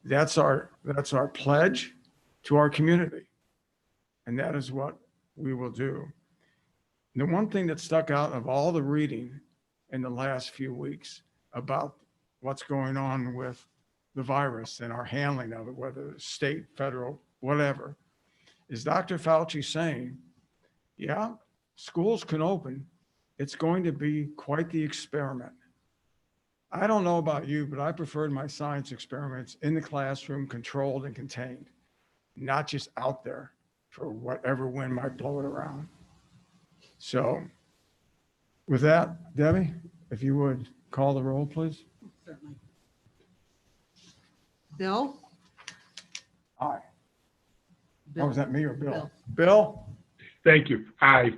That's our pledge to our community. And that is what we will do. The one thing that stuck out of all the reading in the last few weeks about what's going on with the virus and our handling of it, whether it's state, federal, whatever, is Dr. Fauci saying, yeah, schools can open. It's going to be quite the experiment. I don't know about you, but I preferred my science experiments in the classroom, controlled and contained, not just out there for whatever wind might blow it around. So with that, Debbie, if you would call the roll, please. Certainly. Bill? Aye. Bill. Oh, is that me or Bill? Bill. Bill? Thank you. Aye.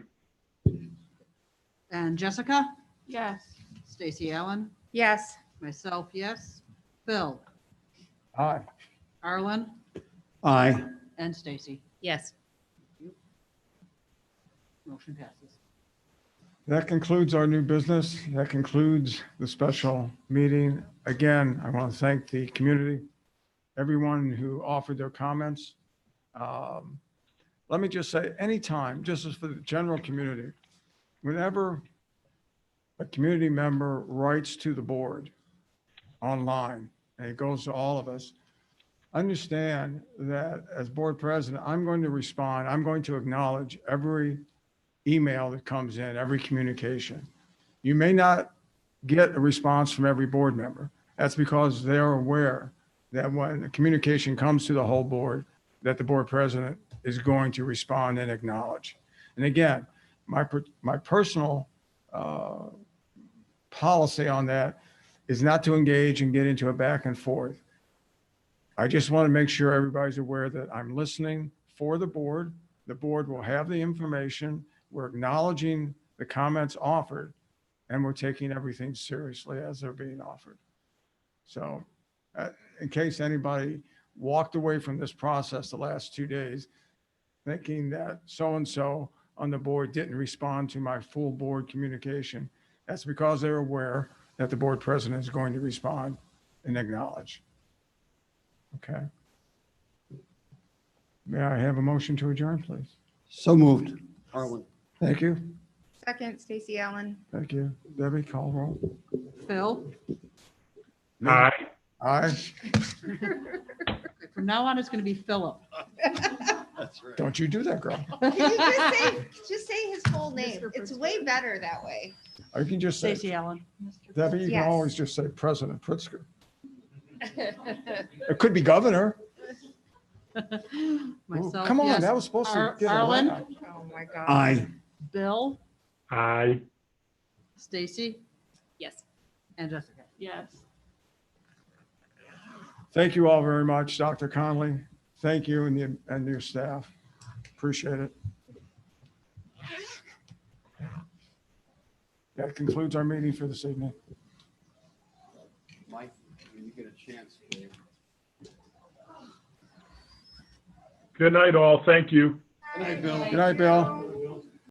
And Jessica? Yes. Stacy Allen? Yes. Myself, yes. Bill? Aye. Arlen? Aye. And Stacy. Yes. Motion passes. That concludes our new business. That concludes the special meeting. Again, I want to thank the community, everyone who offered their comments. Let me just say, anytime, just as for the general community, whenever a community member writes to the board online, and it goes to all of us, understand that as board president, I'm going to respond. I'm going to acknowledge every email that comes in, every communication. You may not get a response from every board member. That's because they're aware that when the communication comes to the whole board, that the board president is going to respond and acknowledge. And again, my personal policy on that is not to engage and get into a back and forth. I just want to make sure everybody's aware that I'm listening for the board. The board will have the information. We're acknowledging the comments offered, and we're taking everything seriously as they're being offered. So in case anybody walked away from this process the last 2 days thinking that so-and-so on the board didn't respond to my full board communication, that's because they're aware that the board president is going to respond and acknowledge. Okay. May I have a motion to adjourn, please? So moved. Harlan. Thank you. Second, Stacy Allen. Thank you. Debbie, call roll. Phil? Aye. Aye. From now on, it's going to be Philip. That's right. Don't you do that, girl. Can you just say his full name? It's way better that way. Or you can just say, Stacy Allen. Debbie, you can Yes. always just say President Pritzker. It could be governor. Ooh, Myself, come on, yes. that was supposed to get a Arlen? laugh. Oh, my God. Aye. Bill? Aye. Stacy? Yes. And Jessica. Yes. Thank you all very much, Dr. Conley. Thank you and your staff. Appreciate it. That concludes our meeting for this evening. Mike, when you get a chance, will you? Good night, all. Thank you. Good night, Bill. Good night, Bill.